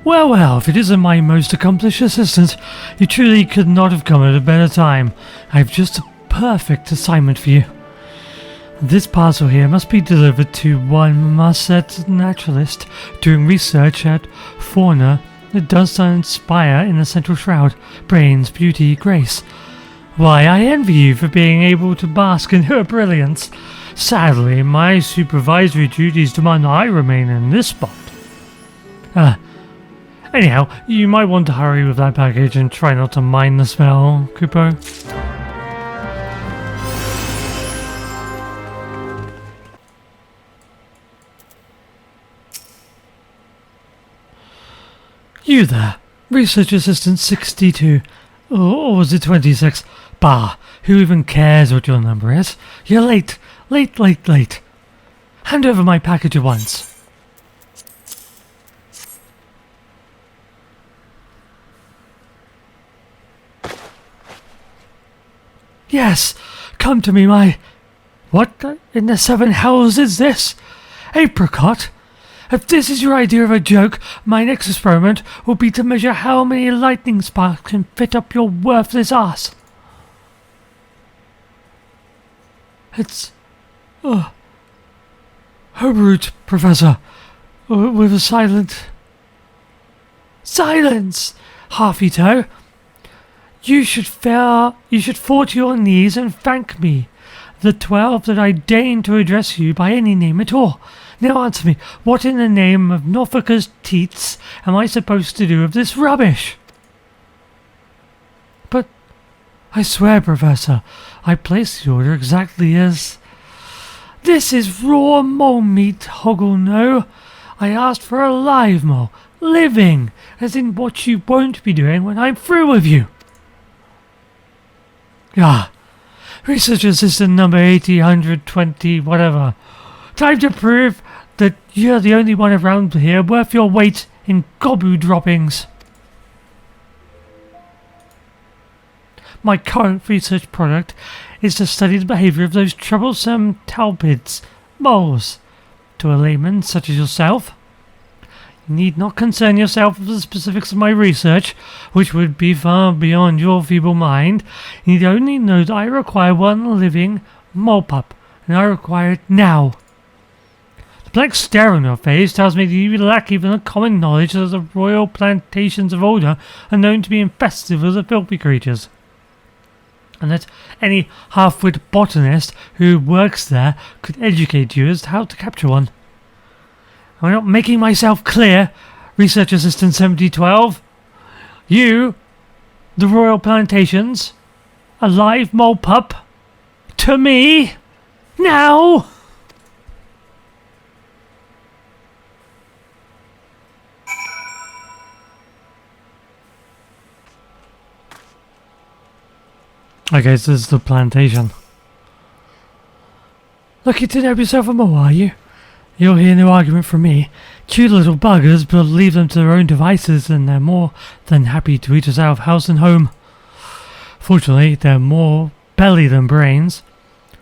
Well, well, if it isn't my most accomplished assistant, you truly could not have come at a better time. I've just a perfect assignment for you. This parcel here must be delivered to one Marset naturalist doing research at fauna that does inspire in the central shroud, brains, beauty, grace. Why, I envy you for being able to bask in her brilliance. Sadly, my supervisory duties demand I remain in this spot. Anyhow, you might want to hurry with that package and try not to mind the smell, Kupo. You there, Research Assistant 62, or was it 26? Bah, who even cares what your number is? You're late, late. Hand over my package at once. Yes, come to me, my... What in the seven hells is this? Apricot? If this is your idea of a joke, my next experiment will be to measure how many lightning sparks can fit up your worthless ass. It's... a root, Professor, with a silent... Silence, Half-Eater! You should fall to your knees and thank me, the 12 that I deign to address you by any name at all. Now answer me, what in the name of Norfolk's teats am I supposed to do with this rubbish? But I swear, Professor, I placed the order exactly as... This is raw mole meat, Hoggle, no. I asked for a live mole, living, as in what you won't be doing when I'm through with you. Research Assistant number 8020 whatever. Time to prove that you're the only one around here worth your weight in gobu droppings. My current research product is to study the behaviour of those troublesome talpids, moles. To a layman such as yourself, you need not concern yourself with the specifics of my research, which would be far beyond your feeble mind. You need only know that I require one living mole pup, and I require it now. The blank stare on your face tells me that you lack even a common knowledge that the royal plantations of Older are known to be infested with the filthy creatures, and that any half-wit botanist who works there could educate you as to how to capture one. Am I not making myself clear, Research Assistant 7012? You, the Royal Plantations, a live mole pup, to me, now! Okay, so this is the plantation. Looking to nab yourself a mole, are you? You'll hear no argument from me. Cute little buggers, but leave them to their own devices and they're more than happy to eat us out of house and home. Fortunately, they're more belly than brains.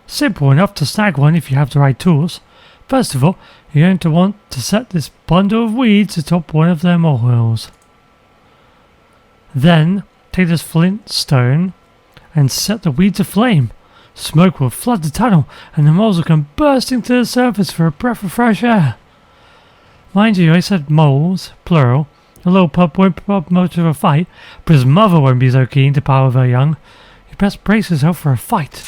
Simple enough to snag one if you have the right tools. First of all, you're going to want to set this bundle of weeds atop one of their molehills. Then, take this flint stone and set the weeds aflame. Smoke will flood the tunnel, and the moles will come bursting to the surface for a breath of fresh air. Mind you, I said moles, plural. The little pup won't put up much of a fight, but his mother won't be so keen to power with her young. You best brace yourself for a fight.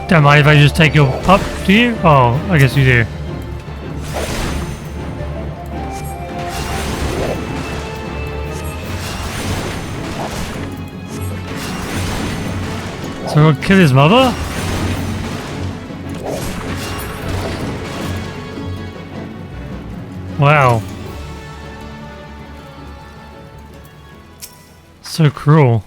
Don't mind if I just take your pup, do you? Oh, I guess you do. So we'll kill his mother? Wow. So cruel.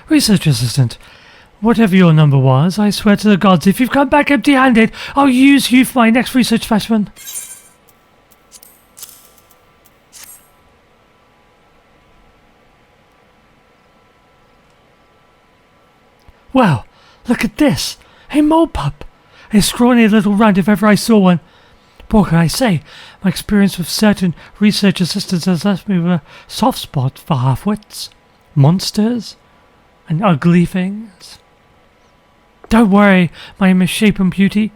Research assistant, whatever your number was, I swear to the gods, if you've come back empty-handed, I'll use you for my next research specimen. Well, look at this. A mole pup. A scrawny little runt if ever I saw one. What can I say? My experience with certain research assistants has left me with a soft spot for half-wits, monsters, and ugly things. Don't worry, my misshapen beauty.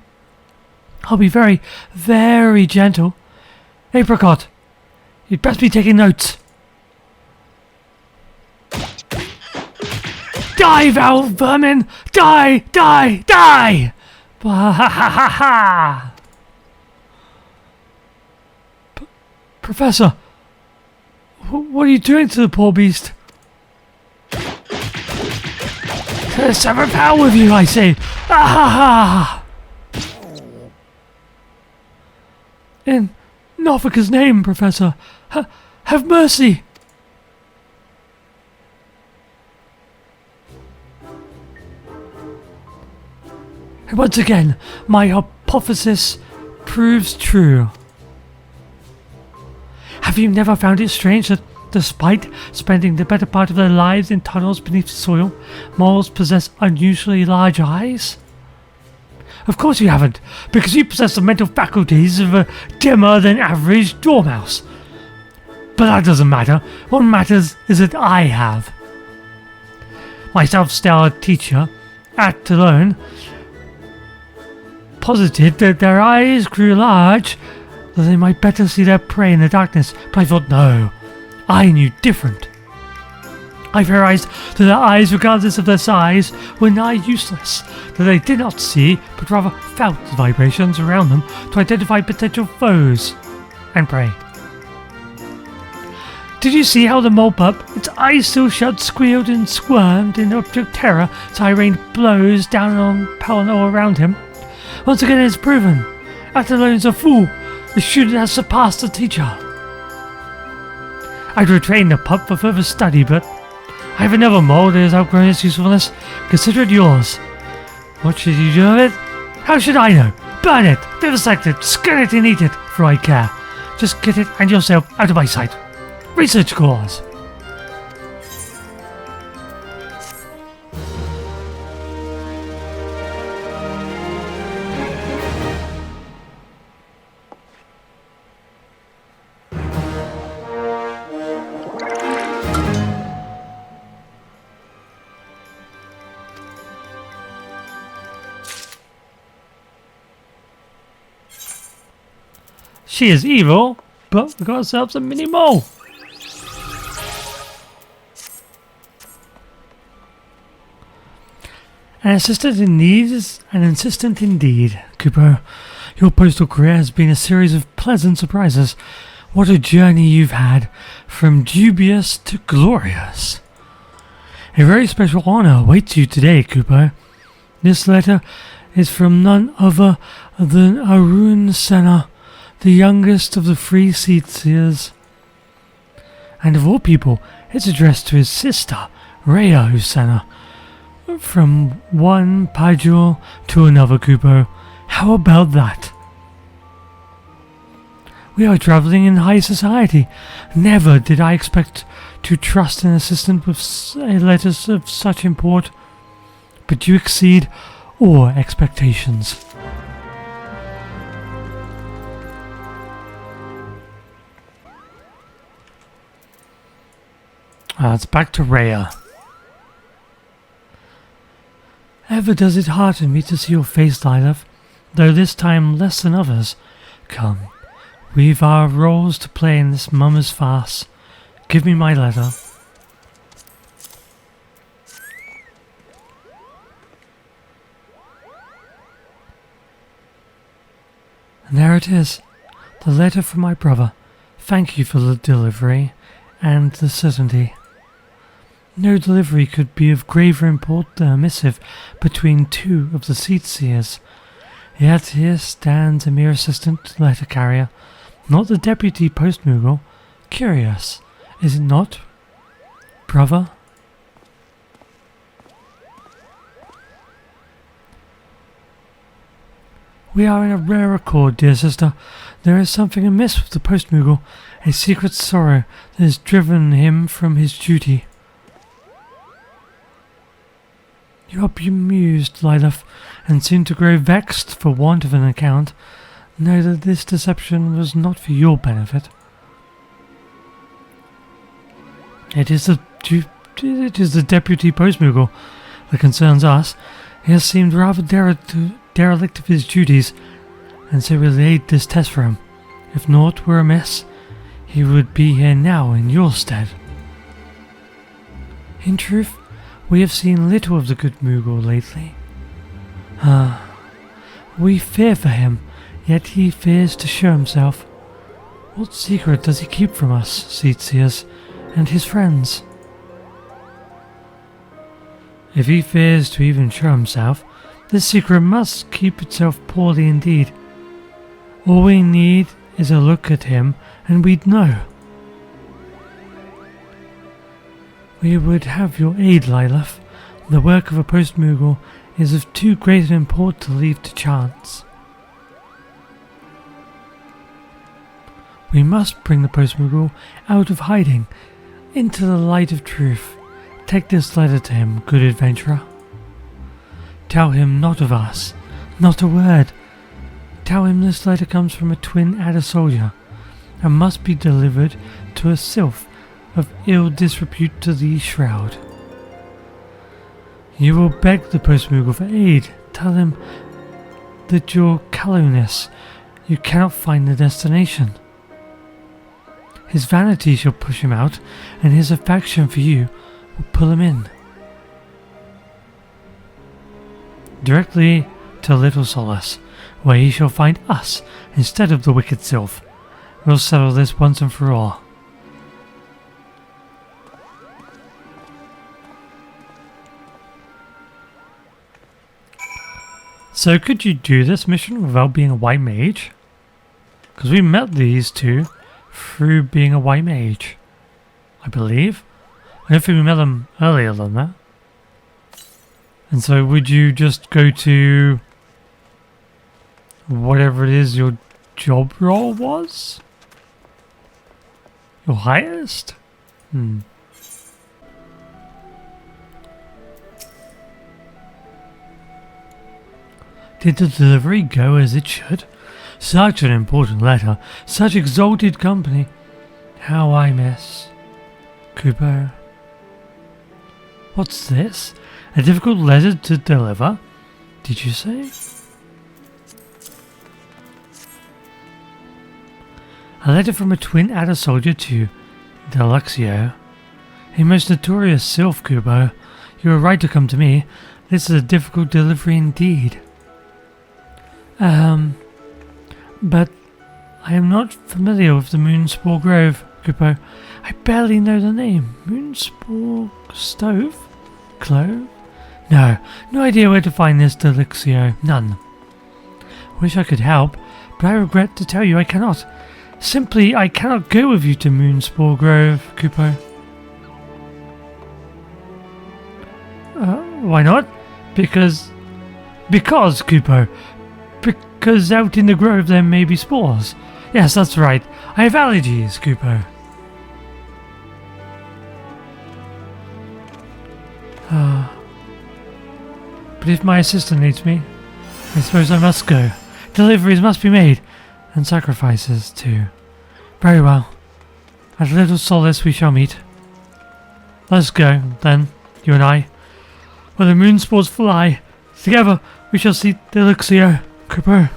I'll be very, very gentle. Apricot, you'd best be taking notes. Die, foul vermin! Die! Die! Die! Ha ha ha ha! Professor, what are you doing to the poor beast? Sever power with you, I say! Ah! In Norfolk's name, Professor, have mercy! And once again, my hypothesis proves true. Have you never found it strange that, despite spending the better part of their lives in tunnels beneath the soil, moles possess unusually large eyes? Of course you haven't, because you possess the mental faculties of a dimmer than average dormouse. But that doesn't matter. What matters is that I have. My self-styled teacher, at alone, posited that their eyes grew large, that they might better see their prey in the darkness, but I thought no, I knew different. I theorized that their eyes, regardless of their size, were nigh useless, that they did not see, but rather felt the vibrations around them to identify potential foes and prey. Did you see how the mole pup, its eyes still shut, squealed and squirmed in abject terror as I rained blows down on Pelennor around him? Once again it is proven, Atalone is a fool. The student has surpassed the teacher. I'd retrain the pup for further study, but I have another mole that has outgrown its usefulness. Consider it yours. What should you do with it? How should I know? Burn it, vivisect it, skin it and eat it, for I care. Just get it and yourself out of my sight. Research cause. She is evil, but we got ourselves a mini mole. An assistant in need is an insistent indeed. Cooper, your postal career has been a series of pleasant surprises. What a journey you've had, from dubious to glorious. A very special honor awaits you today, Cooper. This letter is from none other than Arun Senna, the youngest of the 3 Seedseers. And of all people, it's addressed to his sister, Rhea Senna. From one Pajul to another, Cooper. How about that? We are travelling in high society. Never did I expect to trust an assistant with letters of such import. But you exceed all expectations. It's back to Rhea. Ever does it hearten me to see your face, Lilith, though this time less than others. Come, we've our roles to play in this mummer's farce. Give me my letter. And there it is, the letter from my brother. Thank you for the delivery and the certainty. No delivery could be of graver import than a missive between 2 of the Seedseers. Yet here stands a mere assistant letter carrier, not the deputy post Moogle. Curious, is it not, brother? We are in a rare accord, dear sister. There is something amiss with the post-Moogle, a secret sorrow that has driven him from his duty. You are bemused, Lilith, and seem to grow vexed for want of an account. Know that this deception was not for your benefit. It is the deputy post-Moogle that concerns us. He has seemed rather derelict of his duties, and so we laid this test for him. If naught were amiss, he would be here now in your stead. In truth, we have seen little of the good Moogle lately. We fear for him, yet he fears to show himself. What secret does he keep from us, Seetsias, and his friends? If he fears to even show himself, this secret must keep itself poorly indeed. All we need is a look at him, and we'd know. We would have your aid, Lilith. The work of a post-Moogle is of too great an import to leave to chance. We must bring the post-Moogle out of hiding, into the light of truth. Take this letter to him, good adventurer. Tell him not of us, not a word. Tell him this letter comes from a twin adder soldier, and must be delivered to a sylph of ill disrepute to the shroud. You will beg the post-Moogle for aid. Tell him that your callowness, you cannot find the destination. His vanity shall push him out, and his affection for you will pull him in. Directly to Little Solace, where he shall find us instead of the wicked sylph. We'll settle this once and for all. So could you do this mission without being a White Mage? Because we met these two through being a White Mage, I believe. I don't think we met them earlier than that. And so would you just go to whatever it is your job role was? Your highest? Did the delivery go as it should? Such an important letter, such exalted company. How I miss Kubo. What's this? A difficult letter to deliver, did you say? A letter from a twin adder soldier to Deluxio. A most notorious sylph, Kubo. You were right to come to me. This is a difficult delivery indeed. But I am not familiar with the Moonspore Grove, Kubo. I barely know the name. Moonspore Stove? Clove? No idea where to find this Deluxio. None. Wish I could help, but I regret to tell you I cannot. Simply, I cannot go with you to Moonspore Grove, Kubo. Why not? Because, Kubo. Because out in the grove there may be spores. Yes, that's right. I have allergies, Kubo. But if my assistant needs me, I suppose I must go. Deliveries must be made, and sacrifices too. Very well. At Little Solace we shall meet. Let's go, then, you and I. Where the moon spores fly, together we shall see Deluxio, Kubo.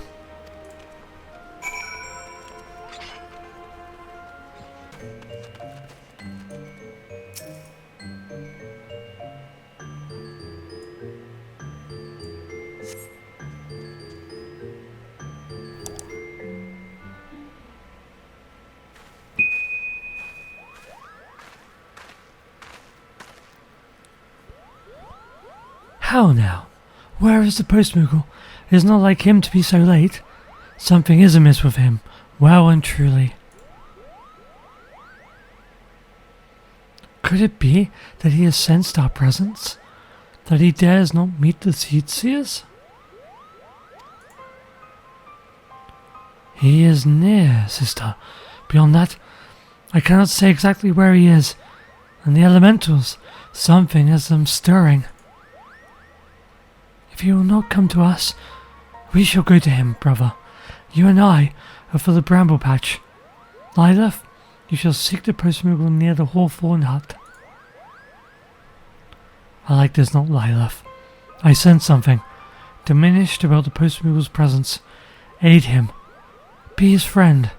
How now? Where is the post-Moogle? It is not like him to be so late. Something is amiss with him, well and truly. Could it be that he has sensed our presence? That he dares not meet the Seedseers? He is near, sister. Beyond that, I cannot say exactly where he is. And the elementals, something has them stirring. If he will not come to us, we shall go to him, brother. You and I are for the bramble patch. Lilith, you shall seek the post Moogle near the hawthorn hut. I like this, not Lilith. I sense something diminished about the post Moogle's presence. Aid him. Be his friend.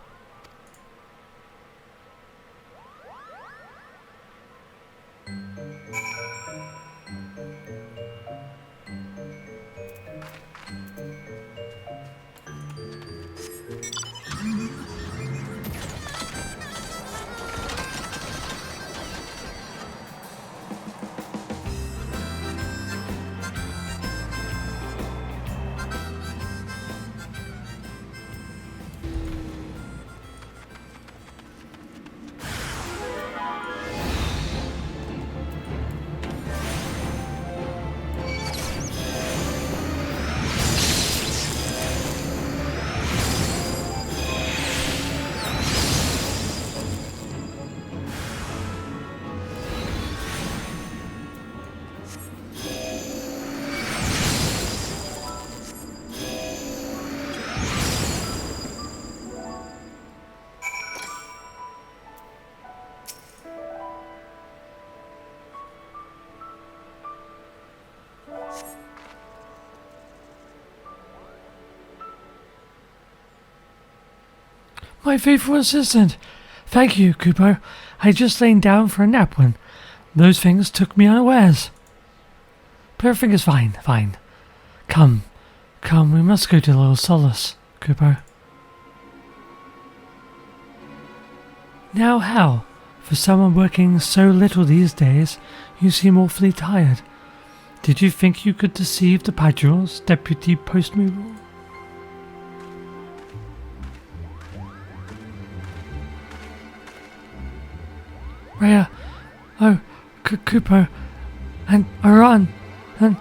My faithful assistant. Thank you, Kupo. I had just lain down for a nap when those things took me unawares. But everything is fine. Come, we must go to the Little Solace, Kupo. Now how? For someone working so little these days, you seem awfully tired. Did you think you could deceive the Padgels, Deputy Post Moogle? Rhea, oh, Kupo, and Aran, and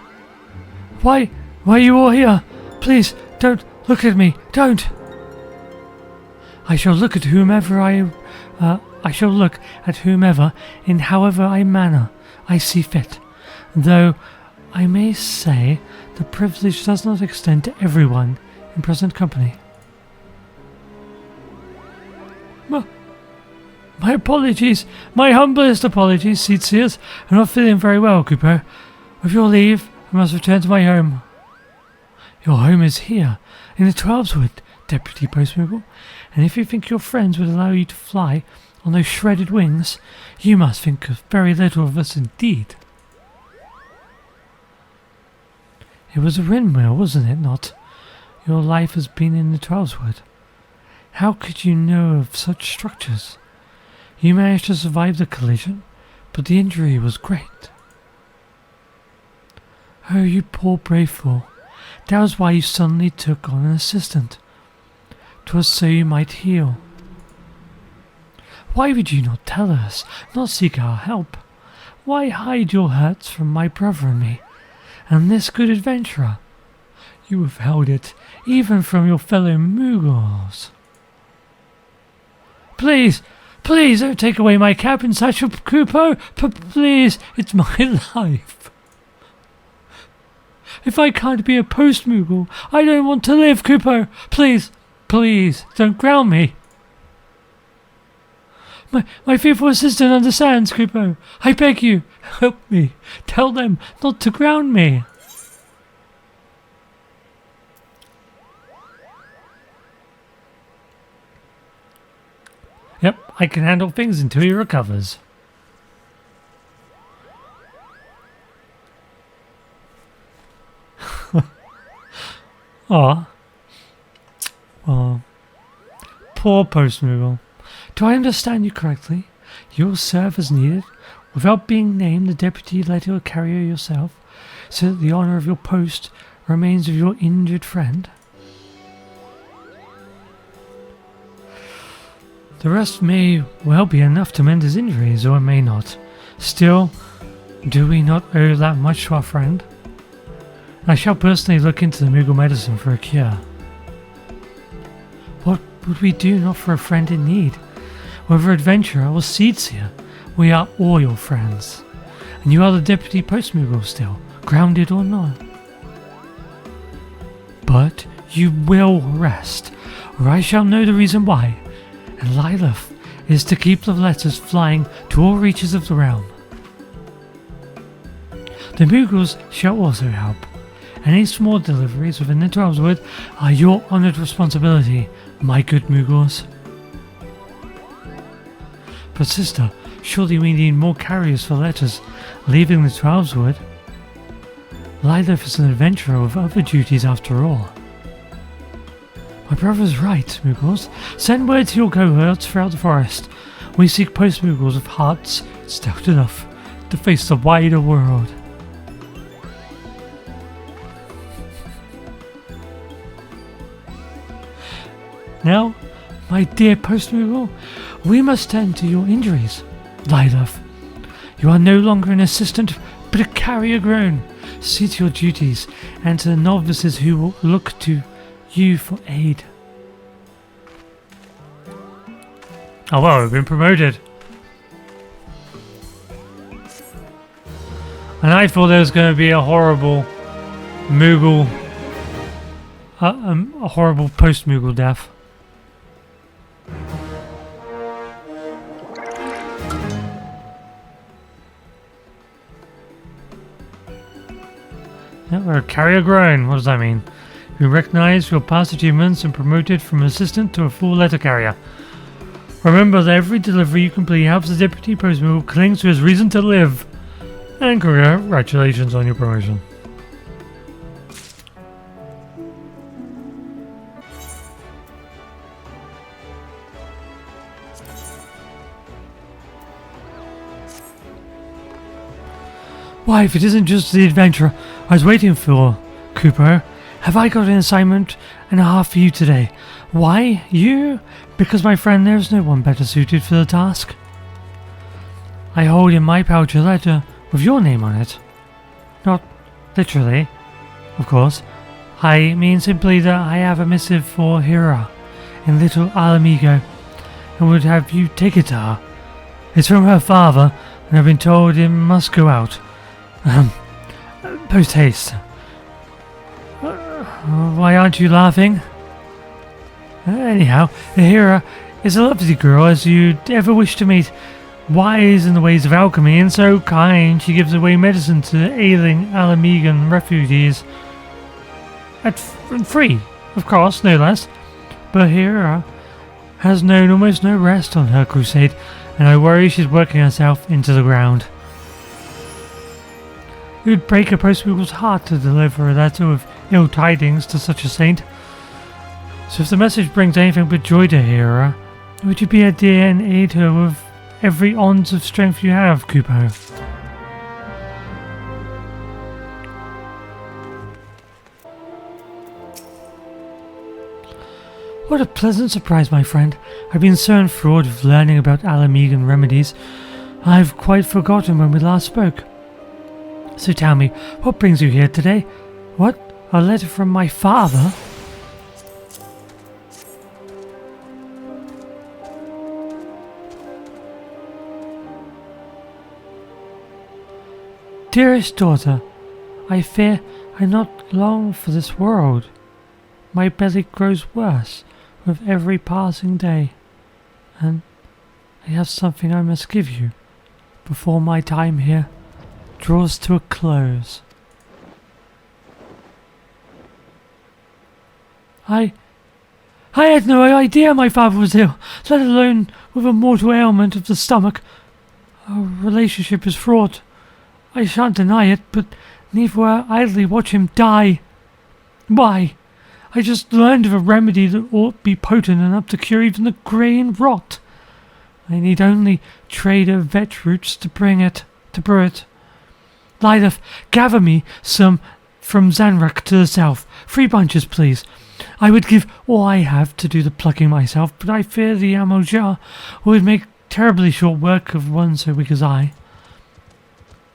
why are you all here? Please, don't look at me, don't! I shall look at whomever in however manner I see fit, though I may say the privilege does not extend to everyone in present company. My apologies, my humblest apologies, Seedseers. I'm not feeling very well, Kupo. With your leave, I must return to my home. Your home is here, in the Twelveswood, Deputy Post Moogle, and if you think your friends would allow you to fly on those shredded wings, you must think of very little of us indeed. It was a windmill, wasn't it not? Your life has been in the Twelveswood. How could you know of such structures? You managed to survive the collision, but the injury was great. Oh, you poor brave fool. That was why you suddenly took on an assistant. 'Twas so you might heal. Why would you not tell us, not seek our help? Why hide your hurts from my brother and me, and this good adventurer? You withheld it, even from your fellow Moogles. Please, don't take away my cap and satchel, Kupo. Please, it's my life. If I can't be a post Moogle, I don't want to live, Kupo. Please, don't ground me. My faithful assistant understands, Kupo. I beg you, help me. Tell them not to ground me. Yep, I can handle things until he recovers. Aw. Well, poor Post Moogle. Do I understand you correctly? You'll serve as needed, without being named the deputy letter carrier yourself, so that the honour of your post remains with your injured friend? The rest may well be enough to mend his injuries, or it may not. Still, do we not owe that much to our friend? I shall personally look into the Moogle medicine for a cure. would we do not for a friend in need? Whether adventurer or seedseer, we are all your friends. And you are the deputy post Moogle still, grounded or not. But you will rest, or I shall know the reason why, and Lilith is to keep the letters flying to all reaches of the realm. The Moogles shall also help. Any small deliveries within the Heavensward are your honoured responsibility, my good Moogles. But sister, surely we need more carriers for letters leaving the Heavensward. Lilith is an adventurer with other duties after all. My brother's right, Moogles. Send word to your cohorts throughout the forest. We seek post Moogles with hearts stout enough to face the wider world. Now, my dear post Moogle, we must tend to your injuries. Lilith, you are no longer an assistant, but a carrier grown. See to your duties, and to the novices who will look to you for aid. Oh well, we've been promoted. And I thought there was going to be a horrible Moogle, a horrible post-Moogle death. Yeah, we're a carrier grown. What does that mean? You recognize your past achievements and promoted from assistant to a full letter carrier. Remember that every delivery you complete helps the deputy post Moogle cling to his reason to live. And congratulations on your promotion. Why, if it isn't just the adventure I was waiting for, Cooper, have I got an assignment and a half for you today? Why, you? Because, my friend, there's no one better suited for the task. I hold in my pouch a letter with your name on it. Not literally, of course. I mean simply that I have a missive for Hera in Little Alamigo and would have you take it to her. It's from her father, and I've been told it must go out. Post haste. Why aren't you laughing? Anyhow, Hera is a lovely girl as you'd ever wish to meet. Wise in the ways of alchemy and so kind she gives away medicine to ailing Alamigan refugees. At free, of course, no less. But Hera has known almost no rest on her crusade, and I worry she's working herself into the ground. It would break a post-Moogle's heart to deliver a letter of ill tidings to such a saint. So if the message brings anything but joy to Hera, would you be a dear and aid her with every ounce of strength you have, Kupo? What a pleasant surprise, my friend. I've been so enthralled with learning about Alamigan remedies, I've quite forgotten when we last spoke. So tell me, what brings you here today? What? A letter from my father? Dearest daughter, I fear I'm not long for this world. My belly grows worse with every passing day, and I have something I must give you before my time here draws to a close. I had no idea my father was ill, let alone with a mortal ailment of the stomach. Our relationship is fraught. I shan't deny it, but neither will I idly watch him die. Why? I just learned of a remedy that ought be potent enough to cure even the grey and rot. I need only trade of vet roots to brew it. Lilith, gather me some from Zanrak to the south. 3 bunches, please. I would give all I have to do the plucking myself, but I fear the Eorzea would make terribly short work of one so weak as I.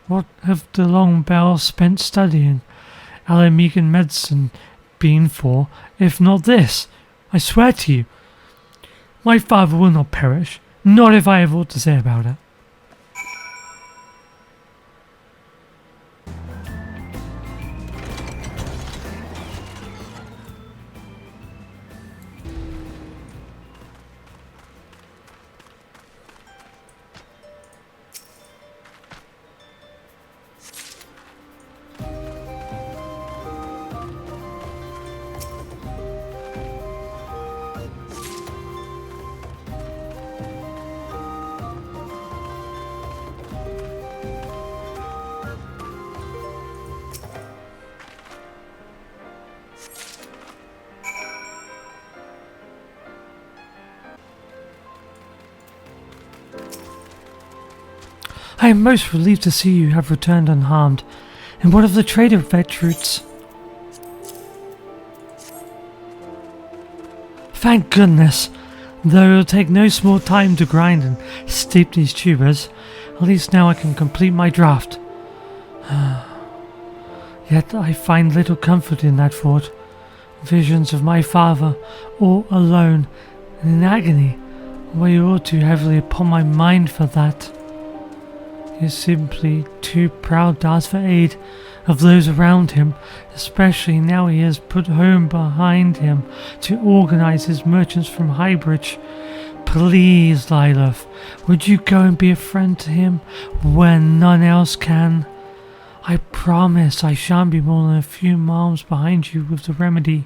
What have the long bells spent studying Alamigan medicine been for, if not this? I swear to you, My father will not perish, not if I have aught to say about it. I am most relieved to see you have returned unharmed. And what of the trader vet routes? Thank goodness! Though it will take no small time to grind and steep these tubers, at least now I can complete my draft. Yet I find little comfort in that thought. Visions of my father, all alone and in agony, weigh all too heavily upon my mind for that. He is simply too proud to ask for aid of those around him, especially now he has put home behind him to organize his merchants from Highbridge. Please, Lilith, would you go and be a friend to him when none else can? I promise I shan't be more than a few miles behind you with the remedy.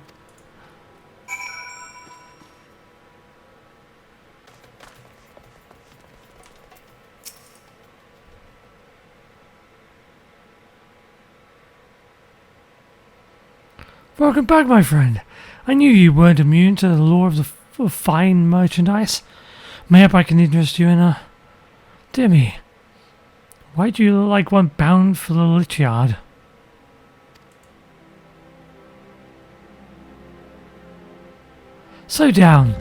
Welcome back, my friend. I knew you weren't immune to the law of the fine merchandise. Mayhap I can interest you in a... Dear me, why do you look like one bound for the lich yard? Slow down.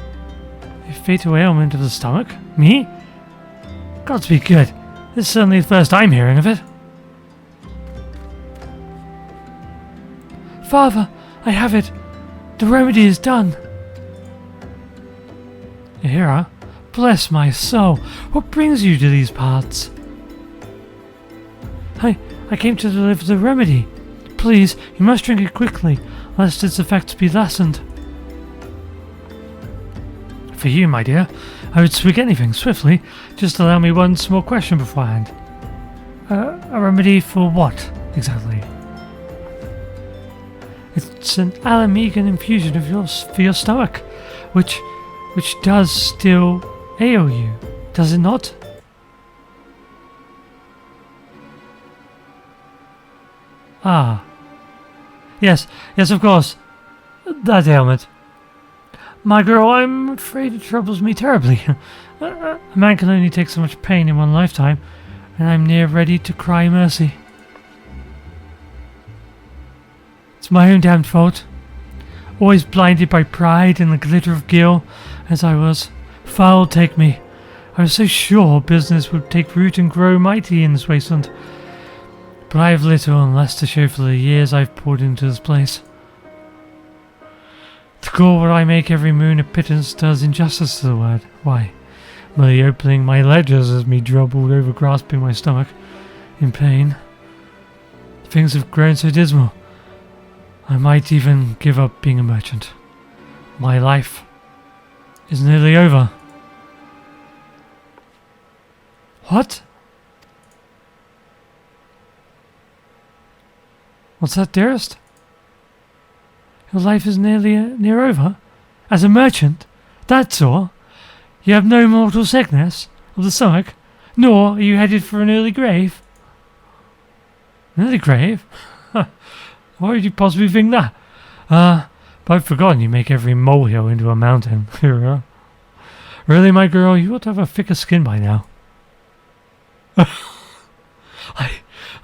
A fatal ailment of the stomach? Me? Gods be good. This is certainly the first I'm hearing of it. Father, I have it. The remedy is done. Ahira, bless my soul. What brings you to these parts? I came to deliver the remedy. Please, you must drink it quickly, lest its effects be lessened. For you, my dear, I would swig anything swiftly. Just allow me one small question beforehand. A remedy for what, exactly? It's an alamegan infusion for your stomach, which does still ail you, does it not? Ah. Yes, of course. That ailment. My girl, I'm afraid it troubles me terribly. A man can only take so much pain in one lifetime, and I'm near ready to cry mercy. It's my own damned fault. Always blinded by pride and the glitter of gil, as I was. Foul take me. I was so sure business would take root and grow mighty in this wasteland. But I have little and less to show for the years I've poured into this place. To call what I make every moon a pittance does injustice to the word. Why, merely opening my ledgers as me dribbled over grasping my stomach in pain. Things have grown so dismal. I might even give up being a merchant. My life is nearly over. What? What's that, dearest? Your life is near over? As a merchant? That's all? You have no mortal sickness of the stomach? Nor are you headed for an early grave? An early grave? Why would you possibly think that? But I've forgotten you make every molehill into a mountain. Really, my girl, you ought to have a thicker skin by now.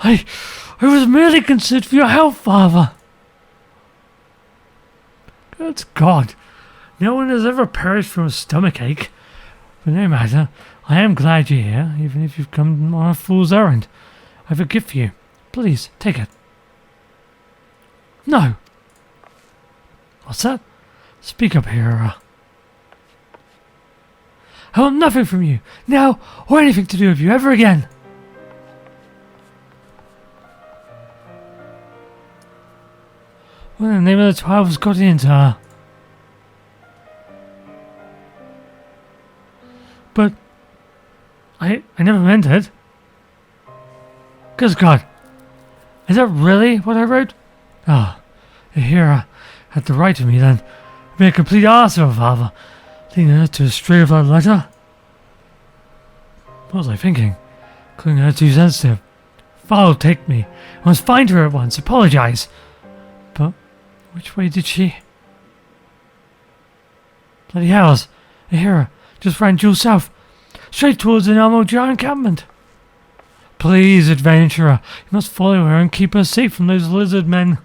I was merely concerned for your health, father. Good God. No one has ever perished from a stomachache. But no matter, I am glad you're here, even if you've come on a fool's errand. I have a gift for you. Please, take it. No. What's that? Speak up, Hera. I want nothing from you, now or anything to do with you ever again. What in the name of the 12 has got into her? But I never meant it. Good God. Is that really what I wrote? Ah, Ahira had to write to me then. I'd been a complete arse of a father, leading her to stray of that letter. What was I thinking? Calling her too sensitive. Father, take me. I must find her at once, apologize. But which way did she? Bloody hells. Ahira just ran due south, straight towards an Almojar encampment. Please, adventurer, you must follow her and keep her safe from those lizard men.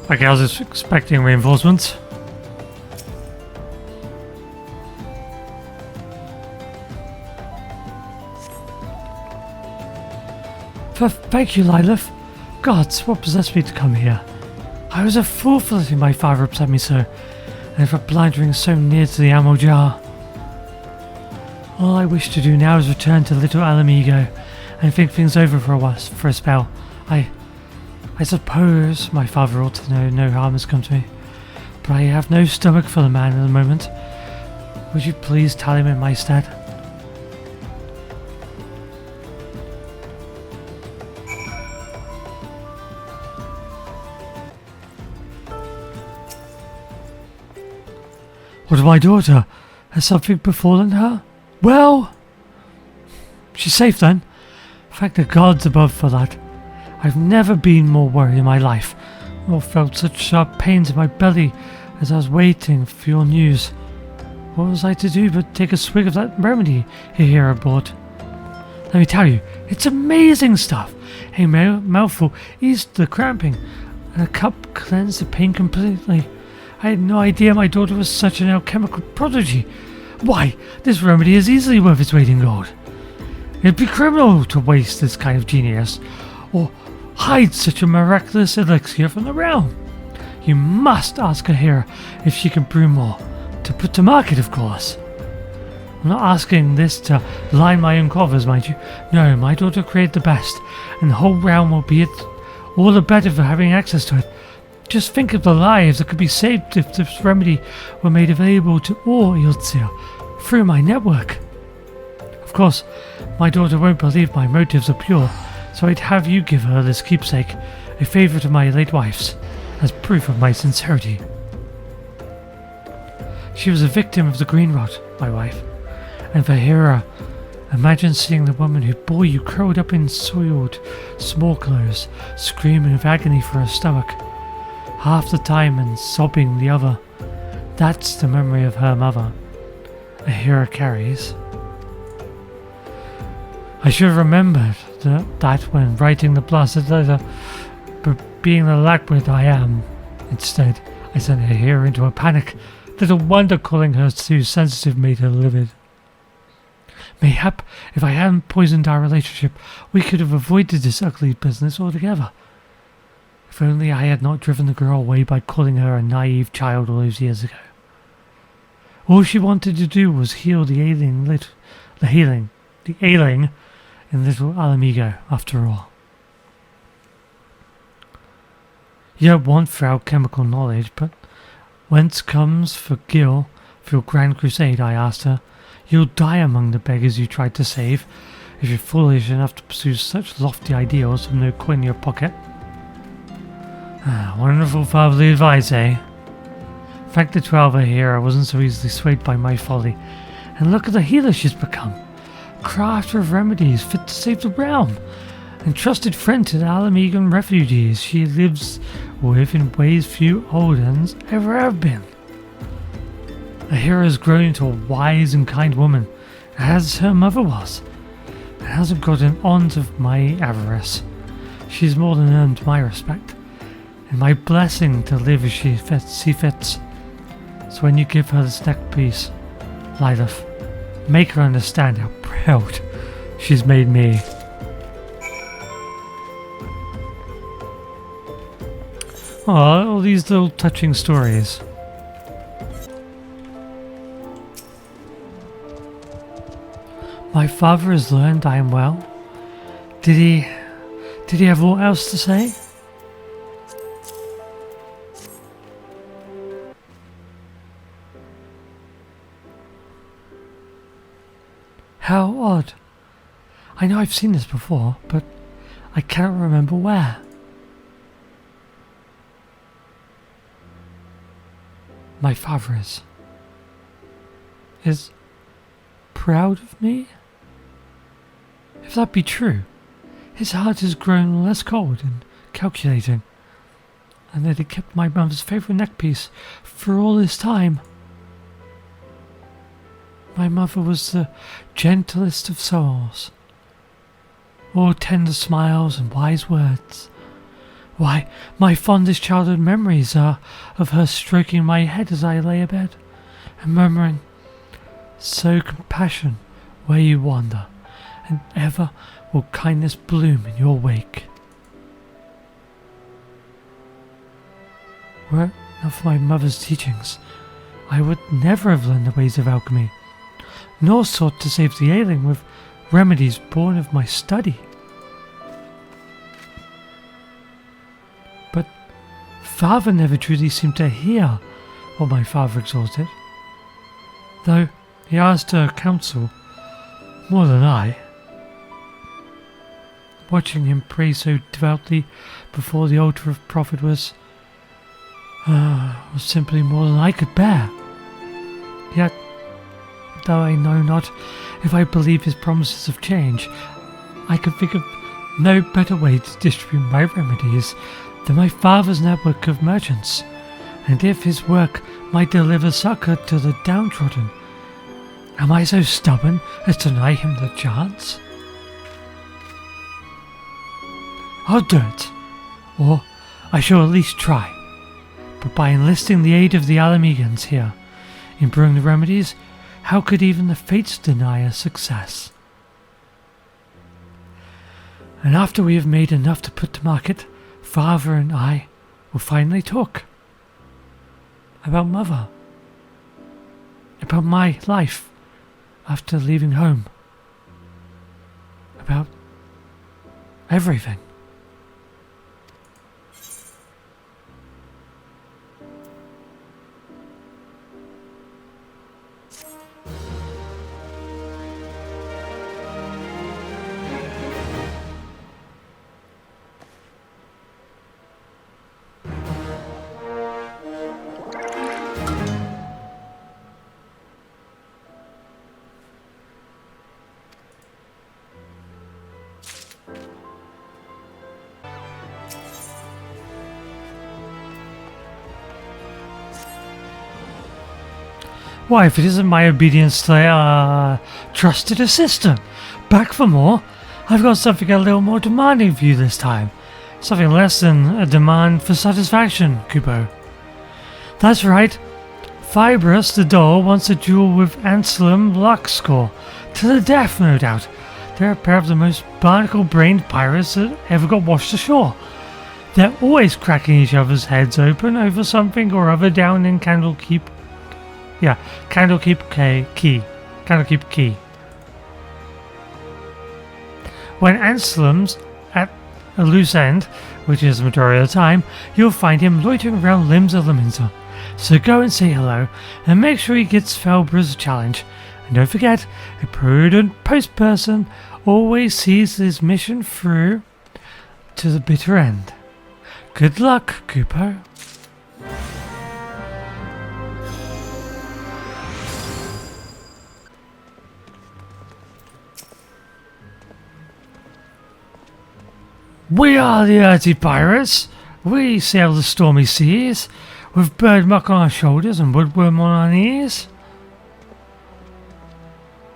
Okay, I was just expecting reinforcements. Thank you, Lilith. Gods, what possessed me to come here? I was a fool for letting my father upset me so, and for blundering so near to the ammo jar. All I wish to do now is return to Little Alamigo and think things over for a spell. I suppose my father ought to know no harm has come to me, but I have no stomach for the man at the moment. Would you please tell him in my stead? What of my daughter? Has something befallen her? Well, she's safe then. Thank the gods above for that. I've never been more worried in my life, nor felt such sharp pains in my belly as I was waiting for your news. What was I to do but take a swig of that remedy here bought? Let me tell you, it's amazing stuff. A mouthful eased the cramping, and a cup cleansed the pain completely. I had no idea my daughter was such an alchemical prodigy. Why, this remedy is easily worth its weight in gold. It'd be criminal to waste this kind of genius, or hide such a miraculous elixir from the realm. You must ask Ahira if she can brew more, to put to market, of course. I'm not asking this to line my own coffers, mind you. No, my daughter created the best, and the whole realm will be all the better for having access to it. Just think of the lives that could be saved if this remedy were made available to all Eorzea through my network. Of course, my daughter won't believe my motives are pure, so I'd have you give her this keepsake, a favourite of my late wife's, as proof of my sincerity. She was a victim of the green rot, my wife, and for Ahira, imagine seeing the woman who bore you curled up in soiled small clothes, screaming of agony for her stomach, half the time and sobbing the other. That's the memory of her mother Ahira carries. I should have remembered that when writing the blasted letter, but being the lackwit I am, instead I sent Ahira into a panic. Little wonder calling her too sensitive made her livid. Mayhap if I hadn't poisoned our relationship, we could have avoided this ugly business altogether. If only I had not driven the girl away by calling her a naive child all those years ago. All she wanted to do was heal the ailing in Little Alamigo, after all. You don't want for alchemical knowledge, but whence comes for Gil for your grand crusade, I asked her. You'll die among the beggars you tried to save, if you're foolish enough to pursue such lofty ideals with no coin in your pocket. Wonderful fatherly advice, eh? Thank the 12 here, I wasn't so easily swayed by my folly. And look at the healer she's become. Crafter of remedies fit to save the realm. and trusted friend to the Alamegan refugees she lives with in ways few old ones ever have been. The hero has grown into a wise and kind woman, as her mother was, and hasn't gotten on to my avarice. She's more than earned my respect, and my blessing to live as she fits. So when you give her this neck piece, Lilith, make her understand how proud she's made me. Oh, all these little touching stories. My father has learned I am well. Did he have aught else to say? How odd. I know I've seen this before, but I cannot remember where. My father is proud of me? If that be true, his heart has grown less cold and calculating, and that he kept my mother's favourite neckpiece for all this time. My mother was the gentlest of souls, all tender smiles and wise words. Why, my fondest childhood memories are of her stroking my head as I lay abed, and murmuring, "So compassion where you wander, and ever will kindness bloom in your wake." Were it not for my mother's teachings, I would never have learned the ways of alchemy, nor sought to save the ailing with remedies born of my study. But father never truly seemed to hear what my father exhorted, though he asked her counsel more than I. Watching him pray so devoutly before the altar of prophet was simply more than I could bear. Yet, though I know not if I believe his promises of change, I could think of no better way to distribute my remedies than my father's network of merchants, and if his work might deliver succour to the downtrodden, am I so stubborn as to deny him the chance? I'll do it, or I shall at least try, but by enlisting the aid of the Alamegans here in brewing the remedies, how could even the fates deny us success? And after we have made enough to put to market, father and I will finally talk about mother, about my life after leaving home, about everything. Why, if it isn't my obedient slayer, trusted assistant, back for more. I've got something a little more demanding of you this time. Something less than a demand for satisfaction, Kupo. That's right. Fibrous, the doll, wants a duel with Anselm Luxcore. To the death, no doubt. They're a pair of the most barnacle-brained pirates that ever got washed ashore. They're always cracking each other's heads open over something or other down in Candlekeep Key. When Anselm's at a loose end, which is the majority of the time, you'll find him loitering around Limbs of Laminza. So go and say hello, and make sure he gets Felbra's challenge. And don't forget, a prudent post person always sees his mission through to the bitter end. Good luck, Kupo. We are the Earthy Pirates. We sail the stormy seas, with bird muck on our shoulders and woodworm on our knees.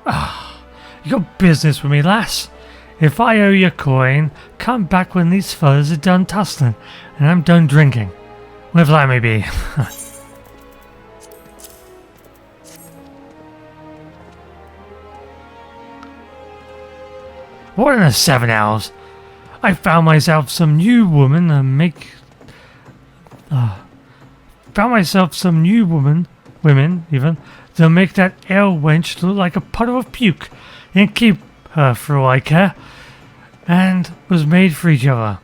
Ah, you got business with me, lass? If I owe you a coin, come back when these fellas are done tussling, and I'm done drinking. Whatever that may be. What in the 7 hours? I found myself some new woman women even, they'll make that ale wench look like a puddle of puke, and keep her for all I care, and was made for each other.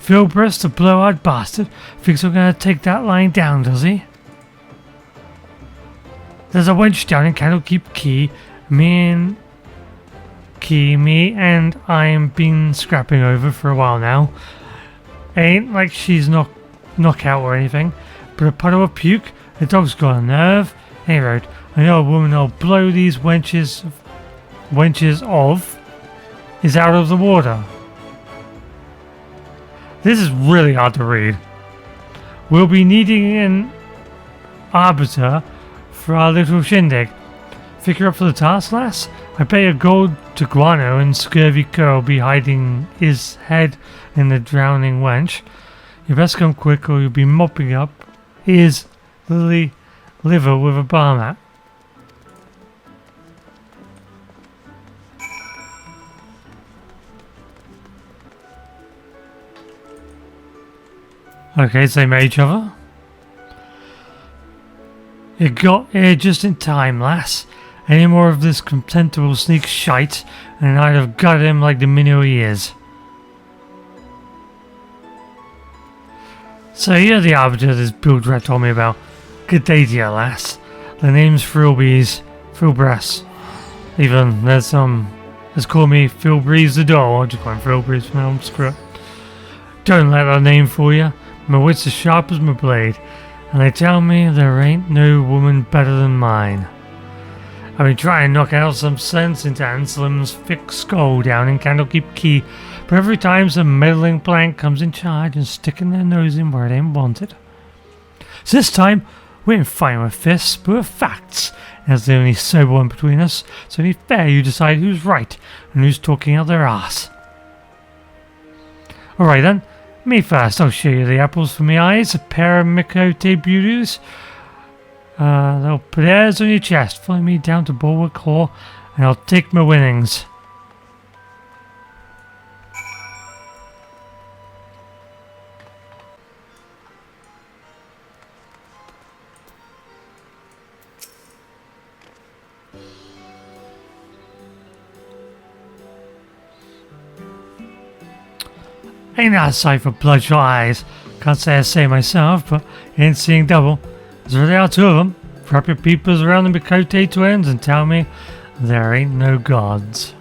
Philbrus, the blow-eyed bastard, thinks I'm gonna take that line down, does he? There's a wench down in Candlekeep Key, me and I'm been scrapping over for a while now. Ain't like she's knockout or anything, but a puddle of puke, the dog's got a nerve. Anyway, I know a woman I'll blow these wenches of is out of the water. This is really hard to read. We'll be needing an arbiter for our little shindig. Figure up for the task, lass? I bet a gold to Guano and Scurvy Curl be hiding his head in the drowning wench. You best come quick or you'll be mopping up his lily liver with a bar mat. Okay, so they met each other. You got here just in time, lass. Any more of this contemptible sneak shite, and I'd have gutted him like the minnow he is. So you're the arbiter this build rat told me about. Good day to you, lass. The name's Philbrus. Even there's let's call me Philbreeze the doll. I'll just call him Philbreeze for now, screw it. Don't let that name fool you. My wit's as sharp as my blade, and they tell me there ain't no woman better than mine. I've been trying to knock out some sense into Anselm's thick skull down in Candlekeep Key, but every time some meddling plank comes in charge and sticking their nose in where it ain't wanted. So this time, we ain't fighting with fists, but with facts. And that's the only sober one between us, so only fair you decide who's right and who's talking out their ass. Alright then, me first. I'll show you the apples for me eyes, a pair of Mikote beauties. They'll put hairs on your chest, follow me down to Bulwark Hall, and I'll take my winnings. Ain't that a sight for bloodshot eyes? Can't say I say myself, but you ain't seeing double. There's really are two of them. Wrap your peepers around the Mikote twins and tell me there ain't no gods.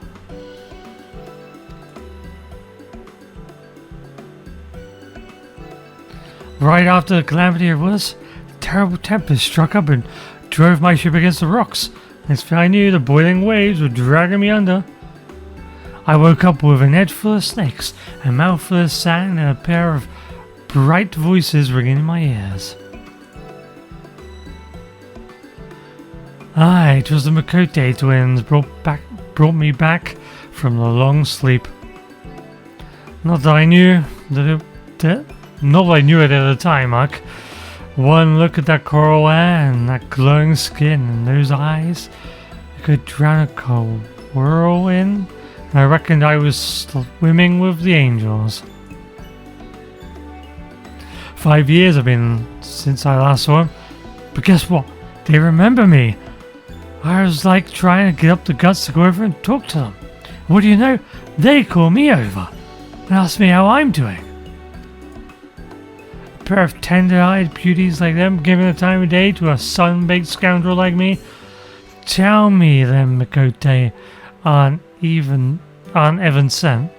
Right after the calamity it was, the terrible tempest struck up and drove my ship against the rocks. Next thing I knew, the boiling waves were dragging me under. I woke up with a head full of snakes, a mouth full of sand, and a pair of bright voices ringing in my ears. Aye, it was the Mikote twins brought me back from the long sleep. Not that I knew it at the time, Mark. One look at that coral hair and that glowing skin and those eyes, you could drown a cold whirl in. I reckoned I was swimming with the angels. 5 years have been since I last saw them, but guess what? They remember me. I was like trying to get up the guts to go over and talk to them. What do you know? They call me over and ask me how I'm doing. A pair of tender-eyed beauties like them giving the time of day to a sun-baked scoundrel like me? Tell me them Mikote aren't even sent.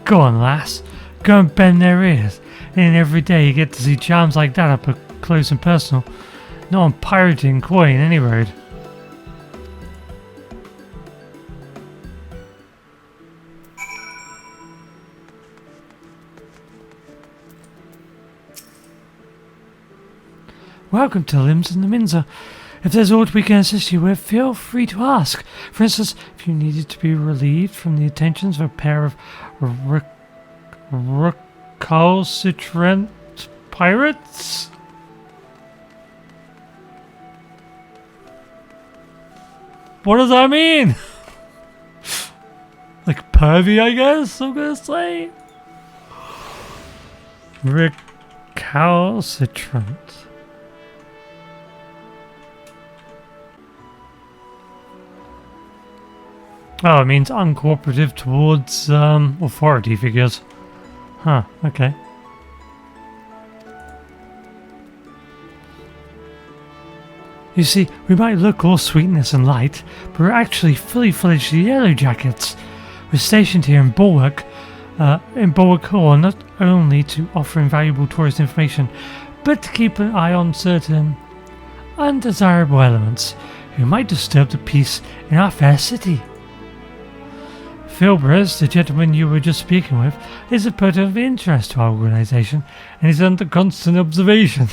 Go on, lass. Go and bend their ears. And every day you get to see charms like that up close and personal. Not on pirating coin any road. welcome to Limbs and the Minza. If there's aught we can assist you with, feel free to ask. For instance, if you needed to be relieved from the attentions of a pair of recalcitrant pirates? What does that mean? Like pervy, I guess I'm gonna say? Recalcitrant. Oh, it means uncooperative towards authority figures. Huh, okay. You see, we might look all sweetness and light, but we're actually fully fledged yellow jackets. We're stationed here in Bulwark Hall, not only to offer invaluable tourist information, but to keep an eye on certain undesirable elements who might disturb the peace in our fair city. Philbras, the gentleman you were just speaking with, is a person of interest to our organisation and is under constant observation.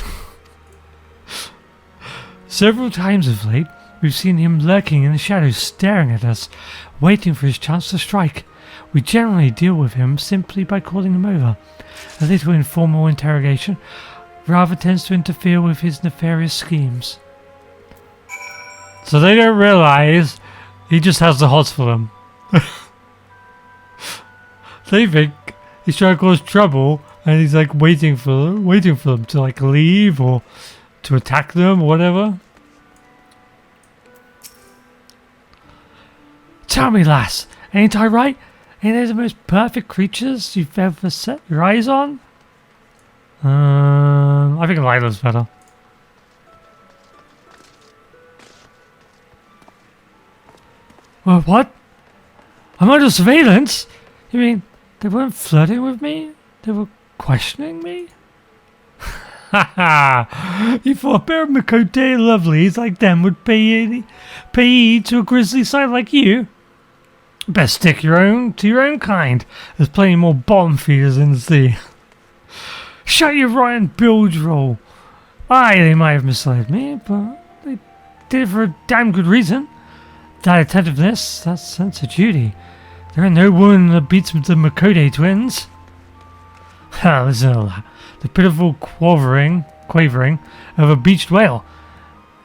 Several times of late, we've seen him lurking in the shadows, staring at us, waiting for his chance to strike. We generally deal with him simply by calling him over. A little informal interrogation rather tends to interfere with his nefarious schemes. So they don't realise he just has the hots for them. They think he's trying to cause trouble and he's like waiting for them to like leave or to attack them or whatever. Tell me, lass, ain't I right? Ain't they the most perfect creatures you've ever set your eyes on? I think Lila's better. Well, what? I'm under surveillance? You mean they weren't flirting with me? They were questioning me? Ha! You thought a pair of Makote lovelies like them would pay heed to a grisly sight like you? Best stick to your own kind. There's plenty more bottom feeders in the sea. Shut your rotten bilge roll. Aye, they might have misled me, but they did it for a damn good reason. That attentiveness, that sense of duty. There ain't no woman that beats the Makote twins. Listen to that. The pitiful quavering of a beached whale.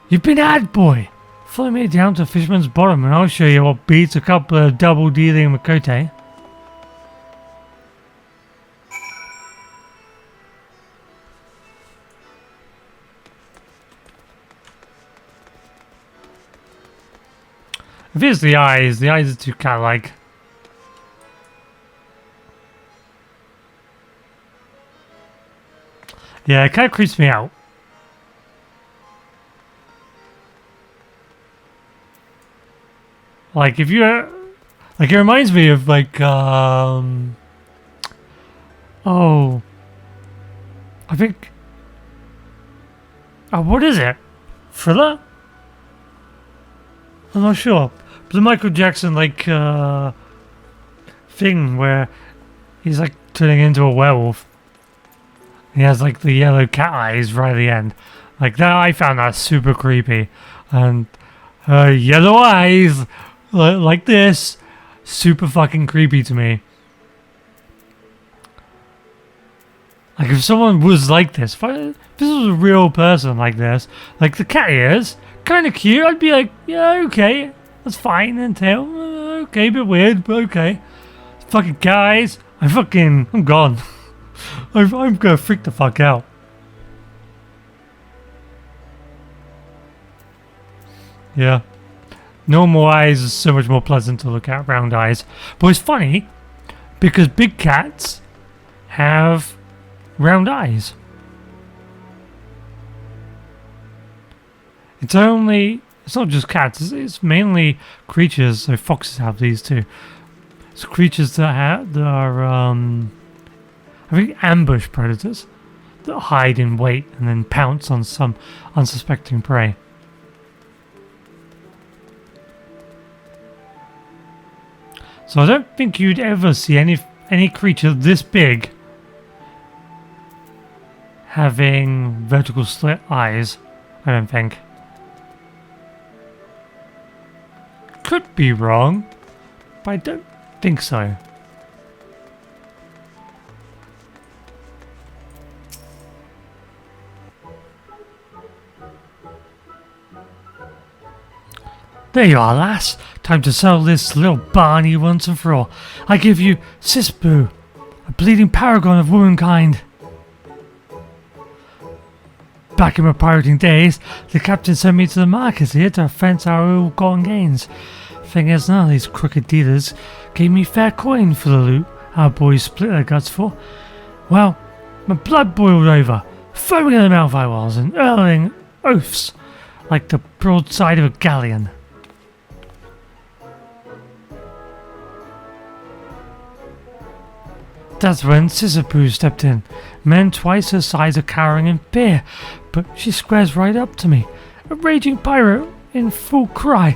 You've been had, boy. Follow me down to Fisherman's Bottom and I'll show you what beats a couple of double-dealing Makote. If it's the eyes are too cat-like. Yeah, it kind of creeps me out. Like, if you're... Like, it reminds me of, like, oh... I think... Oh, what is it? Thriller? I'm not sure. But the Michael Jackson, like, thing where he's, like, turning into a werewolf. He has like the yellow cat eyes right at the end. Like that, I found that super creepy. And yellow eyes like this, super fucking creepy to me. Like if someone was like this, if this was a real person like this, like the cat ears, kind of cute. I'd be like, yeah, okay, that's fine. And tail, okay, a bit weird, but okay. Fucking cat eyes, I'm gone. I'm gonna freak the fuck out. Yeah. Normal eyes are so much more pleasant to look at, round eyes. But it's funny, because big cats have round eyes. It's not just cats, it's mainly creatures, so foxes have these too. It's creatures that are, I think ambush predators that hide in wait and then pounce on some unsuspecting prey. So I don't think you'd ever see any creature this big having vertical slit eyes. I don't think. Could be wrong, but I don't think so. There you are, lass. Time to settle this little Barney once and for all. I give you Sisbu, a bleeding paragon of womankind. Back in my pirating days, the captain sent me to the markets here to fence our ill-gotten gains. Thing is, none of these crooked dealers gave me fair coin for the loot our boys split their guts for. Well, my blood boiled over, foaming in the mouth I was, and hurling oaths like the broadside of a galleon. That's when Sisapu stepped in. Men twice her size are cowering in fear, but she squares right up to me, a raging pirate in full cry.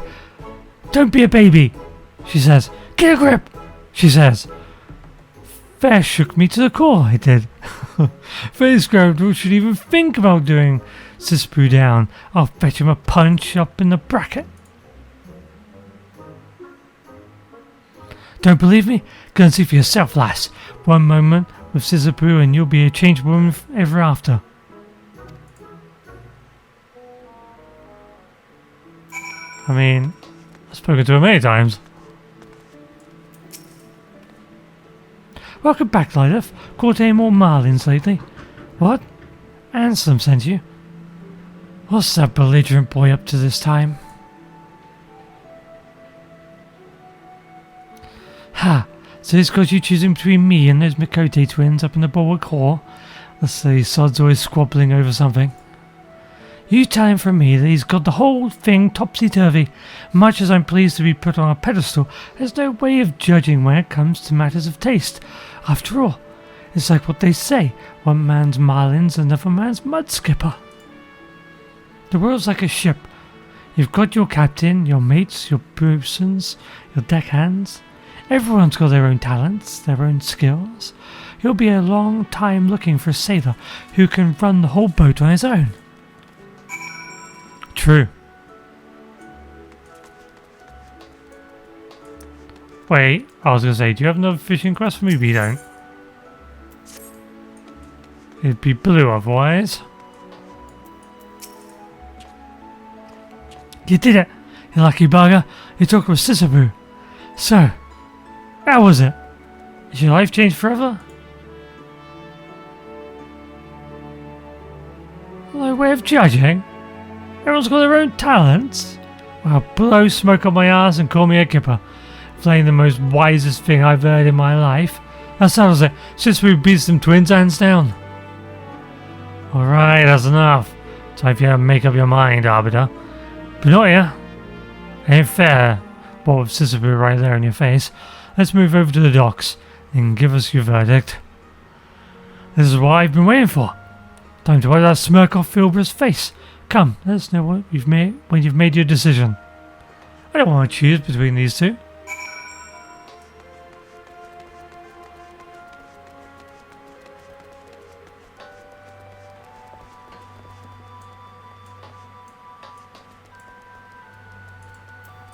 Don't be a baby, she says. Get a grip, she says. Fair shook me to the core, it did. Face Scoundrel should even think about doing Sisapu down. I'll fetch him a punch up in the bracket. Don't believe me? Go and see for yourself, lass. One moment with Sisapu and you'll be a changed woman ever after. I mean, I've spoken to her many times. Welcome back, Lydeth. Caught any more Marlins lately? What? Ansem sent you? What's that belligerent boy up to this time? Ha! So it's got you choosing between me and those Mikote twins up in the Bulwark Hall? Let's say Sod's always squabbling over something. You tell him from me that he's got the whole thing topsy-turvy. Much as I'm pleased to be put on a pedestal, there's no way of judging when it comes to matters of taste. After all, it's like what they say, one man's marlins, another man's mudskipper. The world's like a ship. You've got your captain, your mates, your boatswains, your deckhands. Everyone's got their own talents, their own skills. You'll be a long time looking for a sailor who can run the whole boat on his own. True. Wait, I was going to say, do you have another fishing quest for me? But you don't. It'd be blue otherwise. You did it, you lucky bugger. You talked with Sisabu. So, how was it? Is your life changed forever? No way of judging. Everyone's got their own talents. Well, blow smoke up my ass and call me a kipper. Playing the most wisest thing I've heard in my life. That settles it. Since we beat some twins hands down. Alright, that's enough. Time for you to make up your mind, Arbiter. But not here. Ain't fair. What with Sisabu right there in your face. Let's move over to the docks and give us your verdict. This is what I've been waiting for. Time to wipe that smirk off Philbra's face. Come, let us know what you've made when you've made your decision. I don't want to choose between these two.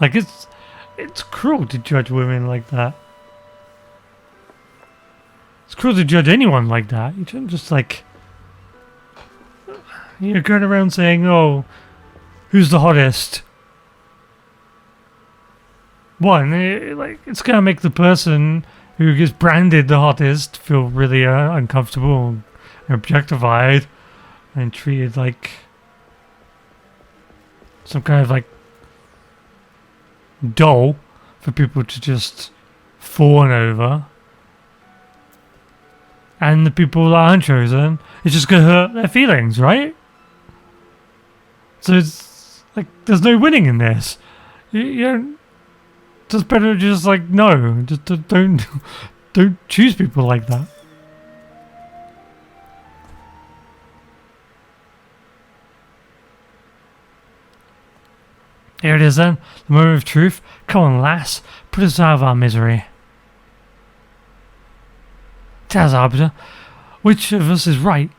Like, it's cruel to judge women like that. It's cruel to judge anyone like that. You shouldn't just, like... You're going around saying, oh, who's the hottest? One, it's going to make the person who gets branded the hottest feel really uncomfortable and objectified and treated like some kind of, like, doll for people to just fawn over, and the people that aren't chosen, it's just gonna hurt their feelings, right? So it's like there's no winning in this. You don't. Just better just like no, just don't choose people like that. Here it is then, the moment of truth. Come on, lass, put us out of our misery. Tell us, Arbiter, which of us is right?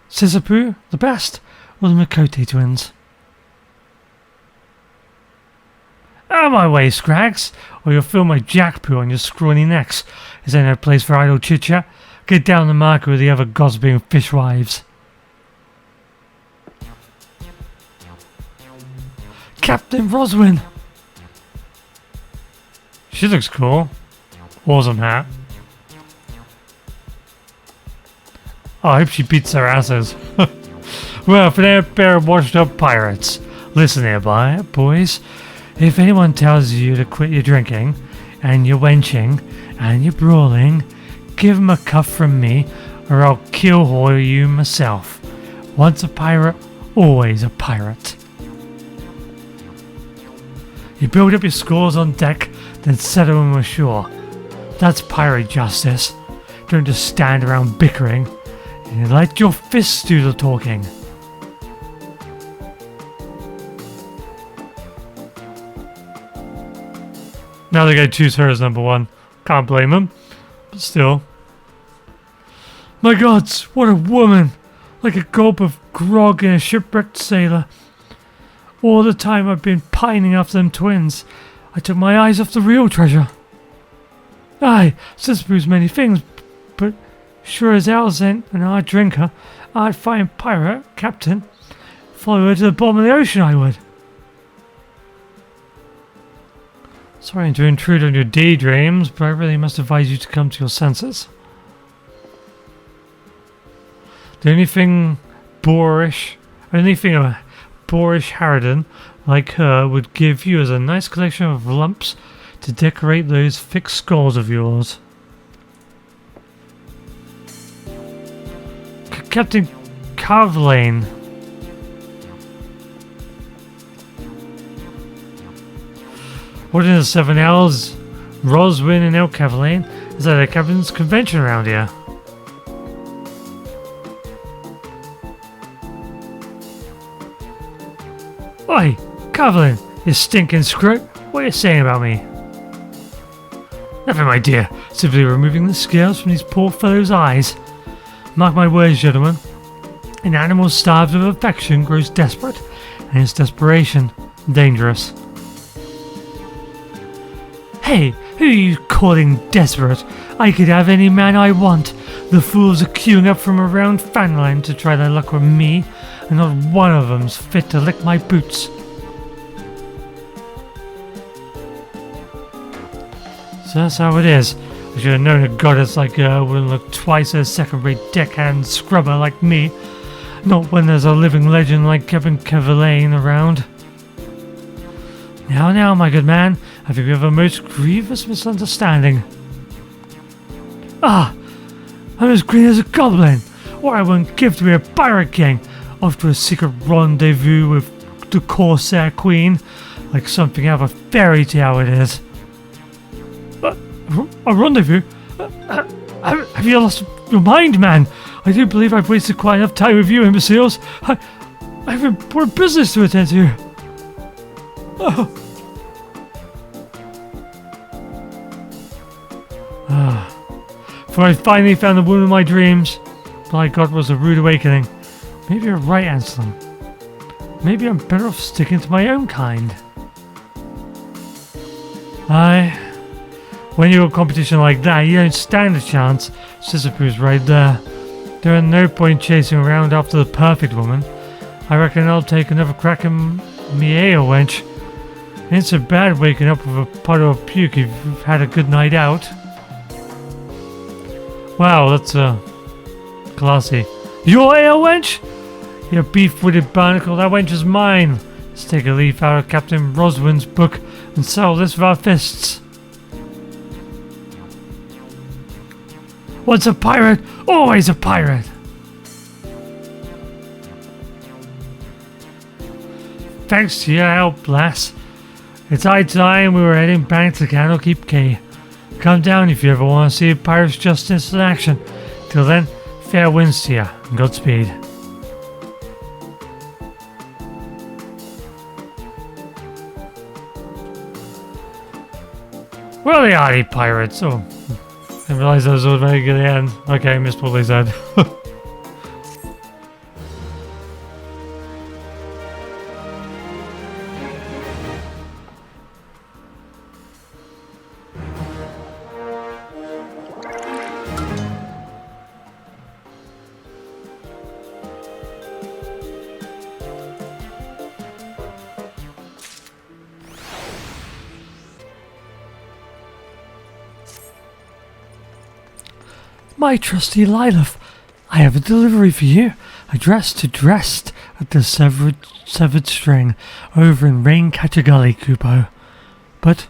Sisapu, the best, or the Mikote twins? Out of my way, Scrags, or you'll feel my jackpoo on your scrawny necks. Is there no place for idle chit-chat? Get down the market with the other gossiping fishwives. Captain Roswin! She looks cool. Awesome hat. Oh, I hope she beats their asses. Well, for that pair of washed up pirates. Listen here, boys. If anyone tells you to quit your drinking, and your wenching, and your brawling, give 'em a cuff from me, or I'll keelhaul you myself. Once a pirate, always a pirate. You build up your scores on deck, then settle them ashore. That's pirate justice. Don't just stand around bickering. You let your fists do the talking. Now they're going to choose her as number one. Can't blame them. But still. My gods, what a woman! Like a gulp of grog in a shipwrecked sailor. All the time I've been pining after them twins, I took my eyes off the real treasure. Aye, Sisyphus many things, but sure as hell's an hard drinker, I'd find pirate, captain. Follow her to the bottom of the ocean, I would. Sorry to intrude on your daydreams, but I really must advise you to come to your senses. The only thing a boorish harridan like her would give you is a nice collection of lumps to decorate those thick skulls of yours. Captain Carvelane. What in the 7 hours? Roswin and El Carvelane? Is that a captain's convention around here? Oi, Carvelane, you stinking screw! What are you saying about me? Nothing, my dear. Simply removing the scales from these poor fellows' eyes. Mark my words, gentlemen. An animal starved of affection grows desperate, and its desperation dangerous. Hey, who are you calling desperate? I could have any man I want. The fools are queuing up from around Fanland to try their luck with me, and not one of them's fit to lick my boots. So that's how it is. I should have known a goddess like her wouldn't look twice as second-rate deckhand scrubber like me. Not when there's a living legend like Captain Carvelane around. Now, my good man, I think we have a most grievous misunderstanding. Ah, I'm as green as a goblin. What I wouldn't give to be a pirate king, off to a secret rendezvous with the Corsair Queen, like something out of a fairy tale it is. A rendezvous? Have you lost your mind, man? I do believe I've wasted quite enough time with you, imbeciles. I have important business to attend to. Oh. For I finally found the woman of my dreams. By God, was a rude awakening. Maybe you're right, Anselm. Maybe I'm better off sticking to my own kind. When you're a competition like that, you don't stand a chance. Sisyphus right there. There ain't no point chasing around after the perfect woman. I reckon I'll take another crack at me ale, wench. Ain't so bad waking up with a puddle of puke if you've had a good night out. Wow, that's classy. Your ale, wench? You beef-witted barnacle, that wench is mine. Let's take a leaf out of Captain Roswin's book and settle this with our fists. Once a pirate, always a pirate! Thanks to your help, lass. It's high time we were heading back to Candlekeep Quay. Come down if you ever want to see Pirates Justice in action. Till then, fair winds to you, and Godspeed. Where are the hardy pirates? Oh, I didn't realise that was automatic at the end. Okay, missed what they said. My trusty Lilith, I have a delivery for you, addressed at the severed string over in Raincatcher Gully, Kupo. But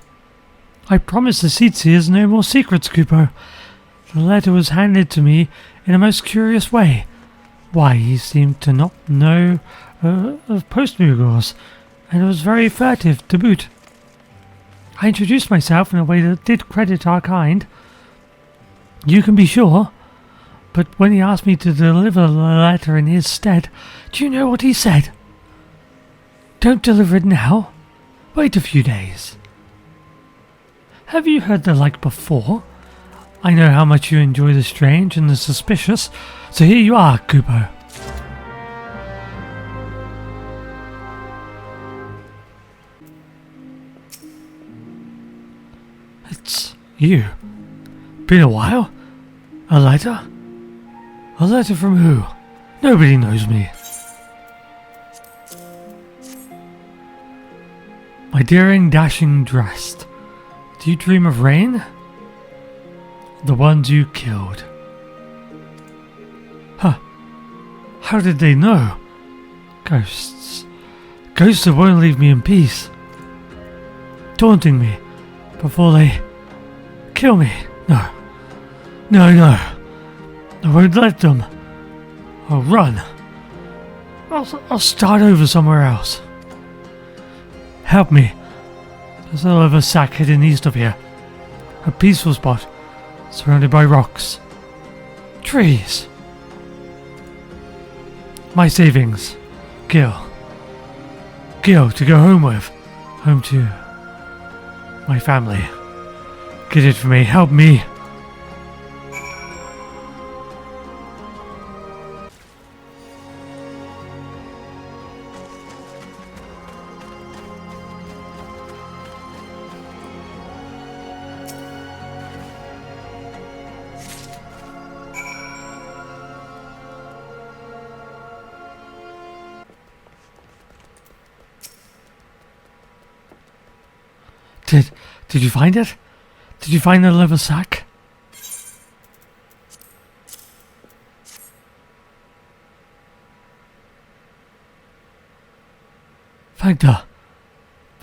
I promise the Seedseers no more secrets, Kupo. The letter was handed to me in a most curious way. Why, he seemed to not know of post-Moogles, and it was very furtive to boot. I introduced myself in a way that did credit our kind, you can be sure, but when he asked me to deliver the letter in his stead, do you know what he said? Don't deliver it now. Wait a few days. Have you heard the like before? I know how much you enjoy the strange and the suspicious, so here you are, Kupo. It's you. Been a while? A letter? A letter from who? Nobody knows me. My daring, dashing dressed. Do you dream of rain? The ones you killed. Huh. How did they know? Ghosts. Ghosts that won't leave me in peace. Taunting me before they kill me. No. No, no. I won't let them. I'll run. I'll start over somewhere else. Help me. There's a leather sack hidden east of here. A peaceful spot, surrounded by rocks. Trees. My savings. Gil. Gil to go home with. Home to my family. Get it for me. Help me. Did you find it? Did you find the leather sack? Factor.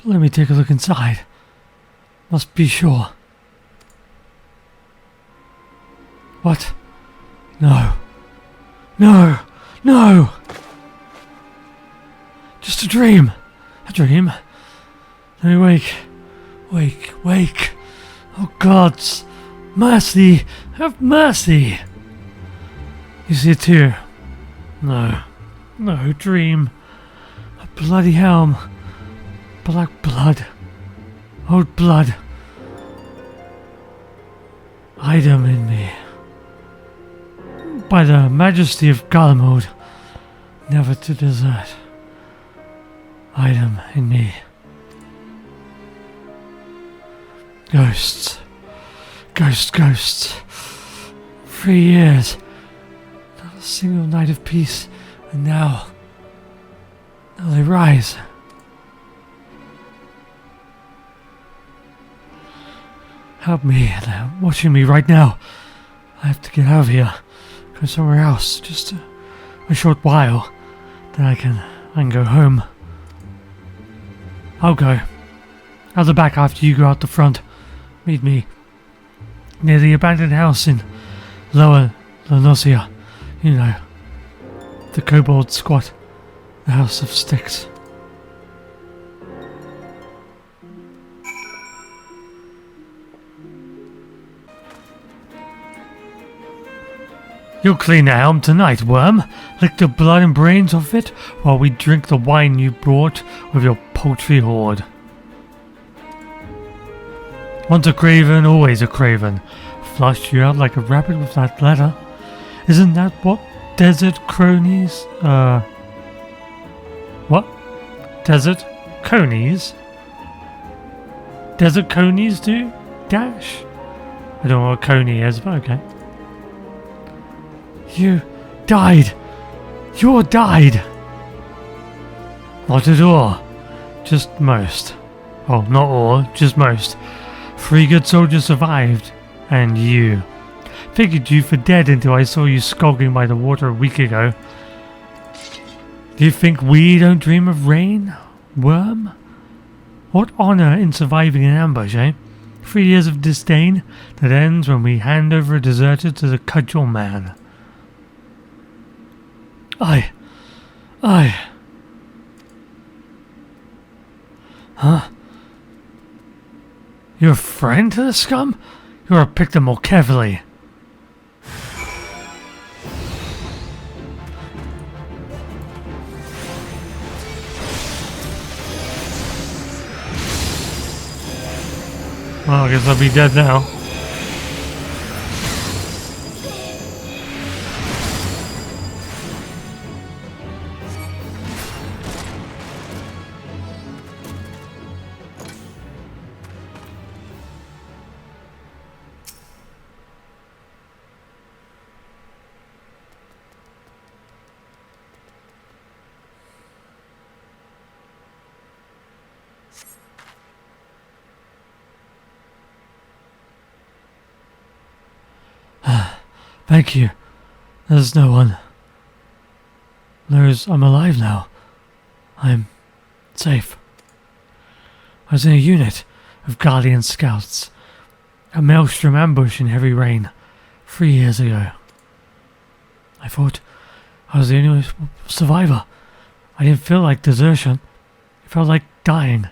Let me take a look inside. Must be sure. What? No. No! No! Just a dream. A dream. Let me wake. Wake, wake. Oh gods. Mercy. Have mercy. You see a tear? No. No dream. A bloody helm. Black blood. Old blood. Item in me. By the majesty of Garlemald, never to desert. Item in me. Ghosts. Ghosts. 3 years. Not a single night of peace. And now they rise. Help me. They're watching me right now. I have to get out of here. Go somewhere else. Just a short while. Then I can go home. I'll go. Out the back after you go out the front. Meet me near the abandoned house in Lower Eorzea. You know, the kobold squat, the house of sticks. You'll clean the helm tonight, worm. Lick the blood and brains off it while we drink the wine you brought with your paltry hoard. Once a craven, always a craven. Flushed you out like a rabbit with that letter. Isn't that what desert cronies, what? Desert conies? Desert conies do? Dash? I don't know what a coney is, but okay. You died. You're died. Not at all. Just most. Oh, not all, just most. 3 good soldiers survived. And you. Figured you for dead until I saw you skulking by the water a week ago. Do you think we don't dream of rain, worm? What honor in surviving an ambush, eh? 3 years of disdain that ends when we hand over a deserter to the cudgel man. I... Huh? You're a friend to the scum? You ought to pick them more carefully. Well, I guess I'll be dead now. Thank you. There's no one. I'm alive now. I'm safe. I was in a unit of Guardian Scouts. A Maelstrom ambush in heavy rain 3 years ago. I thought I was the only survivor. I didn't feel like desertion. It felt like dying.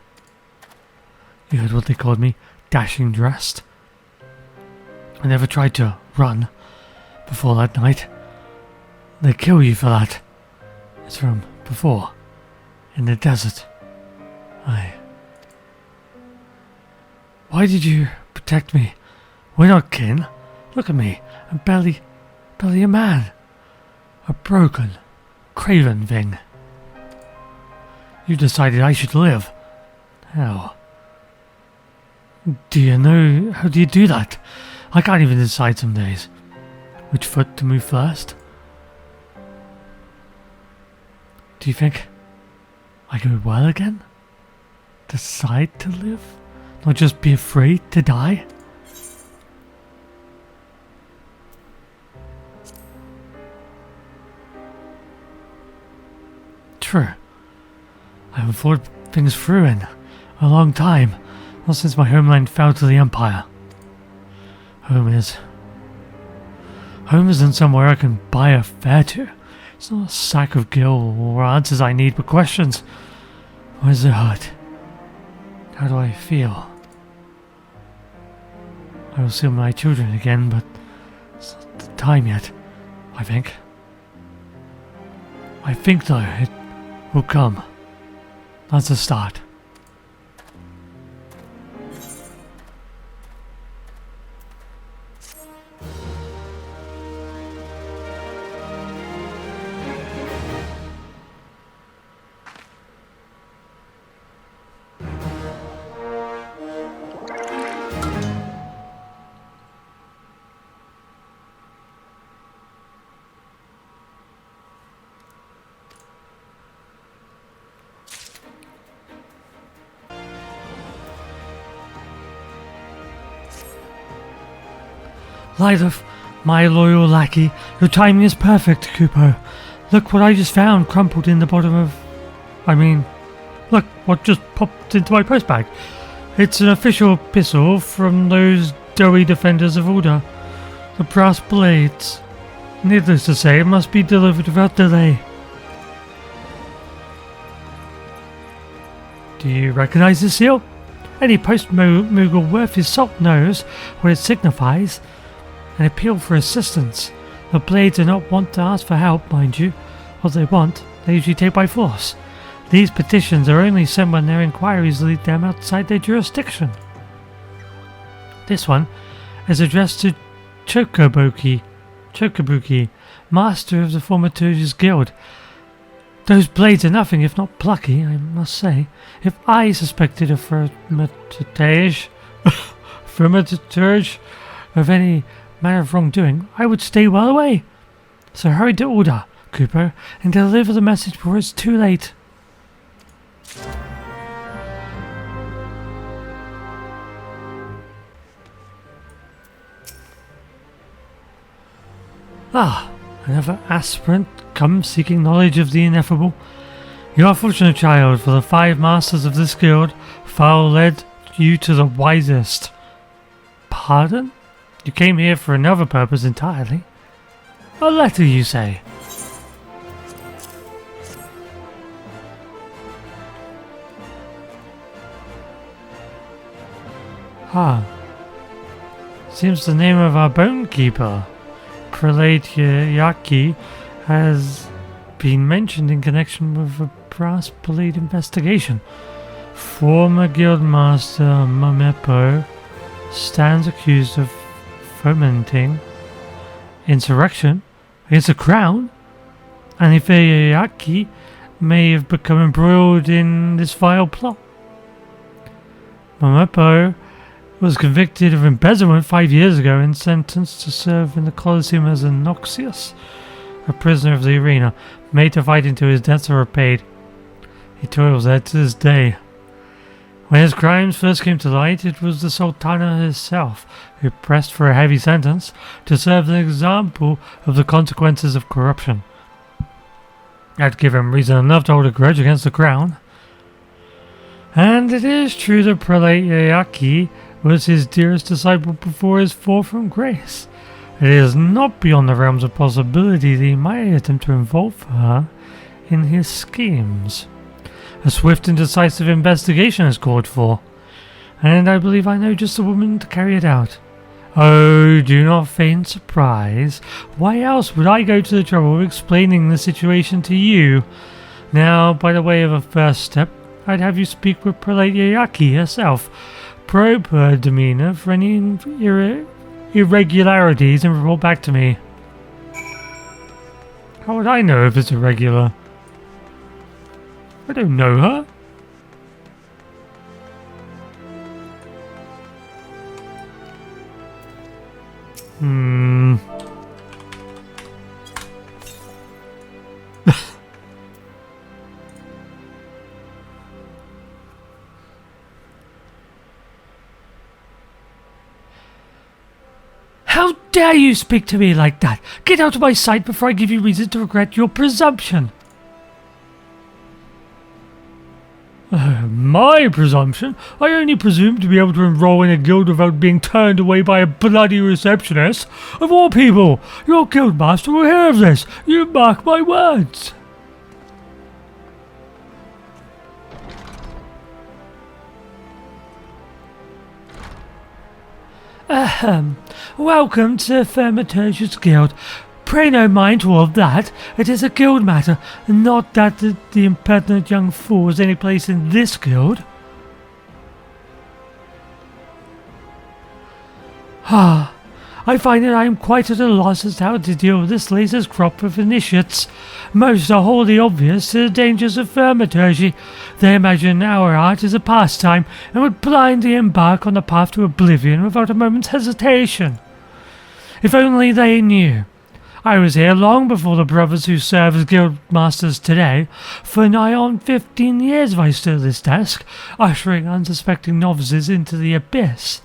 You heard what they called me? Dashing dressed. I never tried to run before that night. They kill you for that. It's from before. In the desert. Why did you protect me? We're not kin. Look at me. I'm barely a man. A broken, craven thing. You decided I should live. How? How do you do that? I can't even decide some days. Which foot to move first? Do you think I can be well again? Decide to live? Not just be afraid to die? True. I haven't thought things through in a long time. Not since my homeland fell to the Empire. Home isn't somewhere I can buy a fare to. It's not a sack of gil or answers I need, but questions. Why does it hurt? How do I feel? I will see my children again, but it's not the time yet, I think. I think, though, it will come. That's a start. Lydoth, my loyal lackey, your timing is perfect, Kupo. Look what I just found crumpled in the bottom of... look what just popped into my post bag. It's an official epistle from those doughy defenders of order. The brass blades. Needless to say, it must be delivered without delay. Do you recognize this seal? Any post-Moogle worth his salt knows what it signifies. An appeal for assistance. The blades do not want to ask for help, mind you. What they want, they usually take by force. These petitions are only sent when their inquiries lead them outside their jurisdiction. This one is addressed to Chokabuki, master of the Thaumaturge's Guild. Those blades are nothing if not plucky, I must say. If I suspected a Thaumaturge of any manner of wrongdoing, I would stay well away. So hurry to order, Cooper, and deliver the message before it's too late. Ah, another aspirant come seeking knowledge of the ineffable. You are fortunate, child, for the 5 masters of this guild far led you to the wisest. Pardon? You came here for another purpose entirely. A letter, you say? Ah. Seems the name of our bone keeper, Prelate Yaki, has been mentioned in connection with a brass blade investigation. Former guildmaster Mamepo stands accused of fomenting insurrection against the crown, and Ifeyaki may have become embroiled in this vile plot. Mamepo was convicted of embezzlement 5 years ago and sentenced to serve in the Colosseum as a Noxious, a prisoner of the arena, made to fight until his debts are repaid. He toils there to this day. When his crimes first came to light, it was the Sultana herself who pressed for a heavy sentence to serve as an example of the consequences of corruption. That gave him reason enough to hold a grudge against the crown. And it is true that Prelate Yayaki was his dearest disciple before his fall from grace. It is not beyond the realms of possibility that he might attempt to involve her in his schemes. A swift and decisive investigation is called for, and I believe I know just the woman to carry it out. Oh, do not feign surprise. Why else would I go to the trouble of explaining the situation to you? Now, by the way of a first step, I'd have you speak with Prelate Yayaki herself, probe her demeanor for any irregularities and report back to me. How would I know if it's irregular? I don't know her. How dare you speak to me like that? Get out of my sight before I give you reason to regret your presumption. My presumption? I only presume to be able to enroll in a guild without being turned away by a bloody receptionist. Of all people, your guildmaster will hear of this. You mark my words. Welcome to Thaumaturge's Guild. Pray no mind to all of that. It is a guild matter, not that the impertinent young fool has any place in this guild. I find that I am quite at a loss as to how to deal with this latest crop of initiates. Most are wholly oblivious to the dangers of thaumaturgy. They imagine our art is a pastime and would blindly embark on the path to oblivion without a moment's hesitation. If only they knew. I was here long before the brothers who serve as guild masters today. For nigh on 15 years have I stood at this desk, ushering unsuspecting novices into the abyss.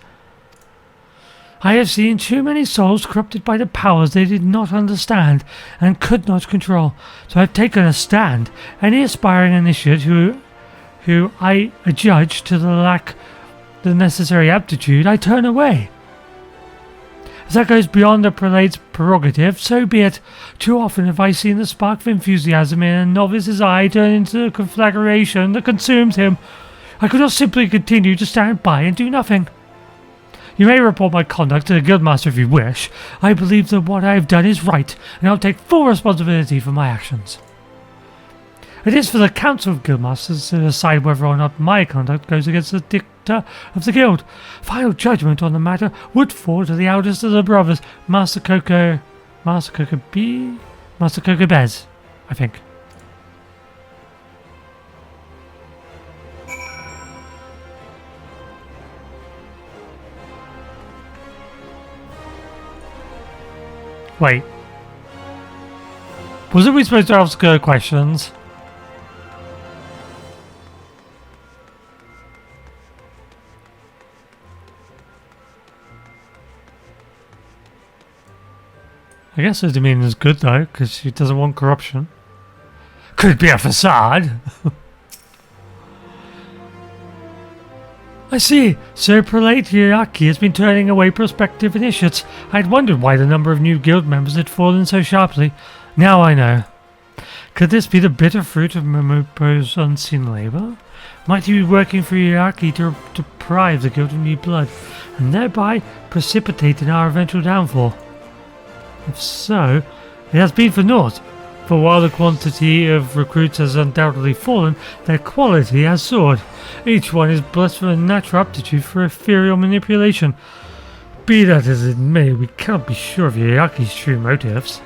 I have seen too many souls corrupted by the powers they did not understand and could not control, so I have taken a stand. Any aspiring initiate who I adjudge to lack the necessary aptitude, I turn away. If that goes beyond the prelate's prerogative, so be it. Too often have I seen the spark of enthusiasm in a novice's eye turn into a conflagration that consumes him. I could not simply continue to stand by and do nothing. You may report my conduct to the guildmaster if you wish. I believe that what I have done is right, and I'll take full responsibility for my actions. It is for the Council of Guildmasters to decide whether or not my conduct goes against the dicta of the guild. Final judgment on the matter would fall to the eldest of the brothers, Master Coco Bez, I think. Wait. Wasn't we supposed to ask her questions? I guess her demeanor is good though, because she doesn't want corruption. Could be a facade. I see. So Prelate Yaki has been turning away prospective initiates. I had wondered why the number of new guild members had fallen so sharply. Now I know. Could this be the bitter fruit of Momopo's unseen labour? Might he be working for Yaki to deprive the guild of new blood, and thereby precipitating our eventual downfall? If so, it has been for naught. For while the quantity of recruits has undoubtedly fallen, their quality has soared. Each one is blessed with a natural aptitude for ethereal manipulation. Be that as it may, we cannot be sure of Yaki's true motives.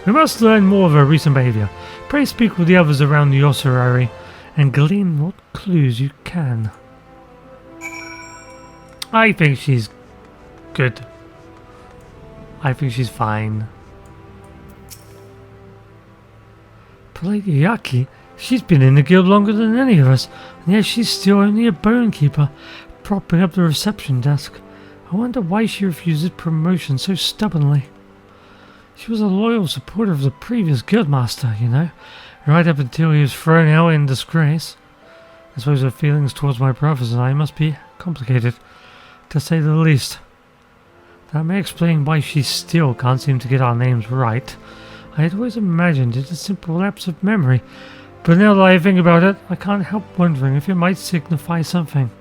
We must learn more of her recent behaviour. Pray speak with the others around the ossuary and glean what clues you can. I think she's good. I think she's fine. Lady Yaki, she's been in the guild longer than any of us, and yet she's still only a bone keeper, propping up the reception desk. I wonder why she refuses promotion so stubbornly. She was a loyal supporter of the previous guildmaster, you know, right up until he was thrown out in disgrace. I suppose her feelings towards my brothers and I must be complicated, to say the least. That may explain why she still can't seem to get our names right. I had always imagined it a simple lapse of memory, but now that I think about it, I can't help wondering if it might signify something.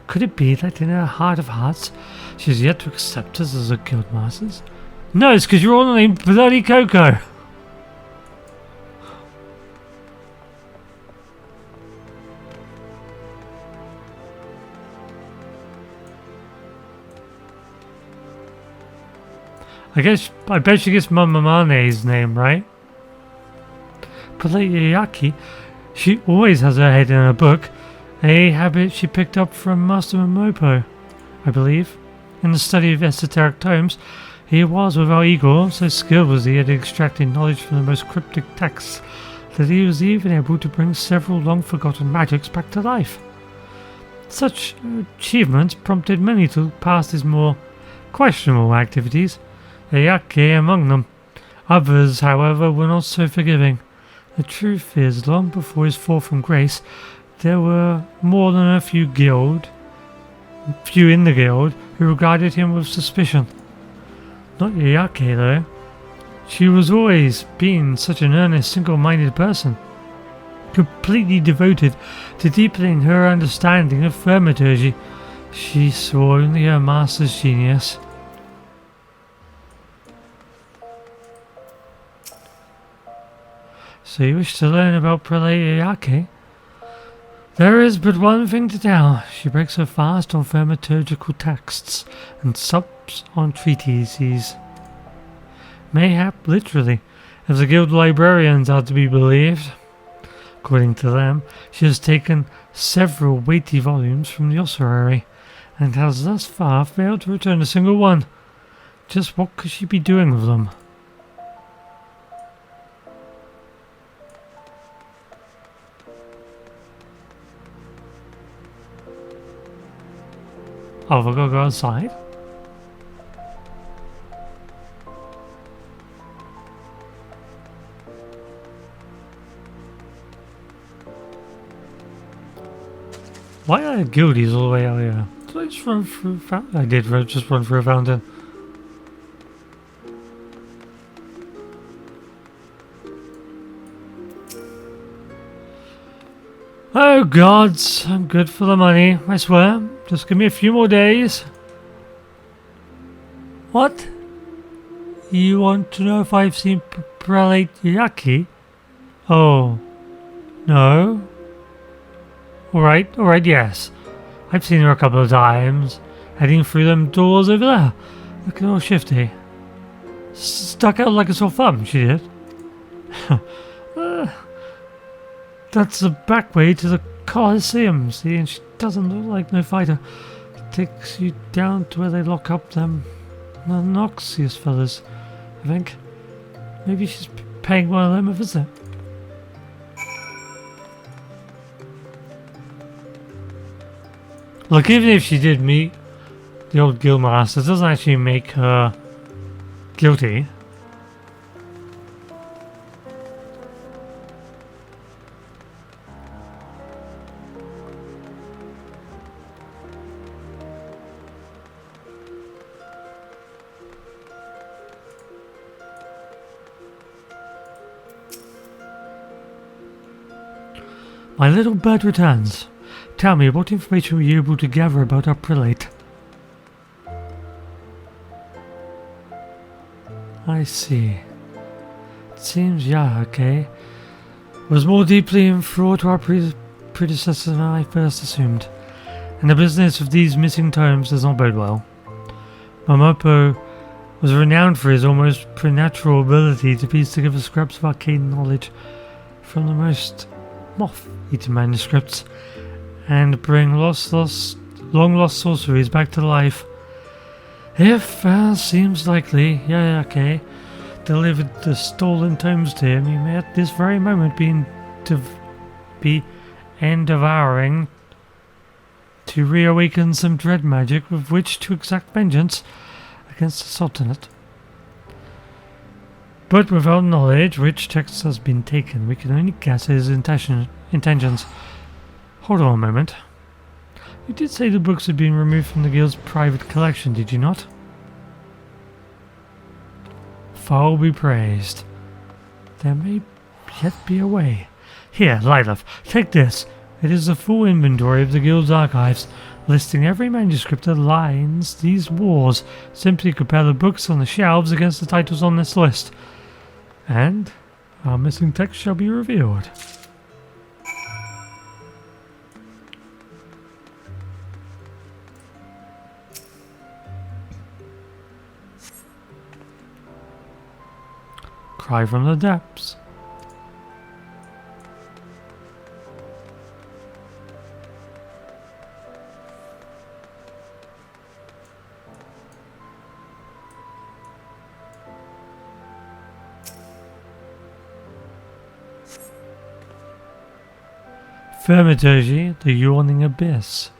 Could it be that in her heart of hearts, she has yet to accept us as her guildmasters? No, it's because you're all named Bloody Coco! I bet she gets Mamamane's name, right? But like Yaki, she always has her head in a book, a habit she picked up from Master Momopo, I believe. In the study of esoteric tomes, he was, without equal, so skilled was he at extracting knowledge from the most cryptic texts, that he was even able to bring several long-forgotten magics back to life. Such achievements prompted many to look past his more questionable activities, Ayake among them. Others, however, were not so forgiving. The truth is, long before his fall from grace, there were more than a few in the guild, who regarded him with suspicion. Not Ayake, though. She was always been such an earnest, single-minded person, completely devoted to deepening her understanding of thaumaturgy. She saw only her master's genius. So you wish to learn about Prelate Ayake? There is but one thing to tell. She breaks her fast on thaumaturgical texts and sups on treatises. Mayhap literally, if the guild librarians are to be believed. According to them, she has taken several weighty volumes from the ossuary, and has thus far failed to return a single one. Just what could she be doing with them? Oh, we're gonna go outside? Why are guildies all the way out here? Did I just run through a fountain? I did just run through a fountain. Oh gods, I'm good for the money, I swear. Just give me a few more days. What? You want to know if I've seen Prelate Yaki? Oh, no. Alright, yes. I've seen her a couple of times, heading through them doors over there. Looking all shifty. Stuck out like a sore thumb, she did. That's the back way to the Coliseum, see, and she doesn't look like no fighter. It takes you down to where they lock up them Noxious fellas, I think. Maybe she's paying one of them a visit. Look, even if she did meet the old guildmaster, it doesn't actually make her Guilty. My little bird returns. Tell me, what information were you able to gather about our prelate? I see. It seems, yeah, okay. Was more deeply enthralled to our predecessor than I first assumed. And the business of these missing tomes does not bode well. Momopo was renowned for his almost preternatural ability to piece together scraps of arcane knowledge from the most moth-eaten manuscripts and bring long-lost sorceries back to life. If, as seems likely, okay, delivered the stolen tomes to him, he may at this very moment be devouring to reawaken some dread magic with which to exact vengeance against the Sultanate. But without knowledge which text has been taken, we can only guess his intentions. Hold on a moment. You did say the books had been removed from the guild's private collection, did you not? Foul be praised. There may yet be a way. Here, Lilith, take this. It is the full inventory of the guild's archives, listing every manuscript that lines these walls. Simply compare the books on the shelves against the titles on this list, and our missing text shall be revealed. Cry from the depths. Thaumaturgy, the yawning abyss.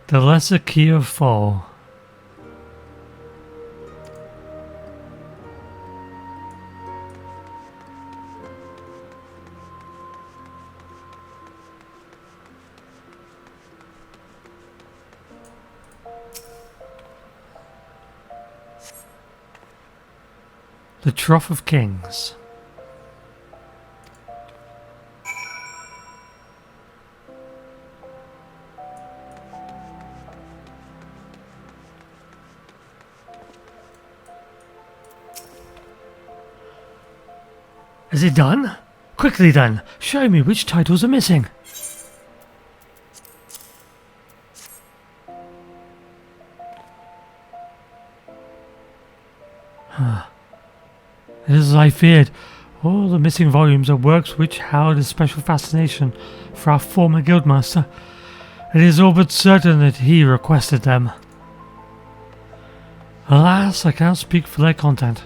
The lesser key of fall. The Trough of Kings. Is it done? Quickly then, show me which titles are missing. It is as I feared. All the missing volumes are works which held a special fascination for our former guildmaster. It is all but certain that he requested them. Alas, I cannot speak for their content.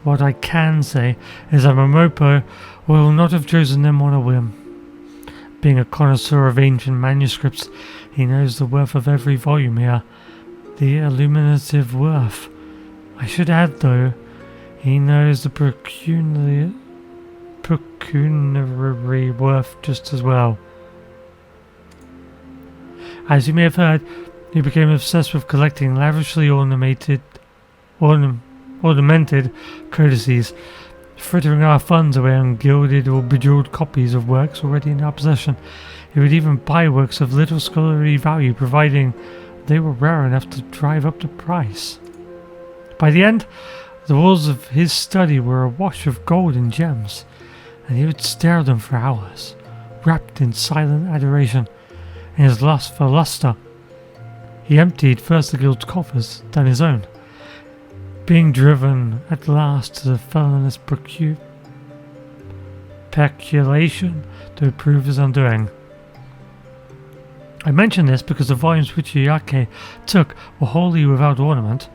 What I can say is that Momopo will not have chosen them on a whim. Being a connoisseur of ancient manuscripts, he knows the worth of every volume here. The illuminative worth. I should add, though, he knows the pecuniary worth just as well. As you may have heard, he became obsessed with collecting lavishly ornamented codices, frittering our funds away on gilded or bejeweled copies of works already in our possession. He would even buy works of little scholarly value, providing they were rare enough to drive up the price. By the end, the walls of his study were awash with gold and gems, and he would stare at them for hours, wrapped in silent adoration. In his lust for luster, he emptied first the guild's coffers, then his own, being driven at last to the felonious peculation to prove his undoing. I mention this because the volumes which Iyake took were wholly without ornament,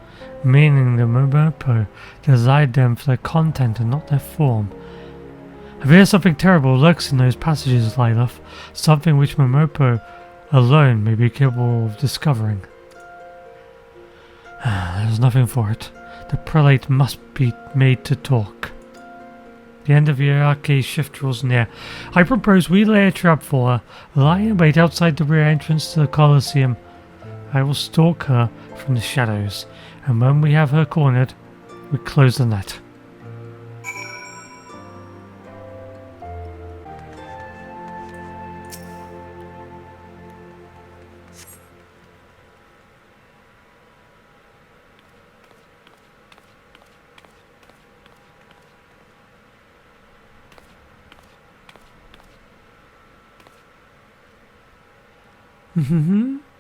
meaning the Momopo desired them for their content and not their form. I fear something terrible lurks in those passages, Lilith, something which Momopo alone may be capable of discovering. There's nothing for it. The prelate must be made to talk. The end of the Eorzea shift draws near. I propose we lay a trap for her, lie in wait outside the rear entrance to the Colosseum. I will stalk her from the shadows, and when we have her cornered, we close the net.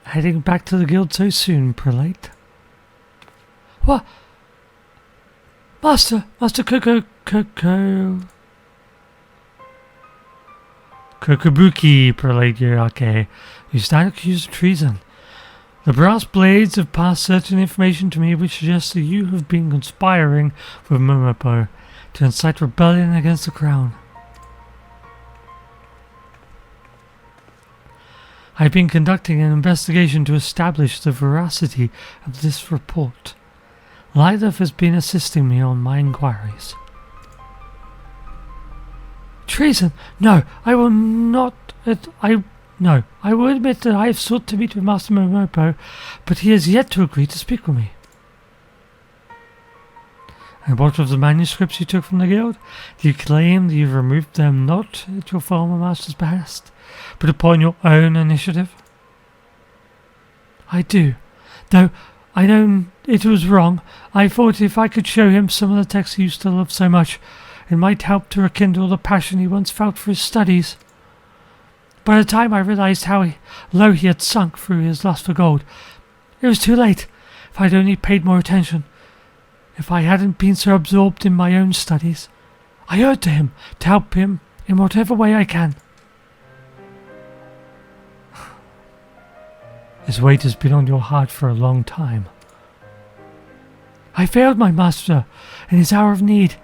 Heading back to the guild so soon, prelate? What? Master Kokobuki, prelate Eorzea, you stand accused of treason. The brass blades have passed certain information to me which suggests that you have been conspiring with Momopo to incite rebellion against the crown. I've been conducting an investigation to establish the veracity of this report. Lilith has been assisting me on my inquiries. Treason! No, I will not. I will admit that I have sought to meet with Master Momopo, but he has yet to agree to speak with me. And what of the manuscripts you took from the guild? Do you claim that you removed them not at your former master's behest, but upon your own initiative? I do, though I know it was wrong. I thought if I could show him some of the texts he used to love so much, it might help to rekindle the passion he once felt for his studies. By the time I realized how low he had sunk through his lust for gold, it was too late. If I'd only paid more attention, if I hadn't been so absorbed in my own studies, I owe it to him to help him in whatever way I can. His weight has been on your heart for a long time. I failed my master in his hour of need,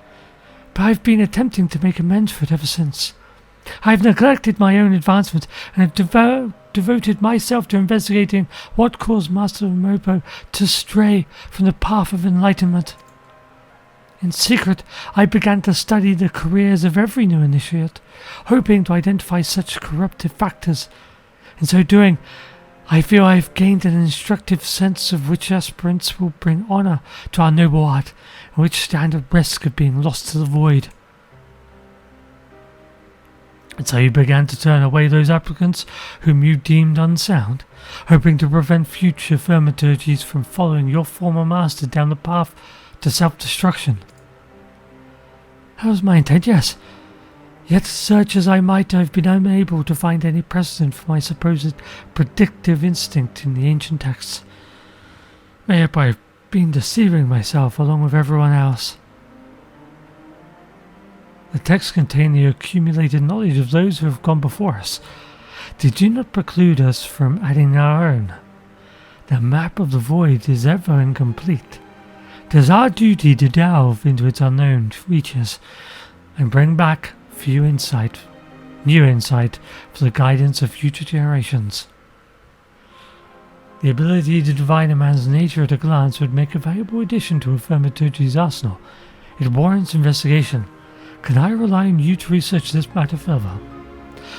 but I've been attempting to make amends for it ever since. I've neglected my own advancement and have devoted myself to investigating what caused Master Momopo to stray from the path of enlightenment. In secret, I began to study the careers of every new initiate, hoping to identify such corruptive factors. In so doing, I feel I've gained an instructive sense of which aspirants will bring honour to our noble art, and which stand at risk of being lost to the void. And so you began to turn away those applicants whom you deemed unsound, hoping to prevent future thaumaturges from following your former master down the path to self-destruction. That was my intent, yes. Yet, search as I might, I've been unable to find any precedent for my supposed predictive instinct in the ancient texts. Mayhap I've been deceiving myself along with everyone else. The texts contain the accumulated knowledge of those who have gone before us. They do not preclude us from adding our own. The map of the void is ever incomplete. It is our duty to delve into its unknown reaches and bring back new insight for the guidance of future generations. The ability to divine a man's nature at a glance would make a valuable addition to a thaumaturge's arsenal. It warrants investigation. Can I rely on you to research this matter further?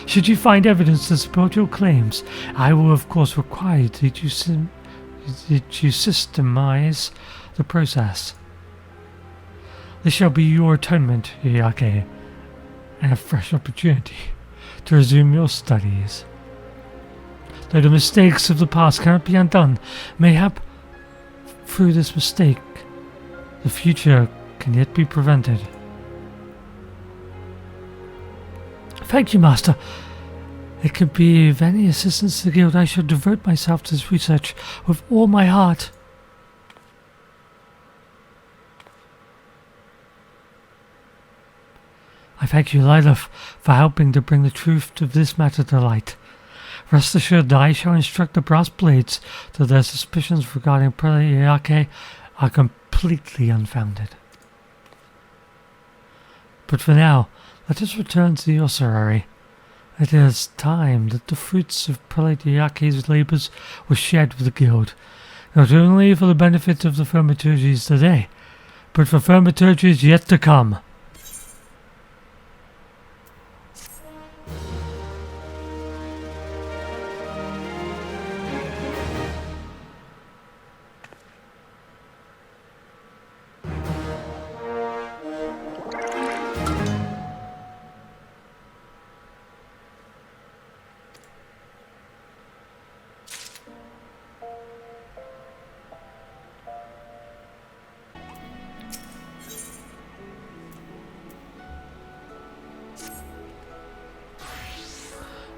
Should you find evidence to support your claims, I will of course require that you systemize the process. This shall be your atonement, Eorzea, and a fresh opportunity to resume your studies. Though the mistakes of the past cannot be undone, mayhap through this mistake, the future can yet be prevented. Thank you, Master. It could be of any assistance to the guild. I shall devote myself to this research with all my heart. I thank you, Lilith, for helping to bring the truth of this matter to light. Rest assured that I shall instruct the brass blades to their suspicions regarding Prelate Eorzea are completely unfounded. But for now, let us return to the ossuary. It is time that the fruits of Prelate Yake's labours were shared with the guild, not only for the benefit of the thaumaturges today, but for thaumaturges yet to come.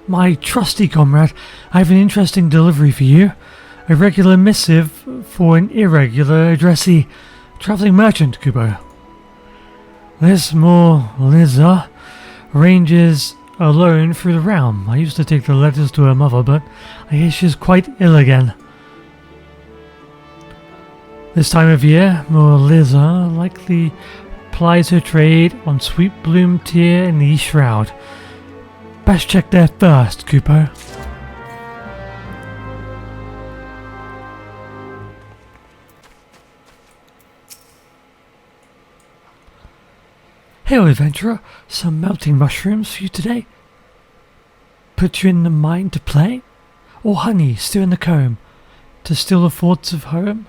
My trusty comrade, I have an interesting delivery for you. A regular missive for an irregular addressee. Travelling merchant, Kubo. This Liza ranges alone through the realm. I used to take the letters to her mother, but I hear she's quite ill again. This time of year, Liza likely plies her trade on Sweet Bloom Tier in the East Shroud. Best check there first, Kupo. Hail, adventurer. Some melting mushrooms for you today? Put you in the mind to play? Or honey still in the comb to still the thoughts of home?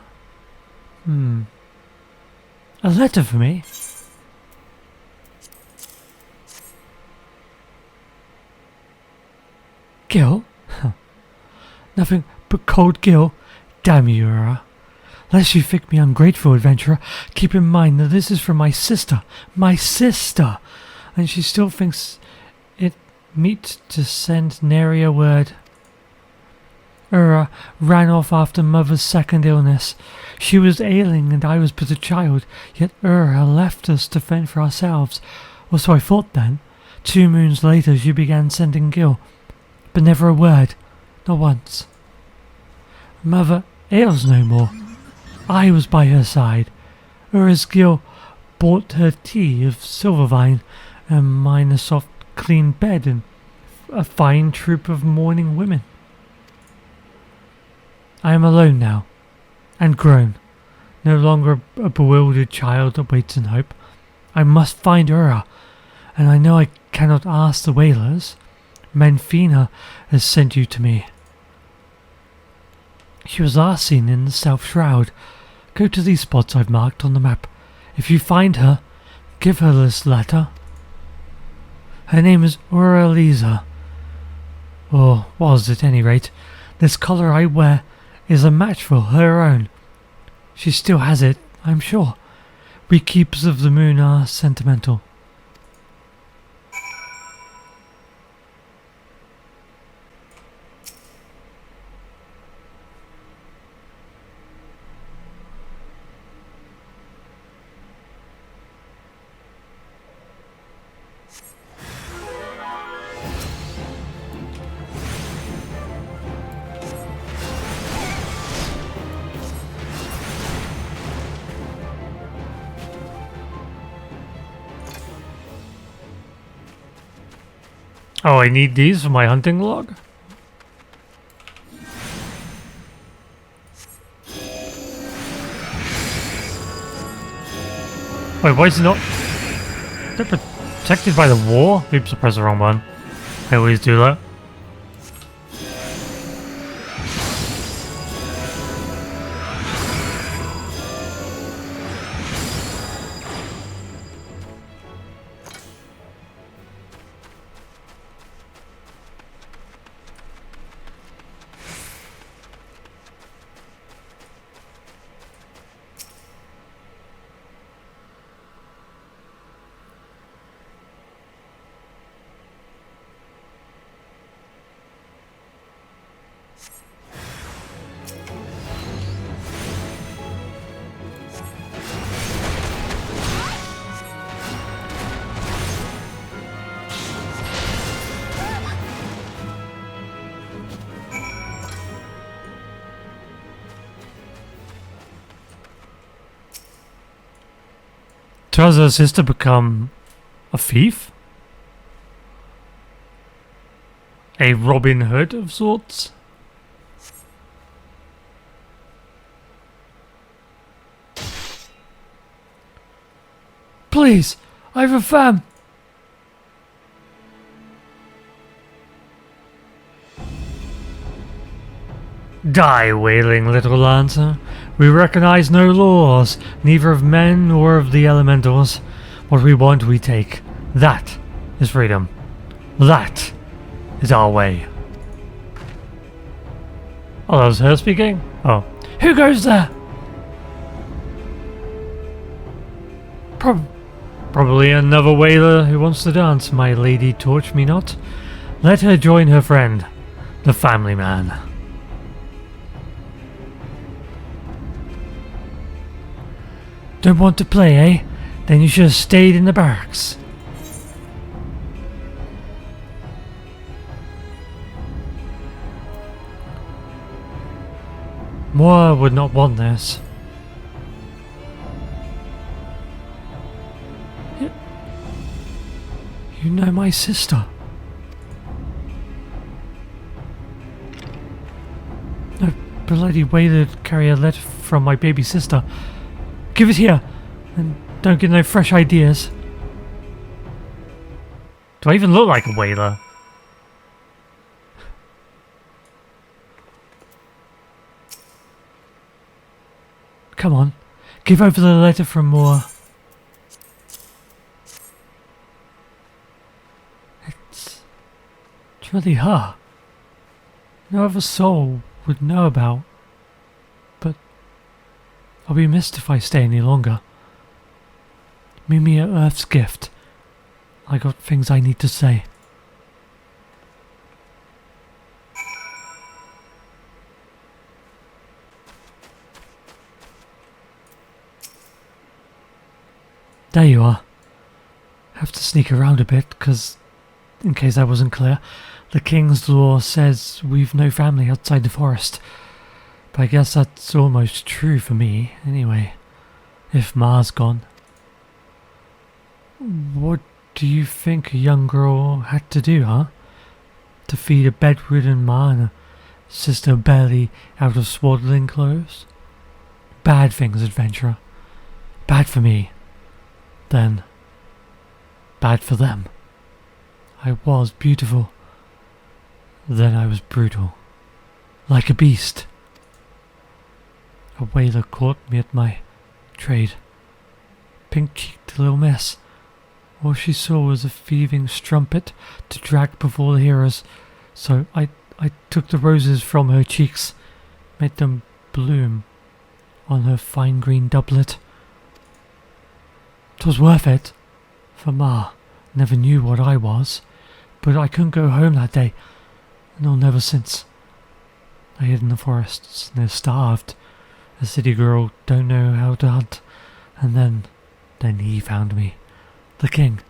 A letter for me? Gil? Nothing but cold Gil. Damn you, Ura. Lest you think me ungrateful, adventurer, keep in mind that this is from my sister. My sister! And she still thinks it meet to send nary a word. Ura ran off after mother's second illness. She was ailing and I was but a child, yet Ura left us to fend for ourselves. Or so I thought then. 2 moons later she began sending Gil. But never a word, not once. Mother ails no more. I was by her side. Ura's Gil bought her tea of Silvervine, and mine a soft, clean bed and a fine troop of mourning women. I am alone now, and grown, no longer a bewildered child that waits in hope. I must find Ura, and I know I cannot ask the Whalers. Menfina has sent you to me. She was last seen in the South Shroud. Go to these spots I've marked on the map. If you find her, give her this letter. Her name is Liza. Or was at any rate. This collar I wear is a match for her own. She still has it, I'm sure. We keepers of the moon are sentimental. Oh, I need these for my hunting log? Wait, why is it not... They're protected by the war? Oops, I pressed the wrong one. I always do that. So has her sister become a thief? A Robin Hood of sorts? Please, I have a fam. Die, wailing little lancer. We recognize no laws, neither of men nor of the elementals. What we want, we take. That is freedom. That is our way. Oh, that was her speaking? Oh. Who goes there? Probably another whaler who wants to dance, my lady torch me not. Let her join her friend, the family man. Don't want to play, eh? Then you should have stayed in the barracks. Moore would not want this. You know my sister. No bloody way to carry a letter from my baby sister. Give it here, and don't get no fresh ideas. Do I even look like a whaler? Come on, give over the letter from Moore. It's really her. No other soul would know about. But I'll be missed if I stay any longer. Meet me at Earth's Gift. I got things I need to say. There you are. Have to sneak around a bit, because, in case I wasn't clear, the King's law says we've no family outside the forest. But I guess that's almost true for me, anyway. If Ma's gone. What do you think a young girl had to do, huh? To feed a bedridden Ma and a sister barely out of swaddling clothes? Bad things, adventurer. Bad for me. Then, bad for them. I was beautiful. Then I was brutal. Like a beast. A whaler caught me at my trade. Pink-cheeked little miss. All she saw was a thieving strumpet to drag before the heroes. So I took the roses from her cheeks, made them bloom on her fine green doublet. 'Twas worth it, for Ma never knew what I was, but I couldn't go home that day, nor never since. I hid in the forests, near starved. A city girl don't know how to hunt, and then he found me, the king.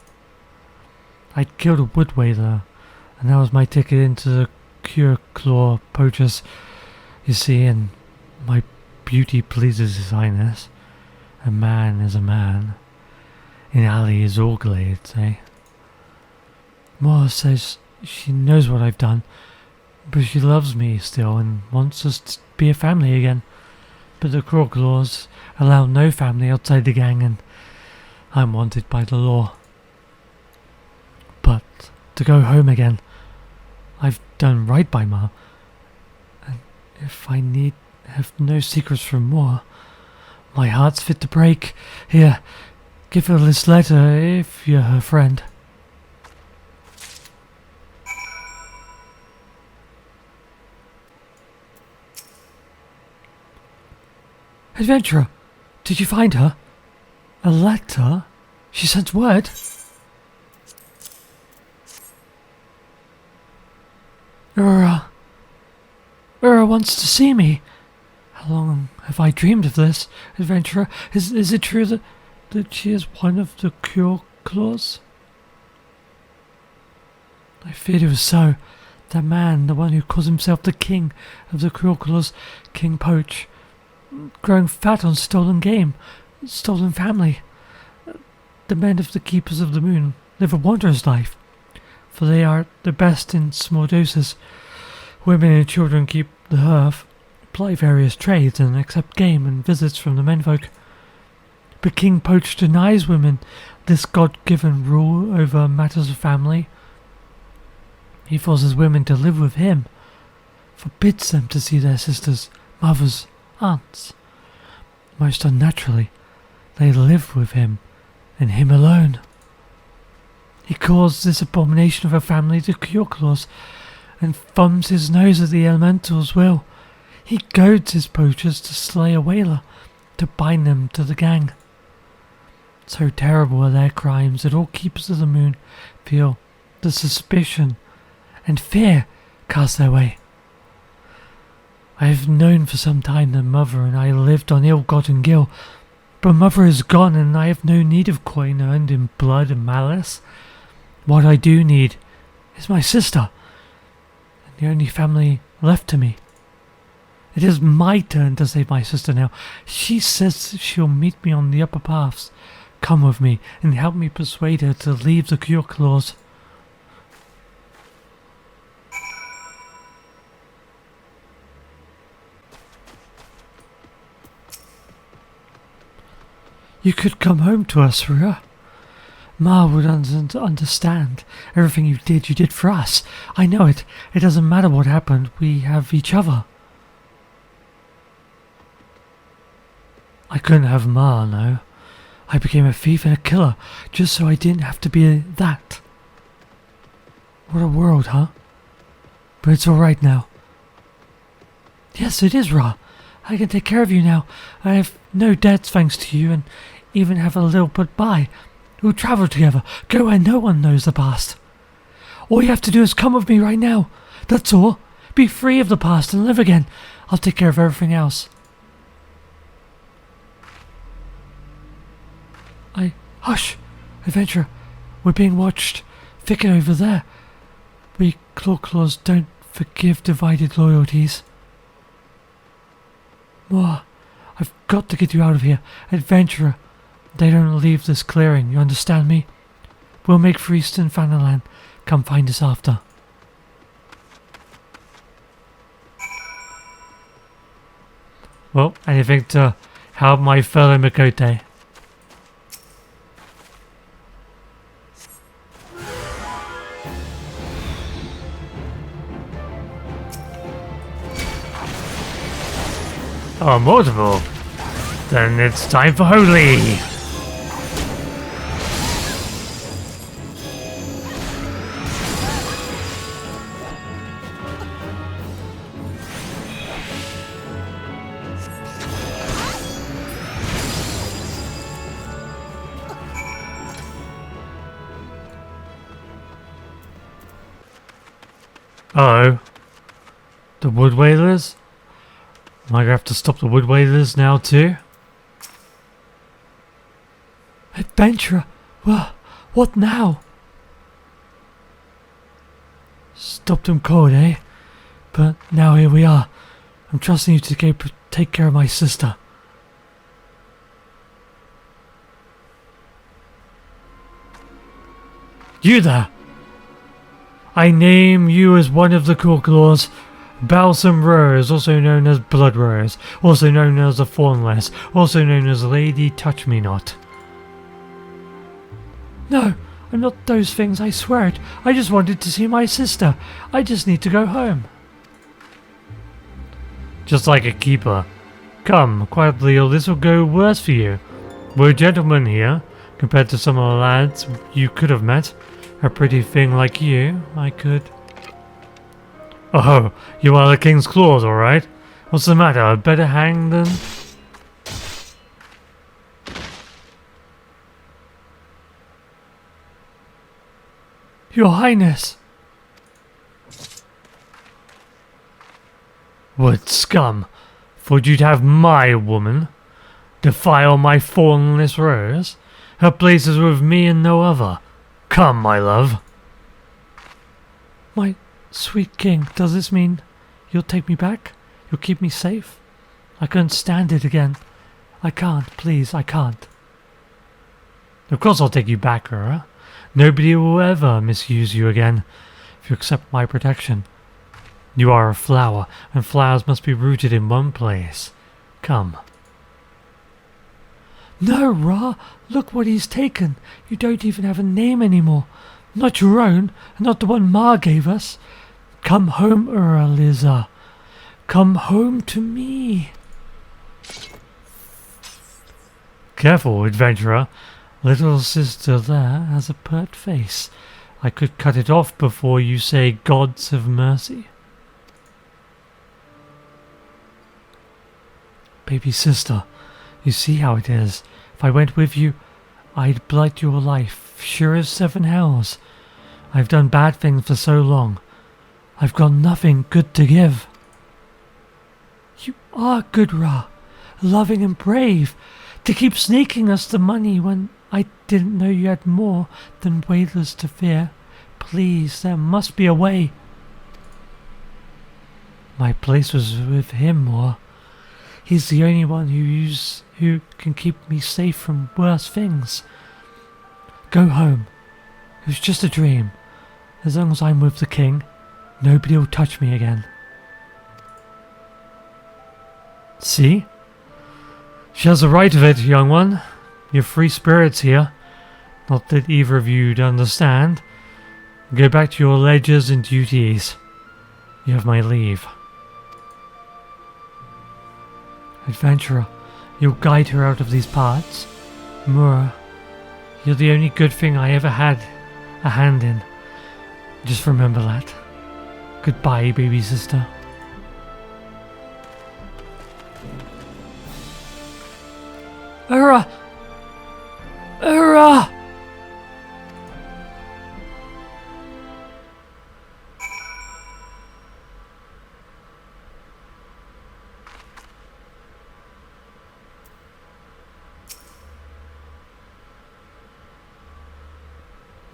I'd killed a wood whaler, and that was my ticket into the cure claw poachers. You see, and my beauty pleases his highness. A man is a man. In alley is all glades, eh? Moore says she knows what I've done, but she loves me still and wants us to be a family again. But the Croc laws allow no family outside the gang, and I'm wanted by the law. But to go home again, I've done right by Ma, and if I need have no secrets from Moore, my heart's fit to break. Here, give her this letter if you're her friend. Adventurer, did you find her? A letter? She sent word? Ura wants to see me. How long have I dreamed of this, adventurer? Is it true that she is one of the Cure Claws? I feared it was so. That man, the one who calls himself the king of the Cure Claws, King Poach, growing fat on stolen game, stolen family. The men of the Keepers of the Moon live a wanderer's life, for they are the best in small doses. Women and children keep the hearth, ply various trades, and accept game and visits from the menfolk. But King Poach denies women this God-given rule over matters of family. He forces women to live with him, forbids them to see their sisters, mothers, aunts. Most unnaturally, they live with him, and him alone. He calls this abomination of a family the Kyorklaws, and thumbs his nose at the elemental's will. He goads his poachers to slay a whaler, to bind them to the gang. So terrible are their crimes that all Keepers of the Moon feel the suspicion and fear cast their way. I have known for some time that Mother and I lived on ill-gotten gil, but Mother is gone and I have no need of coin earned in blood and malice. What I do need is my sister, and the only family left to me. It is my turn to save my sister now. She says she'll meet me on the upper paths. Come with me and help me persuade her to leave the Kyorklaws. You could come home to us, Rua. Ma would understand. Everything you did for us. I know it. It doesn't matter what happened. We have each other. I couldn't have Ma, no. I became a thief and a killer, just so I didn't have to be that. What a world, huh? But it's alright now. Yes, it is, Ra. I can take care of you now. I have no debts thanks to you, and even have a little put by. We'll travel together, go where no one knows the past. All you have to do is come with me right now. That's all. Be free of the past and live again. I'll take care of everything else. Hush! Adventurer, we're being watched. Thicken over there. We Kyorklaws don't forgive divided loyalties. More. I've got to get you out of here. Adventurer, they don't leave this clearing, you understand me? We'll make for Eastern Fanaland. Come find us after. Well, anything to help my fellow Makote? Oh, multiple. Then it's time for Holy. Uh-oh. The Wood Whalers? Am I gonna have to stop the Wood Whalers now too? Adventurer! Well, what now? Stopped them cold, eh? But now here we are. I'm trusting you to take care of my sister. You there! I name you as one of the Kyorklaws. Balsam Rose, also known as Blood Rose, also known as the Thornless, also known as Lady Touch Me Not. No, I'm not those things, I swear it. I just wanted to see my sister. I just need to go home. Just like a keeper. Come, quietly, or this will go worse for you. We're gentlemen here, compared to some of the lads you could have met. A pretty thing like you, I could... Oh, you are the King's Claws, alright? What's the matter, better hang than... Your Highness! What scum! Thought you'd have my woman? Defile my thornless rose? Her place is with me and no other. Come, my love. My sweet king, does this mean you'll take me back? You'll keep me safe? I couldn't stand it again. I can't, please, I can't. Of course I'll take you back, Ura. Nobody will ever misuse you again if you accept my protection. You are a flower, and flowers must be rooted in one place. Come. No, Ra! Look what he's taken! You don't even have a name anymore. Not your own, and not the one Ma gave us. Come home, Ura Liza. Come home to me. Careful, adventurer. Little sister there has a pert face. I could cut it off before you say gods have mercy. Baby sister, you see how it is. If I went with you, I'd blight your life, sure as 7 hells. I've done bad things for so long. I've got nothing good to give. You are good, Ra, loving and brave, to keep sneaking us the money when I didn't know you had more than whalers to fear. Please, there must be a way. My place was with him, or he's the only one who can keep me safe from worse things. Go home. It was just a dream. As long as I'm with the king, nobody will touch me again. See? She has the right of it, young one. You're free spirits here. Not that either of you'd understand. Go back to your ledgers and duties. You have my leave. Adventurer, you'll guide her out of these parts. Mura, you're the only good thing I ever had a hand in. Just remember that. Goodbye, baby sister. Ura! Ura!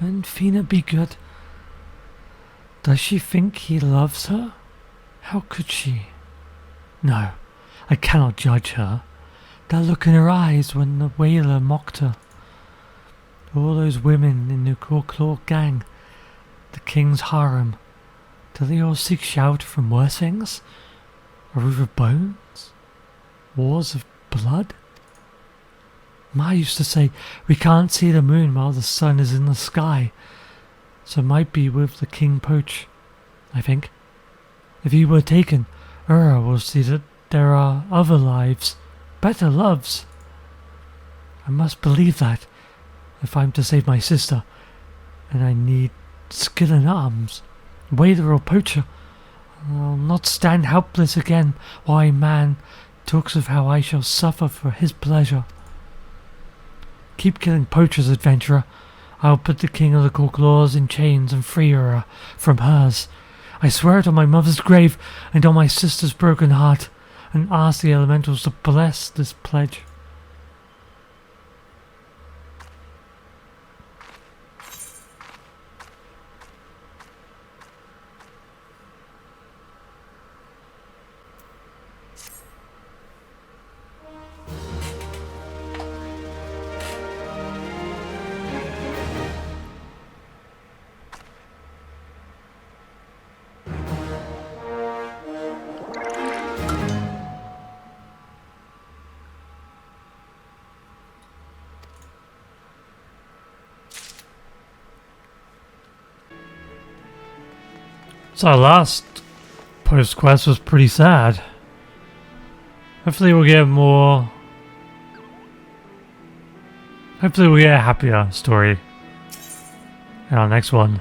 And Fina be good. Does she think he loves her? How could she? No, I cannot judge her. That look in her eyes when the whaler mocked her. All those women in the Claw gang, the king's harem, do they all seek shelter from worse things? A river of bones? Wars of blood? Ma used to say, we can't see the moon while the sun is in the sky, so it might be with the king poach, I think. If he were taken, Ura will see that there are other lives, better loves. I must believe that, if I'm to save my sister, and I need skill in arms, whaler or poacher. I'll not stand helpless again while a man talks of how I shall suffer for his pleasure. Keep killing poachers, adventurer. I'll put the king of the Claws in chains and free her from hers. I swear it on my mother's grave and on my sister's broken heart, and ask the elementals to bless this pledge. So our last post-quest was pretty sad. Hopefully we'll get more... Hopefully we'll get a happier story in our next one.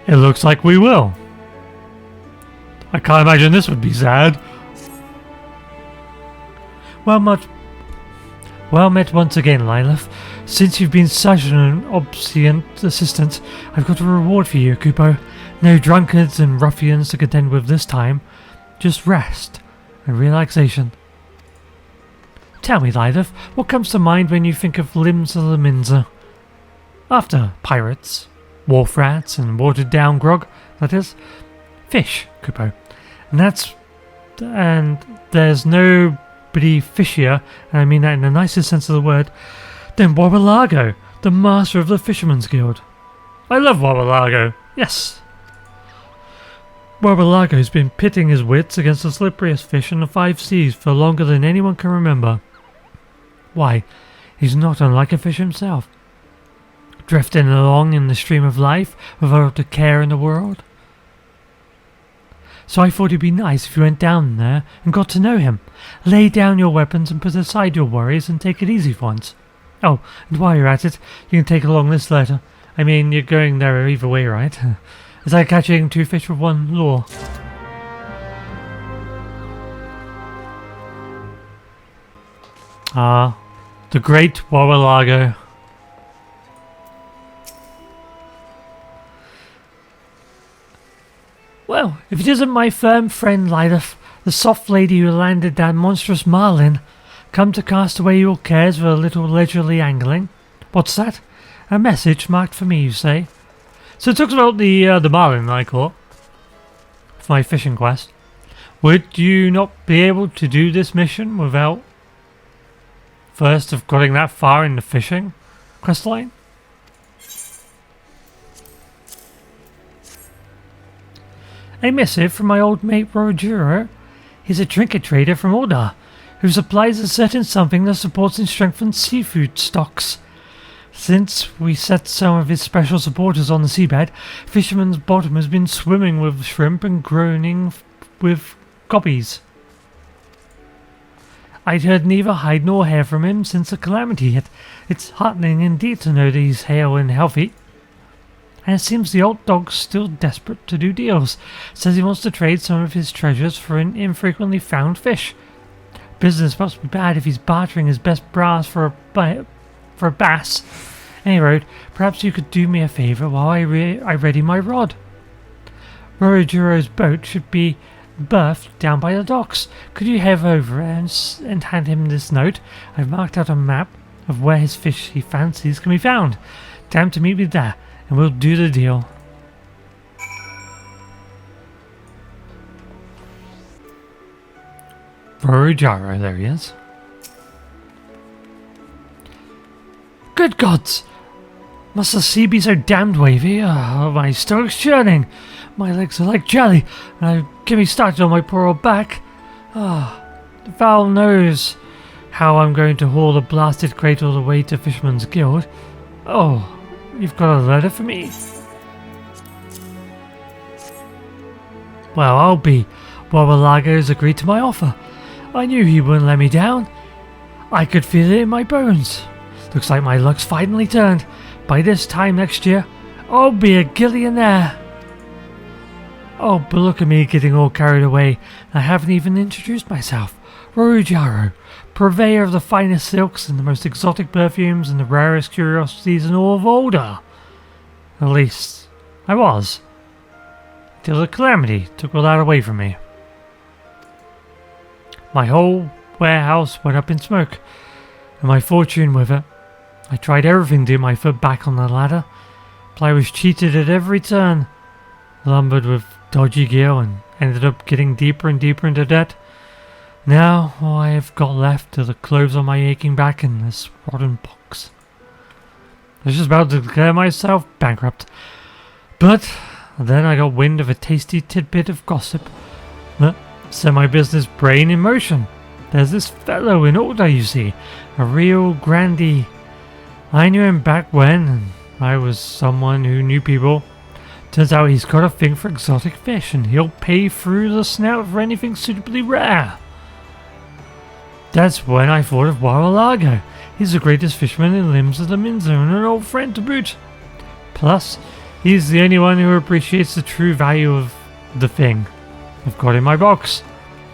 It looks like we will. I can't imagine this would be sad. Well met once again, Lilith. Since you've been such an obedient assistant, I've got a reward for you, Kupo. No drunkards and ruffians to contend with this time. Just rest and relaxation. Tell me, Lilith, what comes to mind when you think of limbs of the Minza? After pirates, wharf rats and watered down grog, that is. Fish, Kupo. And there's nobody fishier, and I mean that in the nicest sense of the word, than Waralago, the master of the Fisherman's Guild. I love Waralago, yes. Waralago's been pitting his wits against the slipperiest fish in the 5 seas for longer than anyone can remember. Why, he's not unlike a fish himself, drifting along in the stream of life without a care in the world. So I thought it'd be nice if you went down there and got to know him. Lay down your weapons and put aside your worries and take it easy for once. Oh, and while you're at it, you can take along this letter. I mean, you're going there either way, right? It's like catching 2 fish with 1 lure. Ah, the great Waralago. Well, if it isn't my firm friend Lilith, the soft lady who landed that monstrous marlin, come to cast away your cares with a little leisurely angling. What's that? A message marked for me, you say? So it talks about the marlin I caught for my fishing quest. Would you not be able to do this mission without first have gotten that far in the fishing quest line? A missive from my old mate Rojuro. He's a trinket trader from Orda, who supplies a certain something that supports and strengthens seafood stocks. Since we set some of his special supporters on the seabed, Fisherman's Bottom has been swimming with shrimp and groaning with gobbies. I'd heard neither hide nor hair from him since the calamity hit. It's heartening indeed to know that he's hale and healthy. And it seems the old dog's still desperate to do deals. Says he wants to trade some of his treasures for an infrequently found fish. Business must be bad if he's bartering his best brass for a bass. Anyway, perhaps you could do me a favour while I ready my rod. Rorojuro's boat should be berthed down by the docks. Could you head over and hand him this note? I've marked out a map of where his fish he fancies can be found. Tell him to meet me there, and we'll do the deal. Rorojaro, there he is. Good gods! Must the sea be so damned wavy? My stomach's churning. My legs are like jelly, and get me started on my poor old back. The foul knows how I'm going to haul the blasted crate all the way to Fisherman's Guild. Oh, you've got a letter for me? Well, I'll be. Waralago's agreed to my offer. I knew he wouldn't let me down. I could feel it in my bones. Looks like my luck's finally turned. By this time next year, I'll be a gillionaire. Oh, but look at me getting all carried away. I haven't even introduced myself. Rorojaro, purveyor of the finest silks and the most exotic perfumes and the rarest curiosities in all of Orda. At least, I was. Till the calamity took all that away from me. My whole warehouse went up in smoke, and my fortune with it. I tried everything to get my foot back on the ladder, but I was cheated at every turn, lumbered with dodgy gear and ended up getting deeper and deeper into debt. Now all I have got left are the clothes on my aching back and this rotten pox. I was just about to declare myself bankrupt, but then I got wind of a tasty tidbit of gossip that set my business brain in motion. There's this fellow in Orda, you see, a real grandee. I knew him back when, and I was someone who knew people. Turns out he's got a thing for exotic fish, and he'll pay through the snout for anything suitably rare. That's when I thought of Waralago. He's the greatest fisherman in limbs of the Minza and an old friend to boot. Plus, he's the only one who appreciates the true value of the thing I've got in my box.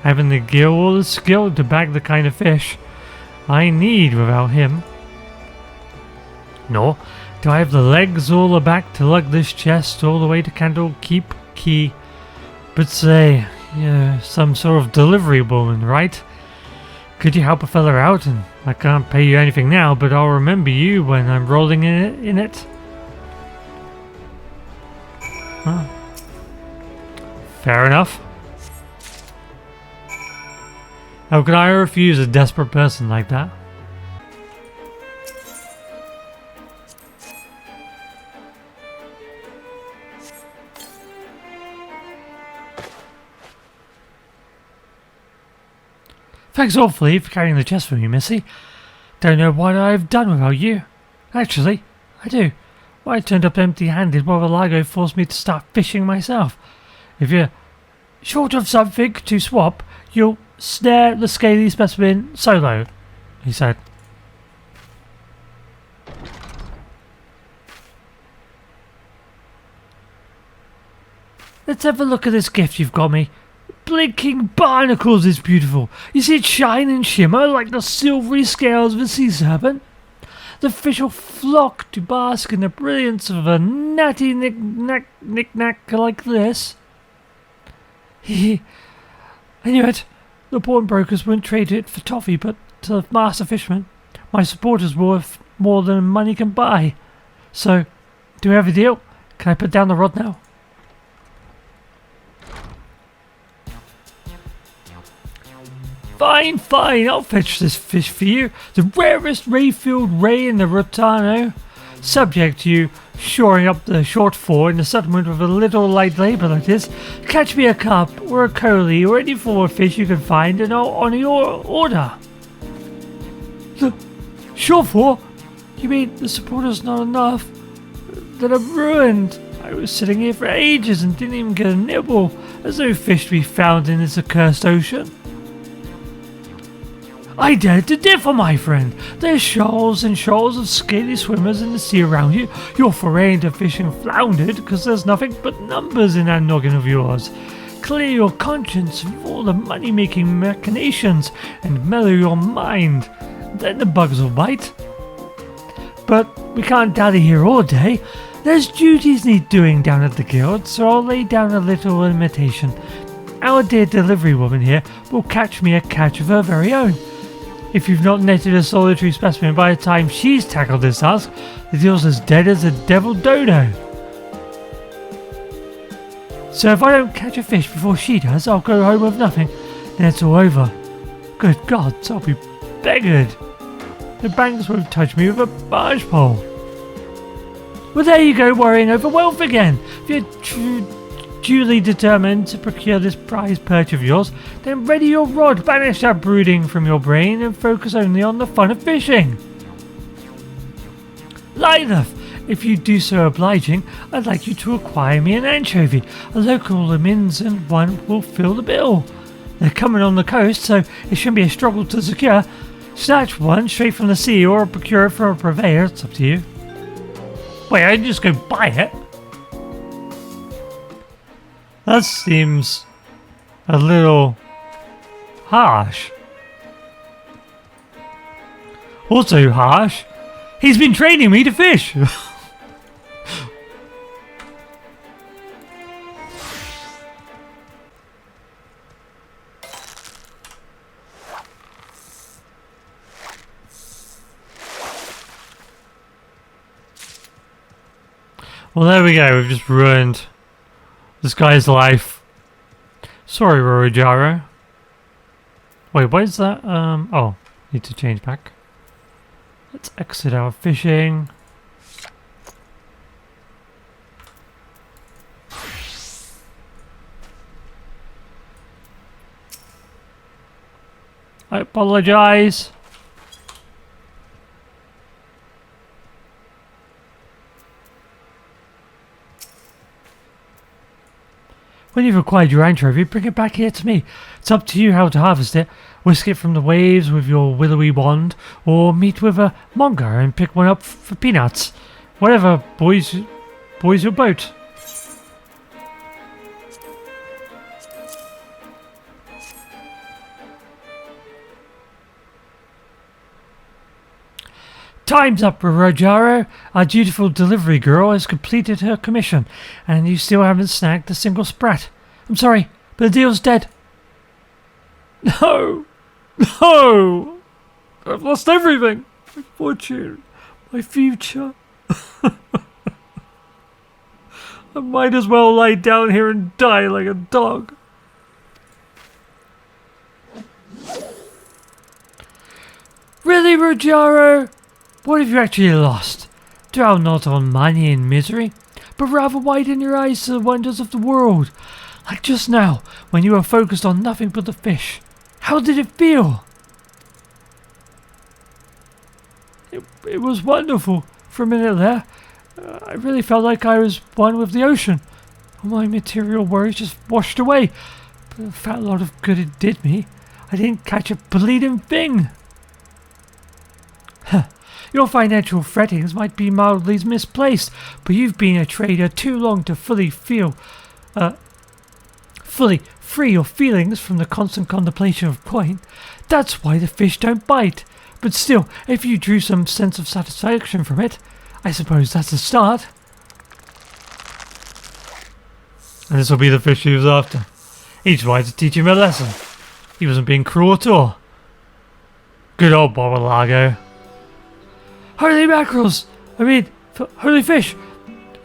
Having the gear or the skill to bag the kind of fish I need without him. Nor do I have the legs or the back to lug this chest all the way to Candlekeep Key. But say, you're some sort of delivery woman, right? Could you help a fella out? And I can't pay you anything now, but I'll remember you when I'm rolling in it. Huh. Fair enough. How can I refuse a desperate person like that? Thanks awfully for carrying the chest for me, Missy. Don't know what I've done without you. Actually, I do. Well, I turned up empty-handed while Lago forced me to start fishing myself. If you're short of something to swap, you'll snare the scaly specimen solo, he said. Let's have a look at this gift you've got me. Blinking barnacles is beautiful. You see it shine and shimmer like the silvery scales of a sea serpent. The fish will flock to bask in the brilliance of a natty knick-knack like this. I knew it. The pawnbrokers wouldn't trade it for toffee, but to the master fisherman, my supporters worth more than money can buy. So, do we have a deal? Can I put down the rod now? Fine, fine, I'll fetch this fish for you. The rarest ray-filled ray in the Rotano. Subject to you shoring up the shortfall in the settlement with a little light labour like this. Catch me a carp or a coley or any form of fish you can find and I'll honour your order. The shortfall? You mean the supporter's not enough? Then I'm ruined. I was sitting here for ages and didn't even get a nibble. There's no fish to be found in this accursed ocean. I dared to differ, my friend. There's shoals and shoals of scaly swimmers in the sea around you. Your foray into fishing floundered because there's nothing but numbers in that noggin of yours. Clear your conscience of all the money-making machinations and mellow your mind. Then the bugs will bite. But we can't dally here all day. There's duties need doing down at the guild, so I'll lay down a little imitation. Our dear delivery woman here will catch me a catch of her very own. If you've not netted a solitary specimen by the time she's tackled this task, the deal's as dead as a devil dodo. So if I don't catch a fish before she does, I'll go home with nothing. Then it's all over. Good gods, I'll be beggared. The banks won't touch me with a barge pole. Well, there you go, worrying over wealth again. If you're duly determined to procure this prize perch of yours, then ready your rod, banish that brooding from your brain and focus only on the fun of fishing. Lilith, if you do so obliging, I'd like you to acquire me an anchovy. A local lemons and one will fill the bill. They're coming on the coast, so it shouldn't be a struggle to secure. Snatch one straight from the sea or procure it from a purveyor, it's up to you. Wait, I just go buy it? That seems a little harsh. Also harsh, he's been training me to fish. Well, there we go, we've just ruined this guy's life. Sorry, Rorojaro. Wait, what is that? Oh, need to change back. Let's exit our fishing. I apologize. When you've acquired your anchovy, bring it back here to me. It's up to you how to harvest it. Whisk it from the waves with your willowy wand, or meet with a monger and pick one up for peanuts. Whatever, boys your boat. Time's up, Rojaro. Our dutiful delivery girl has completed her commission, and you still haven't snagged a single sprat. I'm sorry, but the deal's dead. No! No! I've lost everything. My fortune. My future. I might as well lie down here and die like a dog. Really, Rojaro? What have you actually lost? Dwell not on money and misery, but rather widen your eyes to the wonders of the world. Like just now, when you were focused on nothing but the fish. How did it feel? It was wonderful. For a minute there, I really felt like I was one with the ocean. All my material worries just washed away. But the fat lot of good it did me. I didn't catch a bleeding thing. Your financial frettings might be mildly misplaced, but you've been a trader too long to fully free your feelings from the constant contemplation of coin. That's why the fish don't bite. But still, if you drew some sense of satisfaction from it, I suppose that's a start. And this will be the fish he was after. He tried to teach him a lesson. He wasn't being cruel at all. Good old Bobalago. Holy mackerels! Holy fish!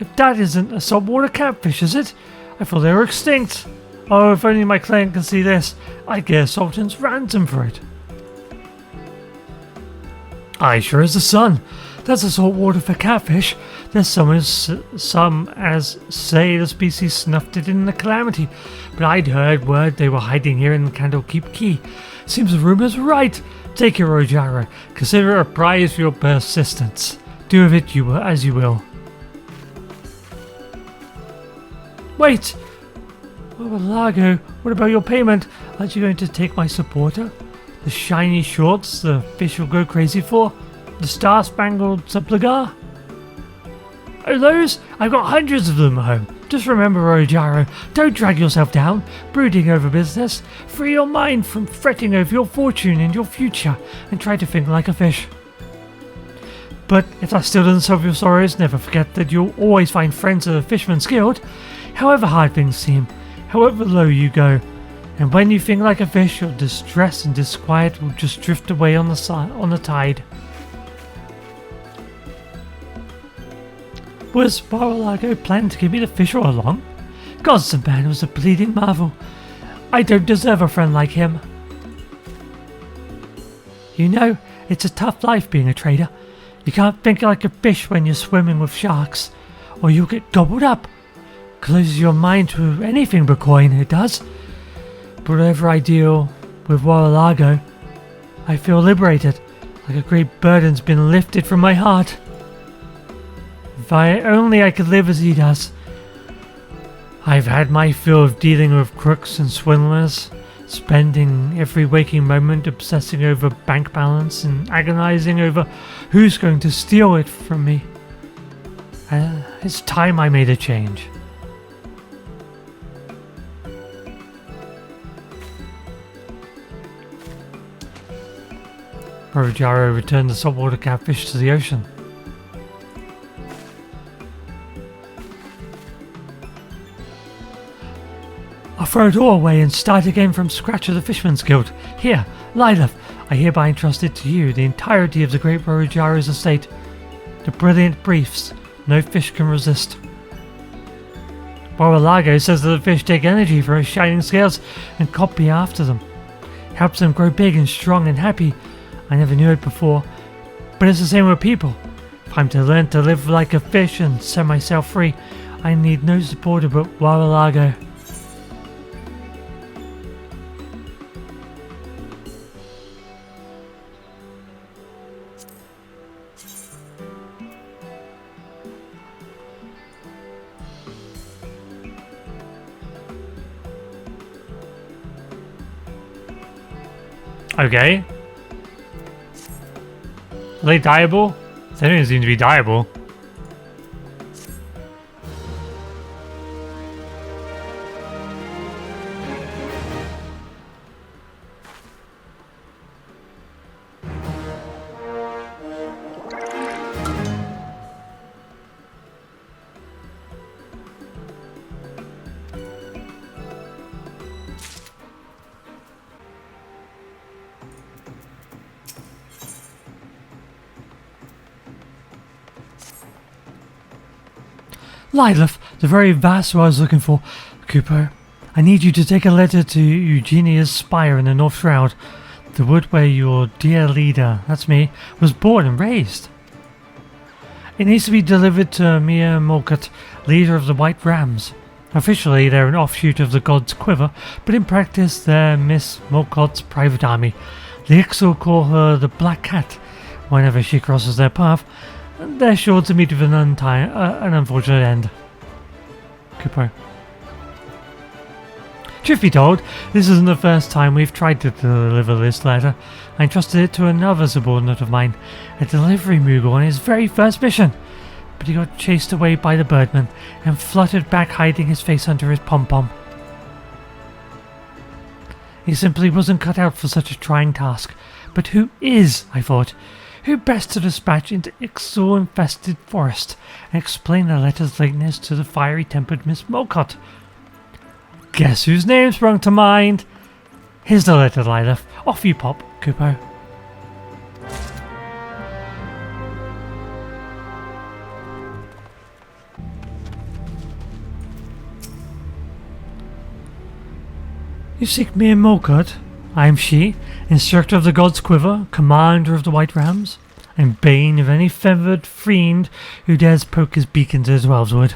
If that isn't a saltwater catfish, is it? I thought they were extinct. Oh, if only my client can see this, I'd get a sultan's ransom for it. Aye, sure as the sun. That's a saltwater for catfish. There's some as say the species snuffed it in the calamity, but I'd heard word they were hiding here in the Candlekeep Key. Seems the rumors were right. Take it, Rojaro. Consider it a prize for your persistence. Do with it as you will. Wait! Lago, what about your payment? Aren't you going to take my supporter? The shiny shorts the fish will go crazy for? The star-spangled subligar? Oh, those? I've got hundreds of them at home. Just remember, Rojaro, don't drag yourself down, brooding over business. Free your mind from fretting over your fortune and your future, and try to think like a fish. But if that still doesn't solve your sorrows, never forget that you'll always find friends at the Fisherman's Guild, however hard things seem, however low you go. And when you think like a fish, your distress and disquiet will just drift away on the tide. Was Bobalago planning to give me the fish all along? Gods, the man was a bleeding marvel. I don't deserve a friend like him. You know, it's a tough life being a trader. You can't think like a fish when you're swimming with sharks, or you'll get gobbled up. Closes your mind to anything but coin, it does. But whatever I deal with Bobalago, I feel liberated, like a great burden's been lifted from my heart. If only I could live as he does. I've had my fill of dealing with crooks and swindlers, spending every waking moment obsessing over bank balance and agonizing over who's going to steal it from me. It's time I made a change. Rojaro returned the saltwater catfish to the ocean. I'll throw it all away and start again from scratch at the Fisherman's Guild. Here, Lilith, I hereby entrust it to you, the entirety of the great Rojaro's estate. The brilliant briefs, no fish can resist. Bobalago says that the fish take energy from his shining scales and copy after them. Helps them grow big and strong and happy. I never knew it before, but it's the same with people. If I'm to learn to live like a fish and set myself free, I need no supporter but Bobalago. Okay. Are they dyeable? They don't seem to be dyeable. Lilith, The very vessel I was looking for. Cooper, I need you to take a letter to Eugenia's spire in the North Shroud. The wood where your dear leader, that's me, was born and raised. It needs to be delivered to Mia Molkut, leader of the White Rams. Officially, they're an offshoot of the God's Quiver, but in practice, they're Miss Molkut's private army. The Ixal call her the Black Cat. Whenever she crosses their path, they're sure to meet with an unfortunate end. Cooper. Truth be told, this isn't the first time we've tried to deliver this letter. I entrusted it to another subordinate of mine, a delivery Moogle on his very first mission. But he got chased away by the birdman and fluttered back hiding his face under his pom-pom. He simply wasn't cut out for such a trying task. But who is, I thought? Who best to dispatch into Ixal-infested forest and explain the letter's lateness to the fiery-tempered Miss Molkut? Guess whose name sprung to mind? Here's the letter, Lilith. Off you pop, Kupo. You seek me in Molkut? I am she, instructor of the God's Quiver, commander of the White Rams, and bane of any feathered fiend who dares poke his beak into Heavensward.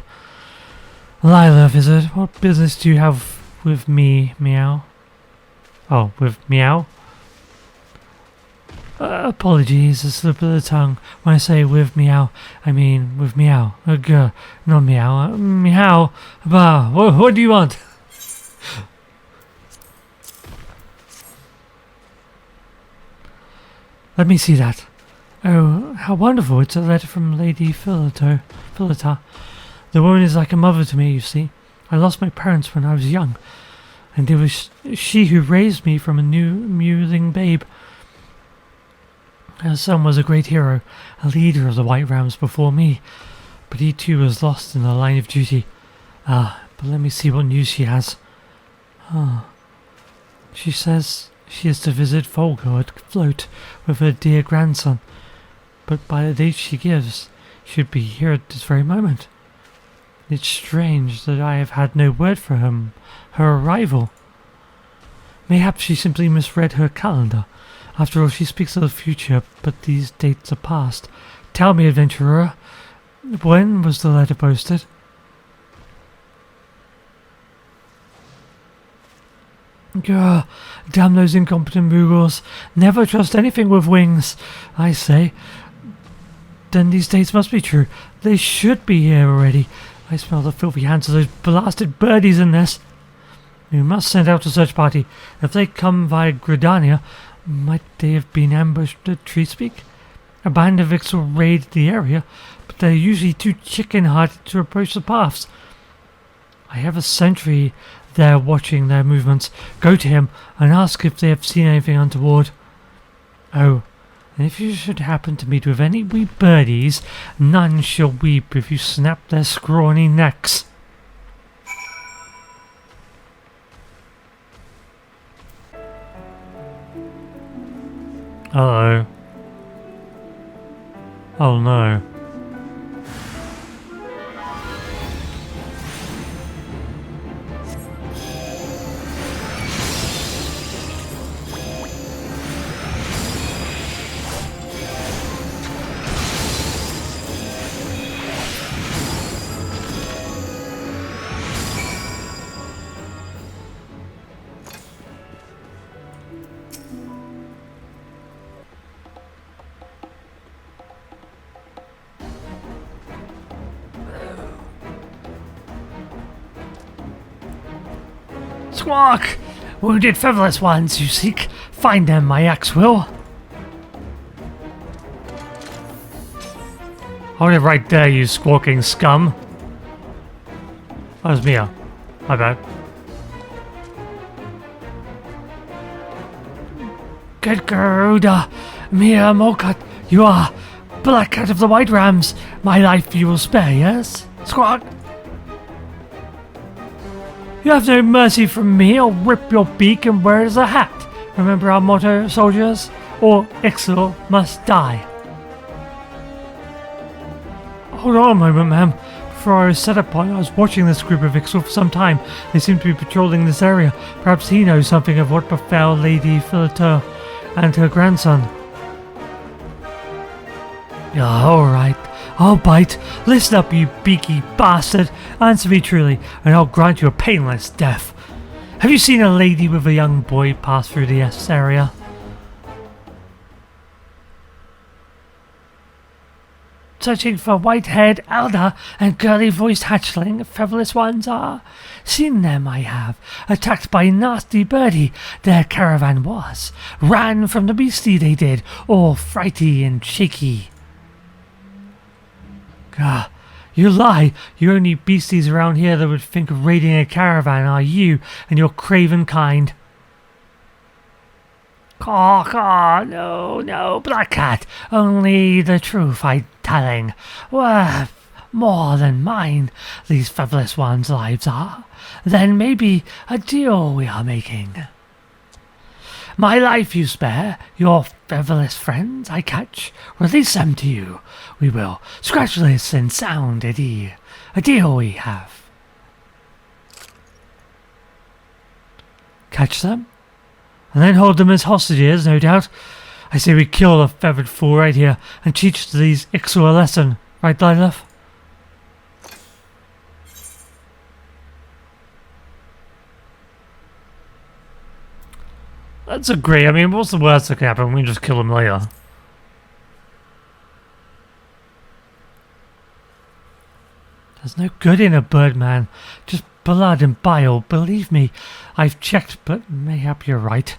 Lilith, is it? What business do you have with me, Meow? Oh, with Meow? Apologies, a slip of the tongue. When I say with Meow, I mean with Meow. Not Meow. Meow. Bah, what do you want? Let me see that. Oh, how wonderful. It's a letter from Lady Philita. The woman is like a mother to me, you see. I lost my parents when I was young, and it was she who raised me from a new mewling babe. Her son was a great hero, a leader of the White Rams before me, but he too was lost in the line of duty. But let me see what news she has. She says she is to visit Folgo at Float with her dear grandson, but by the date she gives, should be here at this very moment. It's strange that I have had no word for her arrival. Mayhap she simply misread her calendar. After all, she speaks of the future, but these dates are past. Tell me, adventurer, when was the letter posted? Gah, damn those incompetent Moogles. Never trust anything with wings, I say. Then these dates must be true. They should be here already. I smell the filthy hands of those blasted birdies in this. We must send out a search party. If they come via Gridania, might they have been ambushed at Treespeak? A band of Vix will raid the area, but they're usually too chicken-hearted to approach the paths. I have a sentry there watching their movements. Go to him and ask if they have seen anything untoward. Oh, and if you should happen to meet with any wee birdies, none shall weep if you snap their scrawny necks. Uh-oh. Oh no. Squawk! Wounded featherless ones you seek, find them, my axe will. Hold it right there, you squawking scum. That was Mia. My bad. Good Garuda, Mia Molkut, you are Black Cat of the White Rams. My life you will spare, yes? Squawk! You have no mercy from me. I'll rip your beak and wear it as a hat. Remember our motto, soldiers? Or Ixal must die. Hold on a moment, ma'am. Before I was set upon, I was watching this group of Ixal for some time. They seem to be patrolling this area. Perhaps he knows something of what befell Lady Philita and her grandson. Alright, I'll bite. Listen up, you beaky bastard. Answer me truly, and I'll grant you a painless death. Have you seen a lady with a young boy pass through this area? Searching for white-haired elder and curly-voiced hatchling, featherless ones are. Seen them I have, attacked by nasty birdie, their caravan was. Ran from the beastie they did, all frighty and shaky. Ah, you lie. You only beasties around here that would think of raiding a caravan are you and your craven kind. Caw, no, Black Cat, only the truth I'm telling. Worth more than mine, these featherless ones' lives are. Then maybe a deal we are making. My life you spare, your featherless friends I catch, release them to you. We will, scratchless and sound a deal we have. Catch them? And then hold them as hostages, no doubt. I say we kill the feathered fool right here and teach these Ixal a lesson. Right, Lilith? That's a great. I mean, what's the worst that can happen? We can just kill him later. There's no good in a bird, man. Just blood and bile. Believe me, I've checked, but mayhap you're right.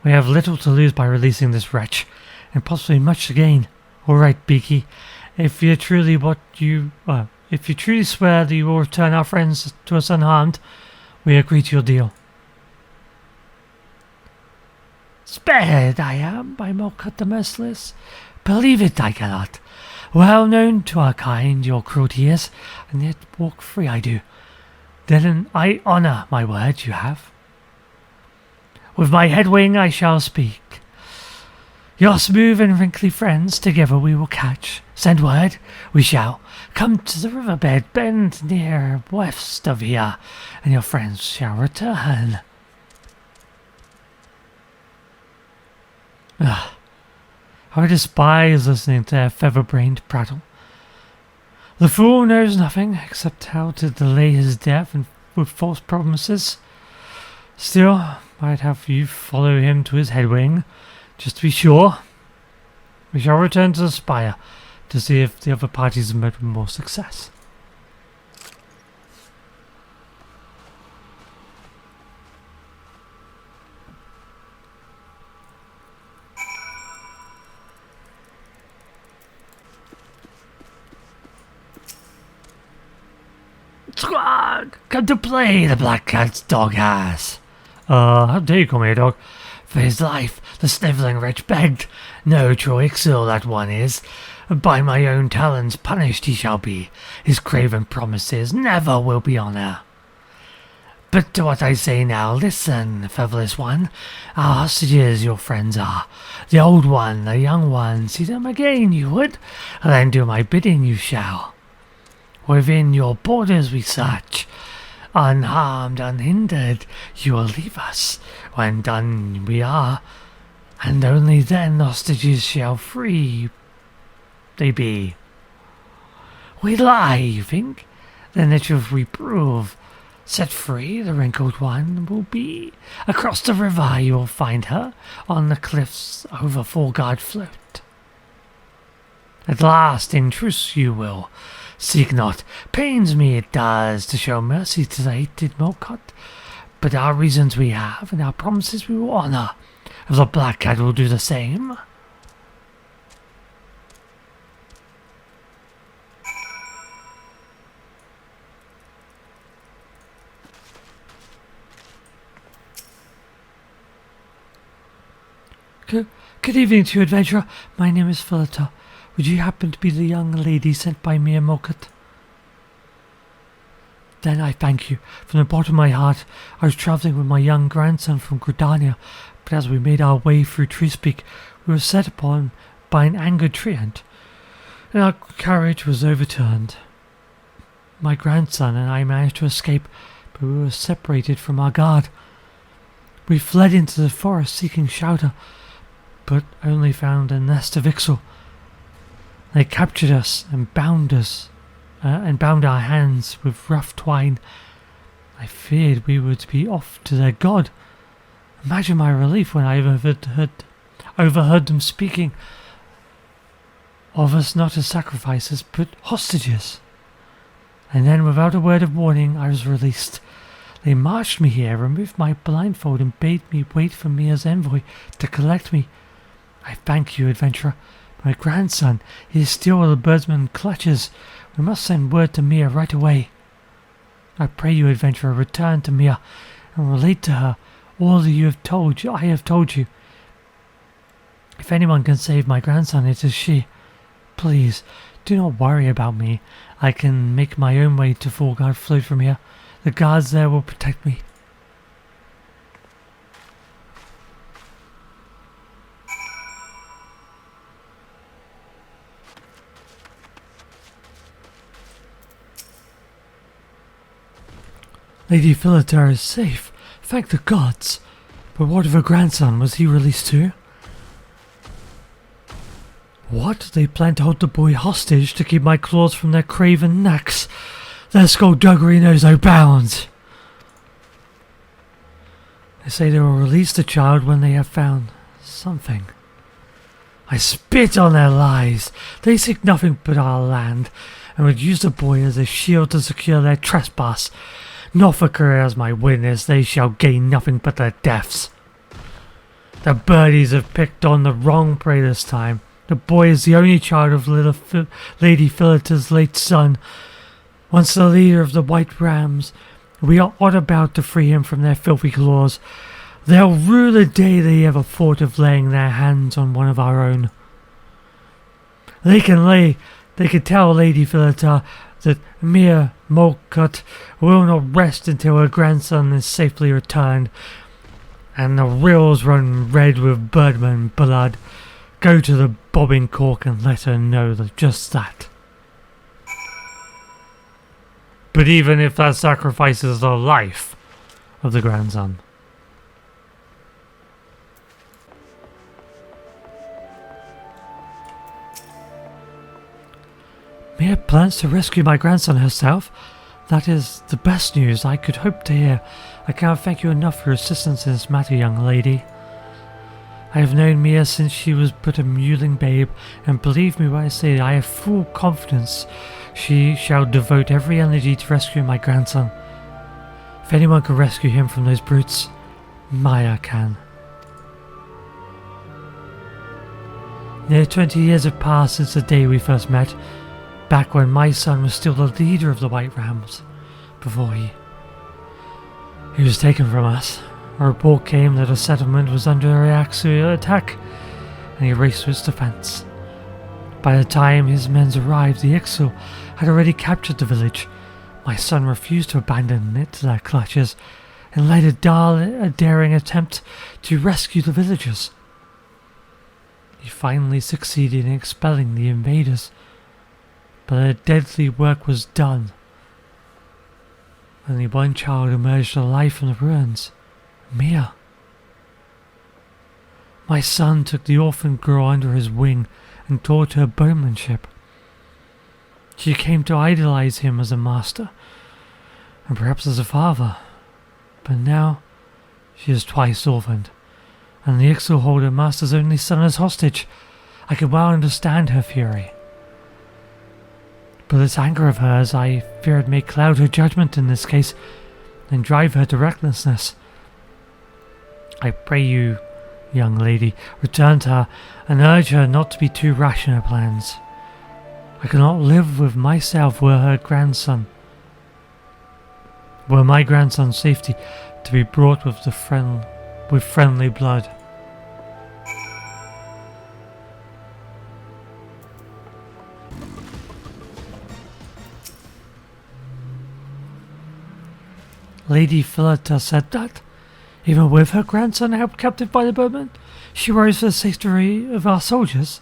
We have little to lose by releasing this wretch, and possibly much to gain. All right, Beaky. If you truly swear that you will return our friends to us unharmed, we agree to your deal. Spared I am by Molcut the Merciless. Believe it I cannot. Well known to our kind your cruelty is, and yet walk free I do. Then I honour my word you have. With my head wing I shall speak. Your smooth and wrinkly friends together we will catch. Send word, we shall. Come to the riverbed, bend near west of here, and your friends shall return. I despise listening to their feather-brained prattle. The fool knows nothing except how to delay his death and with false promises. Still, I'd have you follow him to his headwing, just to be sure. We shall return to the spire to see if the other parties have met with more success. Squad, come to play, the Black Cat's dog ass. How dare you call me a dog? For his life, the snivelling wretch begged. No true Ixal that one is. By my own talons punished he shall be. His craven promises never will be honour. But to what I say now, listen, featherless one. Our hostages your friends are. The old one, the young one, see them again you would. Then do my bidding you shall. Within your borders we search. Unharmed, unhindered, you will leave us. When done we are, and only then hostages shall free they be. We lie, you think? Then the truth we prove. Set free, the wrinkled one will be. Across the river you will find her, on the cliffs over Foregard float. At last, in truce you will. Seek not, pains me it does, to show mercy to the hated Molcut. But our reasons we have, and our promises we will honour. If the Black Cat will do the same. Good evening to you, adventurer. My name is Philita. Would you happen to be the young lady sent by me and Molcut? Then I thank you. From the bottom of my heart, I was travelling with my young grandson from Gridania, but as we made our way through Treespeak, we were set upon by an angered treant, and our carriage was overturned. My grandson and I managed to escape, but we were separated from our guard. We fled into the forest seeking shelter, but only found a nest of Ixal. They captured us and bound our hands with rough twine. I feared we would be off to their god. Imagine my relief when I overheard them speaking of us not as sacrifices, but hostages. And then, without a word of warning, I was released. They marched me here, removed my blindfold, and bade me wait for Mia's envoy to collect me. I thank you, adventurer. My grandson, he is still in the birdsman clutches. We must send word to Mia right away. I pray you, adventurer, return to Mia and relate to her all that I have told you. If anyone can save my grandson, it is she. Please, do not worry about me. I can make my own way to Fulgard Float from here. The guards there will protect me. Lady Philidor is safe. Thank the gods. But what of her grandson? Was he released too? What? They plan to hold the boy hostage to keep my claws from their craven necks. Their skullduggery knows no bounds. They say they will release the child when they have found something. I spit on their lies. They seek nothing but our land, and would use the boy as a shield to secure their trespass. Norfolker as my witness, they shall gain nothing but their deaths. The birdies have picked on the wrong prey this time. The boy is the only child of Lady Philidor's late son. Once the leader of the White Rams, we are on about to free him from their filthy claws. They'll rue the day they ever thought of laying their hands on one of our own. They can tell Lady Philidor that Mia Molcut will not rest until her grandson is safely returned, and the rills run red with birdman blood. Go to the bobbing cork and let her know just that. But even if that sacrifices the life of the grandson. Mia plans to rescue my grandson herself. That is the best news I could hope to hear. I cannot thank you enough for your assistance in this matter, young lady. I have known Mia since she was but a mewling babe, and believe me when I say that I have full confidence she shall devote every energy to rescuing my grandson. If anyone can rescue him from those brutes, Maya can. Nearly 20 years have passed since the day we first met, back when my son was still the leader of the White Rams, before he was taken from us. A report came that a settlement was under Ascian attack, and he raced to its defense. By the time his men arrived, the Ixal had already captured the village. My son refused to abandon it to their clutches, and led a daring attempt to rescue the villagers. He finally succeeded in expelling the invaders, but their deadly work was done. Only one child emerged alive from the ruins. Mia. My son took the orphan girl under his wing and taught her bowmanship. She came to idolize him as a master, and perhaps as a father. But now she is twice orphaned, and the Ixal hold her master's only son as hostage. I can well understand her fury. But this anger of hers, I fear it may cloud her judgment in this case, and drive her to recklessness. I pray you, young lady, return to her and urge her not to be too rash in her plans. I cannot live with myself were my grandson's safety to be brought with friendly blood. Lady Philidor said that, even with her grandson held captive by the bowmen, she rose for the safety of our soldiers.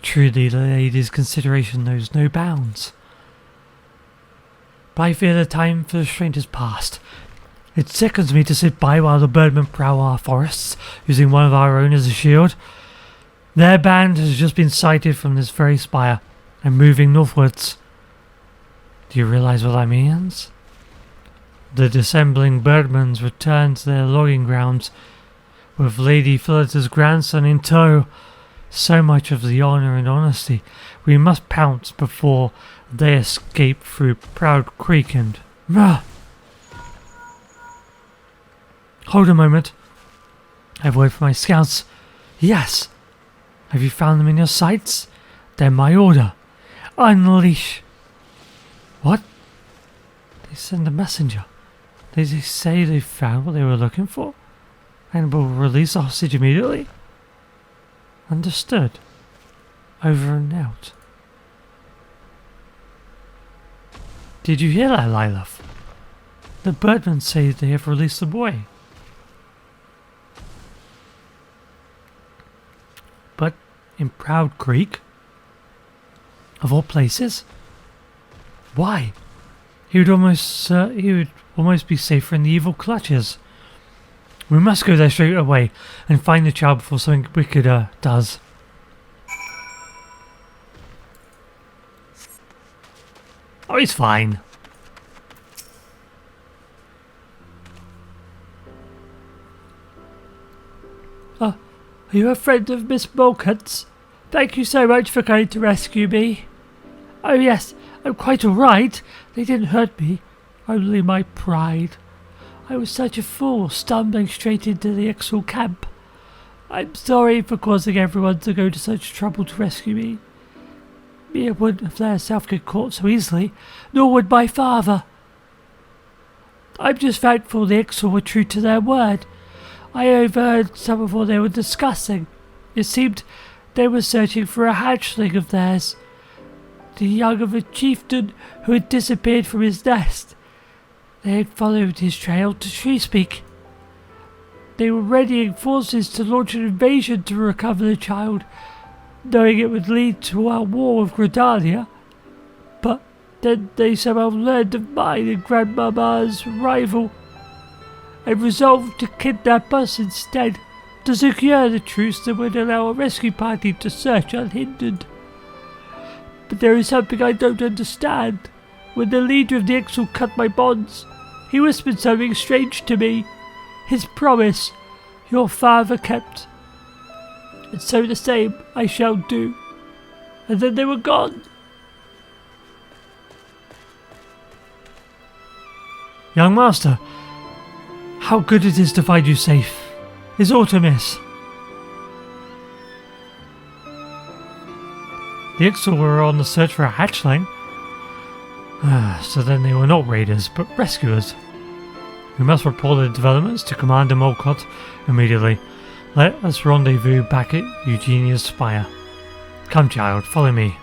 Truly, the lady's consideration knows no bounds. I fear the time for restraint has passed. It sickens me to sit by while the birdmen prowl our forests, using one of our own as a shield. Their band has just been sighted from this very spire, and moving northwards. Do you realize what that means? The dissembling birdmans return to their logging grounds, with Lady Phillida's grandson in tow. So much of the honour and honesty. We must pounce before they escape through Proud Creek and... Hold a moment. I have word for my scouts. Yes. Have you found them in your sights? Then my order. Unleash. What? They send a messenger. Did they say they found what they were looking for? And will release the hostage immediately? Understood. Over and out. Did you hear that, Lilith? The birdmen say they have released the boy. But in Proud Creek? Of all places? Why? He would almost be safer in the evil clutches. We must go there straight away and find the child before something wicked does. Oh, he's fine. Are you a friend of Miss Mulcut's? Thank you so much for coming to rescue me. Oh yes, I'm quite alright. They didn't hurt me. Only my pride. I was such a fool, stumbling straight into the Ixal camp. I'm sorry for causing everyone to go to such trouble to rescue me. Mia wouldn't have let herself get caught so easily, nor would my father. I'm just thankful the Ixal were true to their word. I overheard some of what they were discussing. It seemed they were searching for a hatchling of theirs, the young of a chieftain who had disappeared from his nest. They had followed his trail to Treespeak. They were readying forces to launch an invasion to recover the child, knowing it would lead to a war with Gridania. But then they somehow learned of mine and Grandmama's rival, and resolved to kidnap us instead, to secure the truce that would allow a rescue party to search unhindered. But there is something I don't understand. When the leader of the Ixal cut my bonds, he whispered something strange to me. His promise, your father kept. And so the same I shall do. And then they were gone. Young master, how good it is to find you safe. Is aught amiss? The Ixal were on the search for a hatchling. So then they were not raiders, but rescuers. We must report the developments to Commander Molcott immediately. Let us rendezvous back at Eugenia's spire. Come, child, follow me.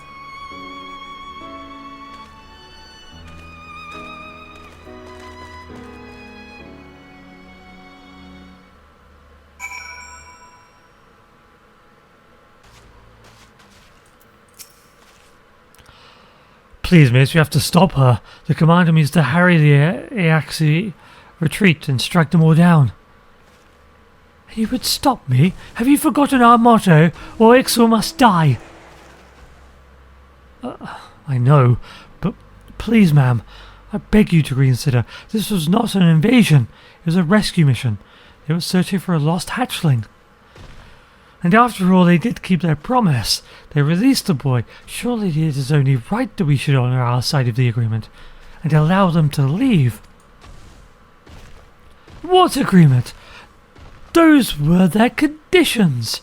Please, miss, you have to stop her. The commander means to harry the Aoxi retreat and strike them all down. You would stop me? Have you forgotten our motto? Or Ixal must die. I know, but please, ma'am, I beg you to reconsider. This was not an invasion. It was a rescue mission. They were searching for a lost hatchling. And after all, they did keep their promise. They released the boy. Surely it is only right that we should honour our side of the agreement and allow them to leave. What agreement? Those were their conditions.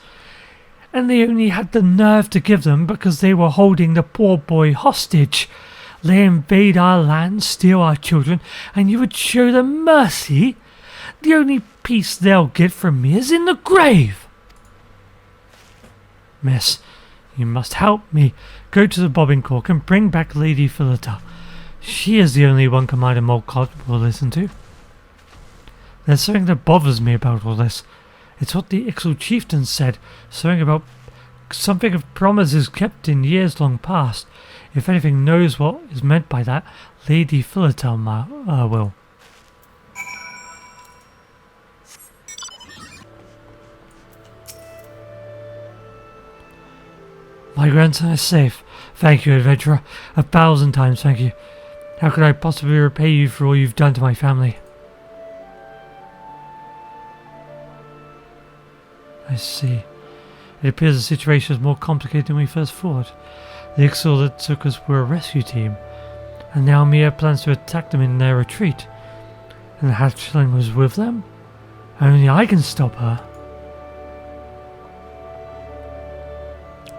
And they only had the nerve to give them because they were holding the poor boy hostage. They invade our land, steal our children, and you would show them mercy? The only peace they'll get from me is in the grave. Miss, you must help me. Go to the bobbing cork and bring back Lady Phillida. She is the only one Commander Molcott will listen to. There's something that bothers me about all this. It's what the Ixal chieftain said, something about something of promises kept in years long past. If anything knows what is meant by that, Lady Philotel will. My grandson is safe. Thank you, adventurer. 1,000 times thank you. How could I possibly repay you for all you've done to my family? I see. It appears the situation is more complicated than we first thought. The Ixal that took us were a rescue team, and now Mia plans to attack them in their retreat. And the hatchling was with them? Only I can stop her.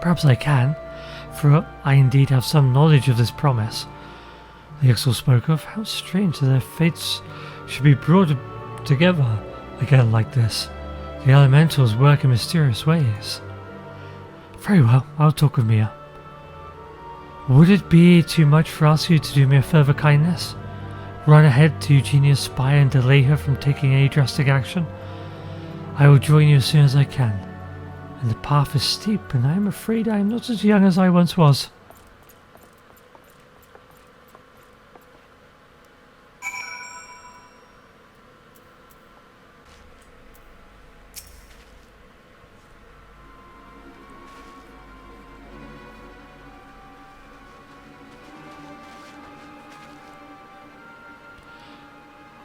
Perhaps I can, for I indeed have some knowledge of this promise. The Ixal spoke of. How strange that their fates should be brought together again like this. The elementals work in mysterious ways. Very well, I'll talk with Mia. Would it be too much for you to do me a further kindness? Run ahead to Eugenia's spy and delay her from taking any drastic action? I will join you as soon as I can. And the path is steep, and I am afraid I am not as young as I once was.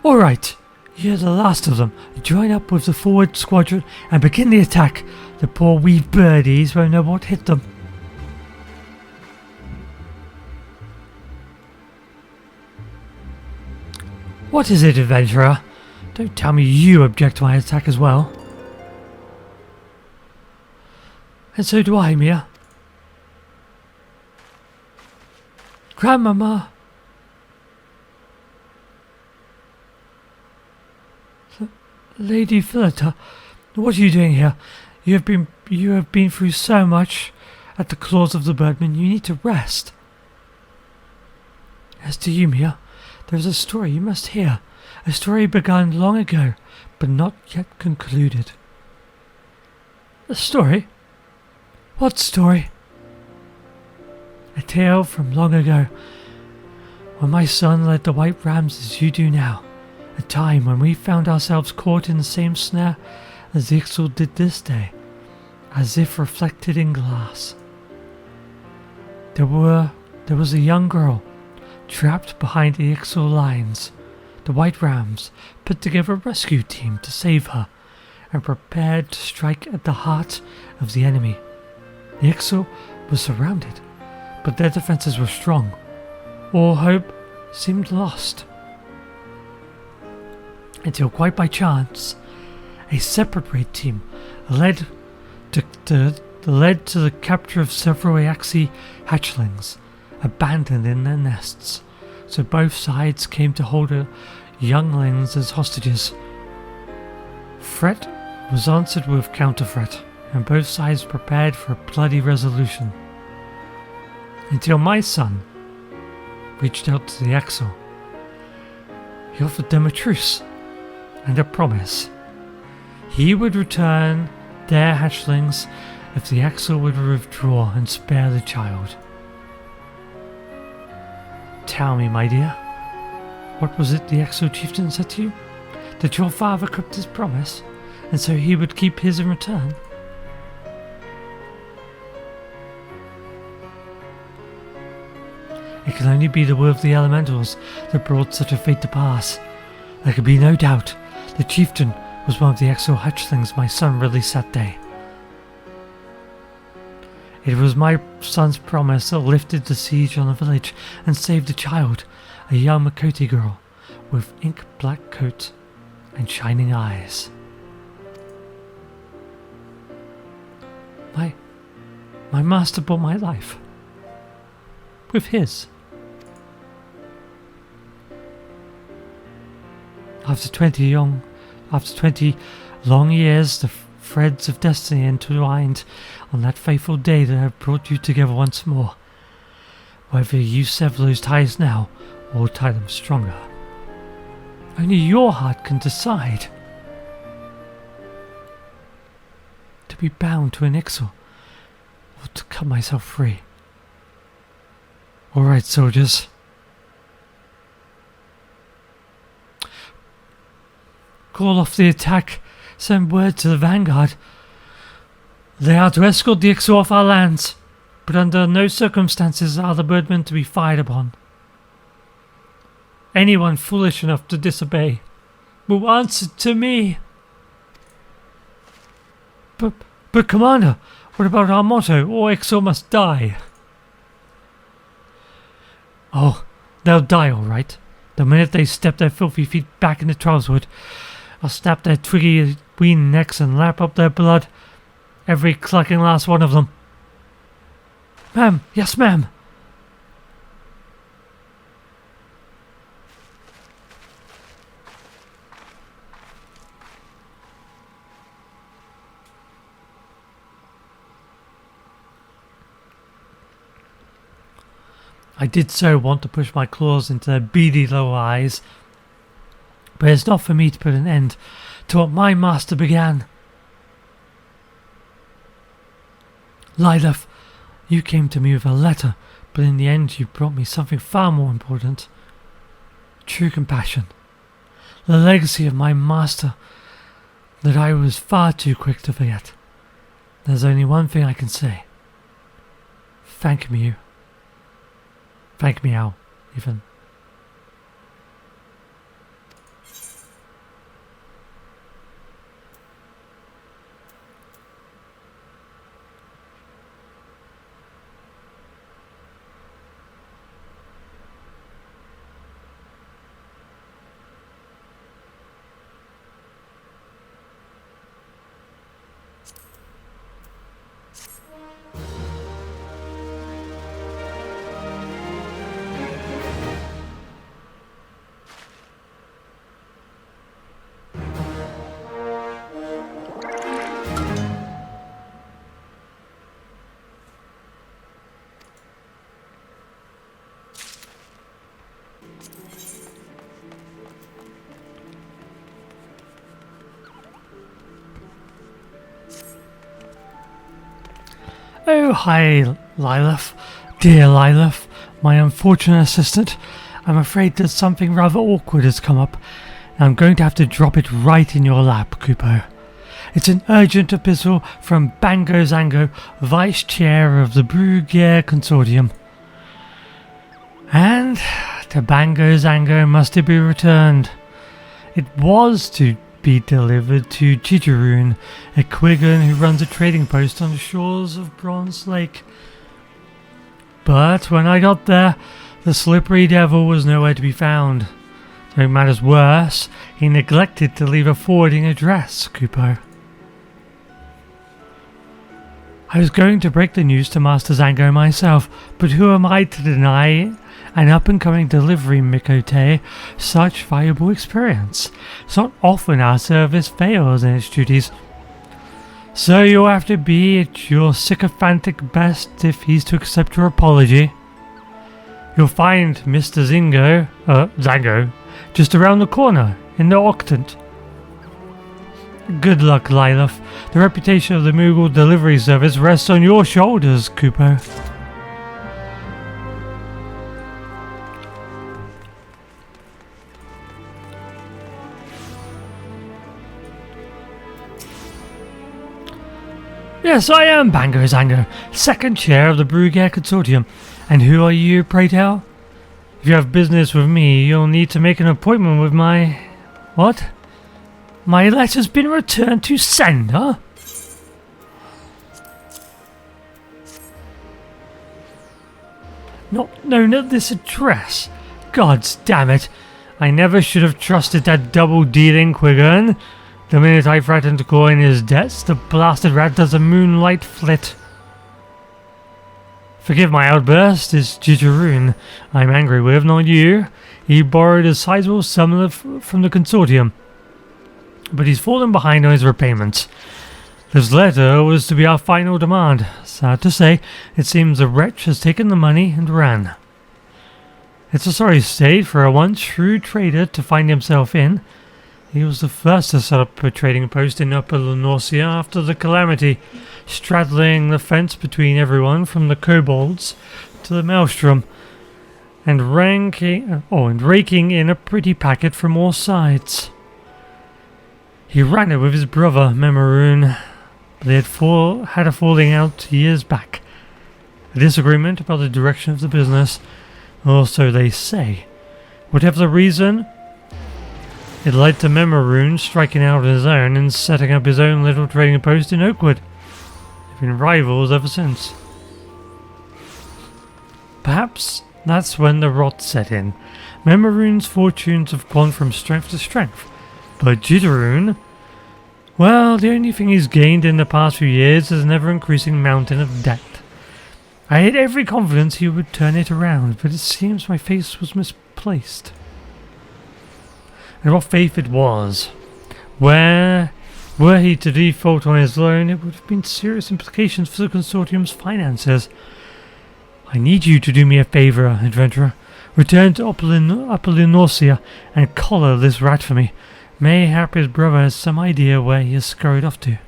Alright, you're the last of them. Join up with the forward squadron and begin the attack. The poor wee birdies won't know what hit them. What is it, adventurer? Don't tell me you object to my attack as well. And so do I, Mia. Grandmama! Lady Philita, what are you doing here? You have been through so much at the claws of the birdman. You need to rest. As to you, Mia, there is a story you must hear. A story begun long ago, but not yet concluded. A story? What story? A tale from long ago, when my son led the white rams as you do now. A time when we found ourselves caught in the same snare as the Ixal did this day, as if reflected in glass. There was a young girl, trapped behind the Ixal lines. The White Rams put together a rescue team to save her, and prepared to strike at the heart of the enemy. The Ixal was surrounded, but their defences were strong. All hope seemed lost. Until quite by chance, a separate raid team led to the capture of several Eorzea hatchlings abandoned in their nests. So both sides came to hold the younglings as hostages. Threat was answered with counter-threat, and both sides prepared for a bloody resolution. Until my son reached out to the Ixal. He offered them a truce and a promise. He would return their hatchlings if the Ixal would withdraw and spare the child. Tell me, my dear, what was it the Ixal chieftain said to you? That your father kept his promise, and so he would keep his in return? It can only be the will of the elementals that brought such a fate to pass. There could be no doubt the chieftain was one of the Ixal hatchlings my son released that day. It was my son's promise that lifted the siege on the village and saved the child, a young Makoti girl with ink-black coat and shining eyes. My master bought my life with his. After 20 long years, the threads of destiny entwined on that fateful day that have brought you together once more. Whether you sever those ties now or tie them stronger, only your heart can decide. To be bound to an Ixal or to cut myself free. All right, soldiers. Call off the attack. Send word to the vanguard. They are to escort the Ixu off our lands, but under no circumstances are the birdmen to be fired upon. Anyone foolish enough to disobey will answer to me. But Commander, what about our motto, or Ixu must die? Oh, they'll die all right. The minute they step their filthy feet back into Trollswood, I'll snap their twiggy ween necks and lap up their blood. Every clucking last one of them. Ma'am, yes ma'am. I did so want to push my claws into their beady low eyes, but it's not for me to put an end to what my master began. Lilith, you came to me with a letter, but in the end you brought me something far more important. True compassion. The legacy of my master that I was far too quick to forget. There's only one thing I can say. Thank you. Thank me, Al, even. Oh, hi, Lilith. Dear Lilith, my unfortunate assistant. I'm afraid that something rather awkward has come up, and I'm going to have to drop it right in your lap, Kupo. It's an urgent epistle from Bango Zango, Vice Chair of the Brugier Consortium. And to Bango Zango must it be returned. It was to be delivered to Chicharoon, a Quigan who runs a trading post on the shores of Bronze Lake. But when I got there, the slippery devil was nowhere to be found. To make matters worse, he neglected to leave a forwarding address, Kupo. I was going to break the news to Master Zango myself, but who am I to deny an up-and-coming delivery Mikote such valuable experience? It's not often our service fails in its duties. So you'll have to be at your sycophantic best if he's to accept your apology. You'll find Mr. Zango, just around the corner, in the Octant. Good luck, Lilith. The reputation of the Moogle delivery service rests on your shoulders, Kupo. Yes, I am Bango Zango, second chair of the Brugier Consortium. And who are you, pray tell? If you have business with me, you'll need to make an appointment with my... What? My letter's been returned to sender? Not known at this address. Gods damn it. I never should have trusted that double-dealing Quigan. The minute I threaten to call in his debts, the blasted rat does a moonlight flit. Forgive my outburst, it's Chicharoon I'm angry with, not you. He borrowed a sizable sum from the consortium, but he's fallen behind on his repayments. This letter was to be our final demand. Sad to say, it seems the wretch has taken the money and ran. It's a sorry state for a once shrewd trader to find himself in. He was the first to set up a trading post in Upper Eorzea after the calamity, straddling the fence between everyone from the kobolds to the maelstrom, and raking in a pretty packet from all sides. He ran it with his brother, Memoroon, but they had a falling out years back. A disagreement about the direction of the business, or so they say. Whatever the reason, it led to Memoroon striking out on his own and setting up his own little trading post in Oakwood. They've been rivals ever since. Perhaps that's when the rot set in. Memoroon's fortunes have gone from strength to strength. But Jitteroon, well, the only thing he's gained in the past few years is an ever-increasing mountain of debt. I had every confidence he would turn it around, but it seems my faith was misplaced. And what faith it was. Were he to default on his loan, it would have been serious implications for the consortium's finances. I need you to do me a favour, adventurer. Return to Upper Eorzea and collar this rat for me. Mayhap his brother has some idea where he has scurried off to.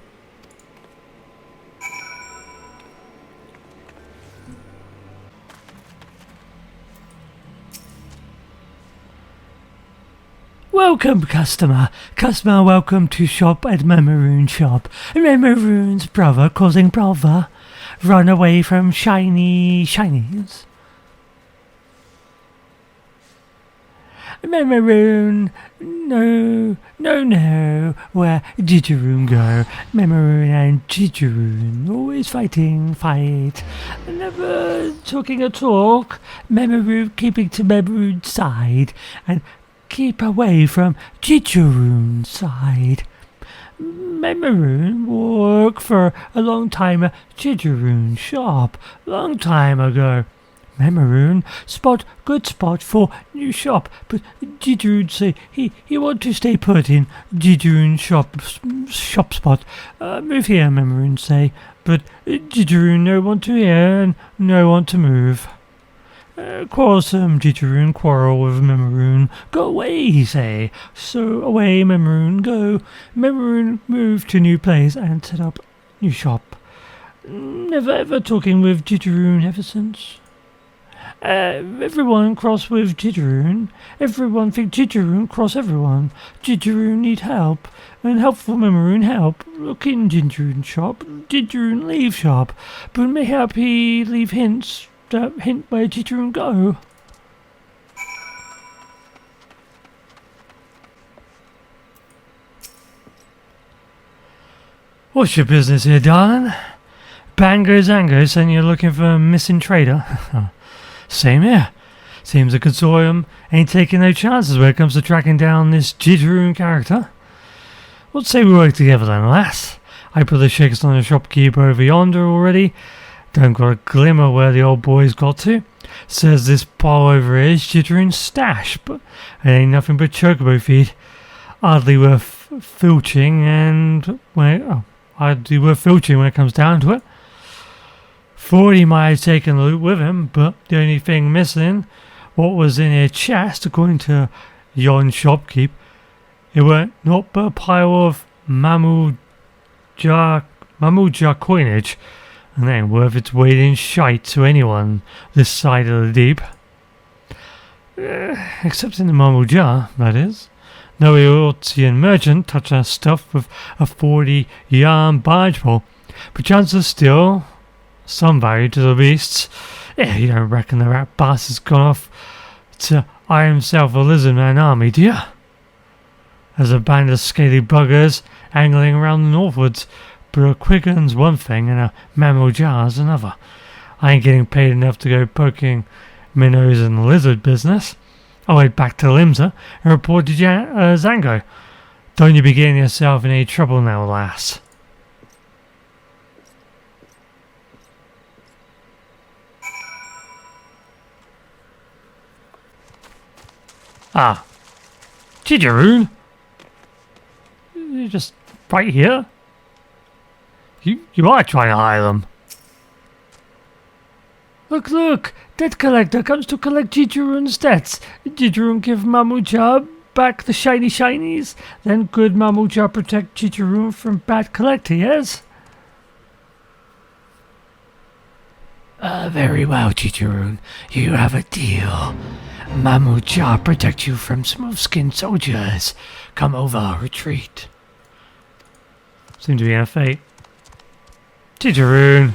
Welcome, customer. Customer, welcome to shop at Memoroon shop. Memoroon's brother causing bother. Run away from shinies. Memoroon, no, where Jitteroon go? Memoroon and Jitteroon, always fight, never talking a talk. Memoroon keeping to Memoroon's side, and keep away from Jitteroon's side. Memoroon worked for a long time at Jitteroon shop, long time ago. Memoroon good spot for new shop, but Jitteroon say he want to stay put in Jitteroon shop spot. Move here, Memoroon say, but Jitteroon no want to hear and no want to move. Quarrelsome Jitteroon quarrel with Memoroon. Go away, he say. So away Memoroon go. Memoroon move to new place and set up new shop. Never ever talking with Jitteroon ever since. Everyone cross with Jitteroon. Everyone think Jitteroon cross everyone. Jitteroon need help. And helpful Memoroon help. Look in Jitteroon shop. Jitteroon leave shop. But mayhap he leave hints. Hint where Jitteroon go. What's your business here, darling? Bango Zango saying you're looking for a missing trader? Same here. Seems the consortium ain't taking no chances when it comes to tracking down this Jitteroon character. What say we work together then, lass? I put the shakers on the shopkeeper over yonder already. Don't got a glimmer where the old boy's got to. Says this pile over here is Jitteroon's stash, but it ain't nothing but chocobo feed. Hardly worth filching when it comes down to it. Thought he might have taken the loot with him, but the only thing missing, what was in his chest, according to yon shopkeep, it weren't not but a pile of Mammal jar coinage, and that ain't worth its weight in shite to anyone this side of the deep. Except in the Mammal jar, that is. No Eorzean merchant touched our stuff with a 40-yarn barge pole, but chances still some value to the beasts. Yeah, you don't reckon the rat bastard's gone off to hire himself a lizardman army, do you? There's a band of scaly buggers angling around the northwards, but a quick one's one thing and a mammal jar's another. I ain't getting paid enough to go poking minnows in the lizard business. I'll head back to Limsa and report to Zango. Don't you be getting yourself in any trouble now, lass. Ah, Jitteroon? You're just right here? You are trying to hire them. Look, debt collector comes to collect Jitteroon's debts. Jitteroon give Mamu job back the shiny shinies, then good Mamuja protect Chicharun from bad collector, yes? Very well, Chicharun. You have a deal. Mamuja protect you from smooth-skinned soldiers. Come over, retreat. Seems to be our fate. Chicharun.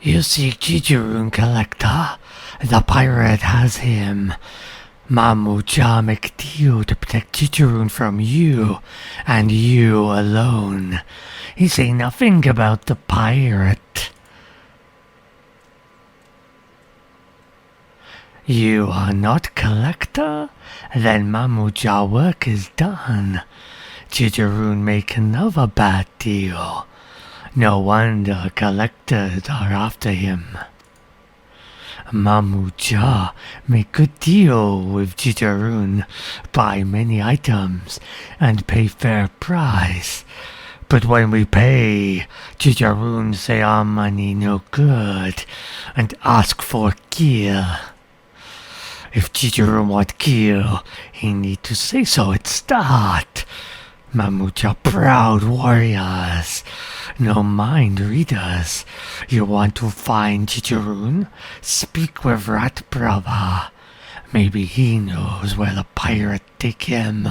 You seek Chicharun Collector. The pirate has him. Mamuja make deal to protect Chicharun from you, and you alone. He say nothing about the pirate. You are not collector? Then Mamuja work is done. Chicharun make another bad deal. No wonder collectors are after him. Mamuja make good deal with Chicharun, buy many items, and pay fair price. But when we pay, Chicharun say our money no good, and ask for kill. If Chicharun want kill, he need to say so at start. Mamuja proud warriors. No mind readers. You want to find Chicharun? Speak with Rat Brother. Maybe he knows where the pirate take him.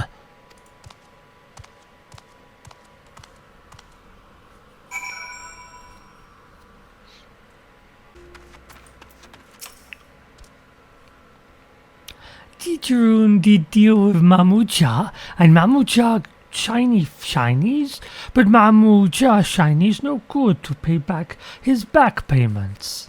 Chicharun did deal with Mamuja, and Mamuja shinies, but Mamuja shinies no good to pay back his back payments.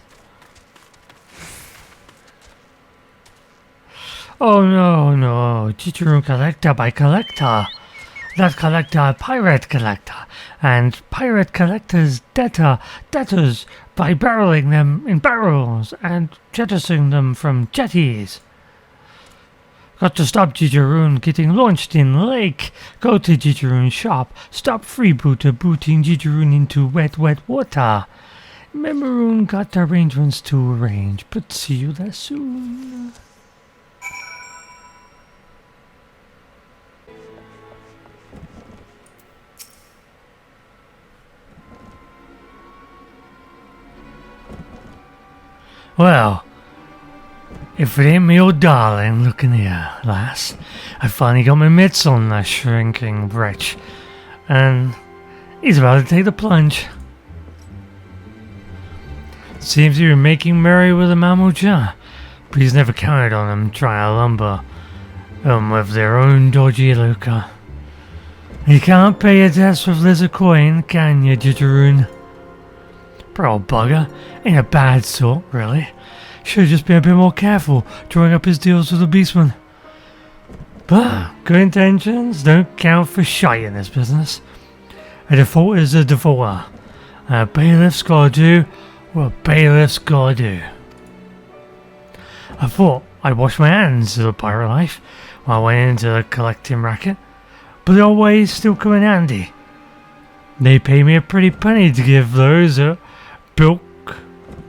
Oh no, Chicharun collector by collector. That collector pirate collector, and pirate collector's debtors by barreling them in barrels and jettisoning them from jetties. Got to stop Chicharun getting launched in lake. Go to Chicharun's shop. Stop freebooter booting Chicharun into wet water. Memoroon got arrangements to arrange, but see you there soon. Well, if it ain't me old darling, looking here, lass, I finally got my mitts on that shrinking wretch, and he's about to take the plunge. Seems you're making merry with a Mamuja, but he's never counted on them trying to lumber with their own dodgy lucre. You can't pay your debts with lizard coin, can you, Chicharun? Poor old bugger, ain't a bad sort, really. Should have just been a bit more careful drawing up his deals with the beastman. But good intentions don't count for shite in this business. A default is a defaulter. A bailiff's gotta do what a bailiff's gotta do. I thought I'd wash my hands of the pirate life when I went into the collecting racket, but they always still come in handy. They pay me a pretty penny to give those that bilk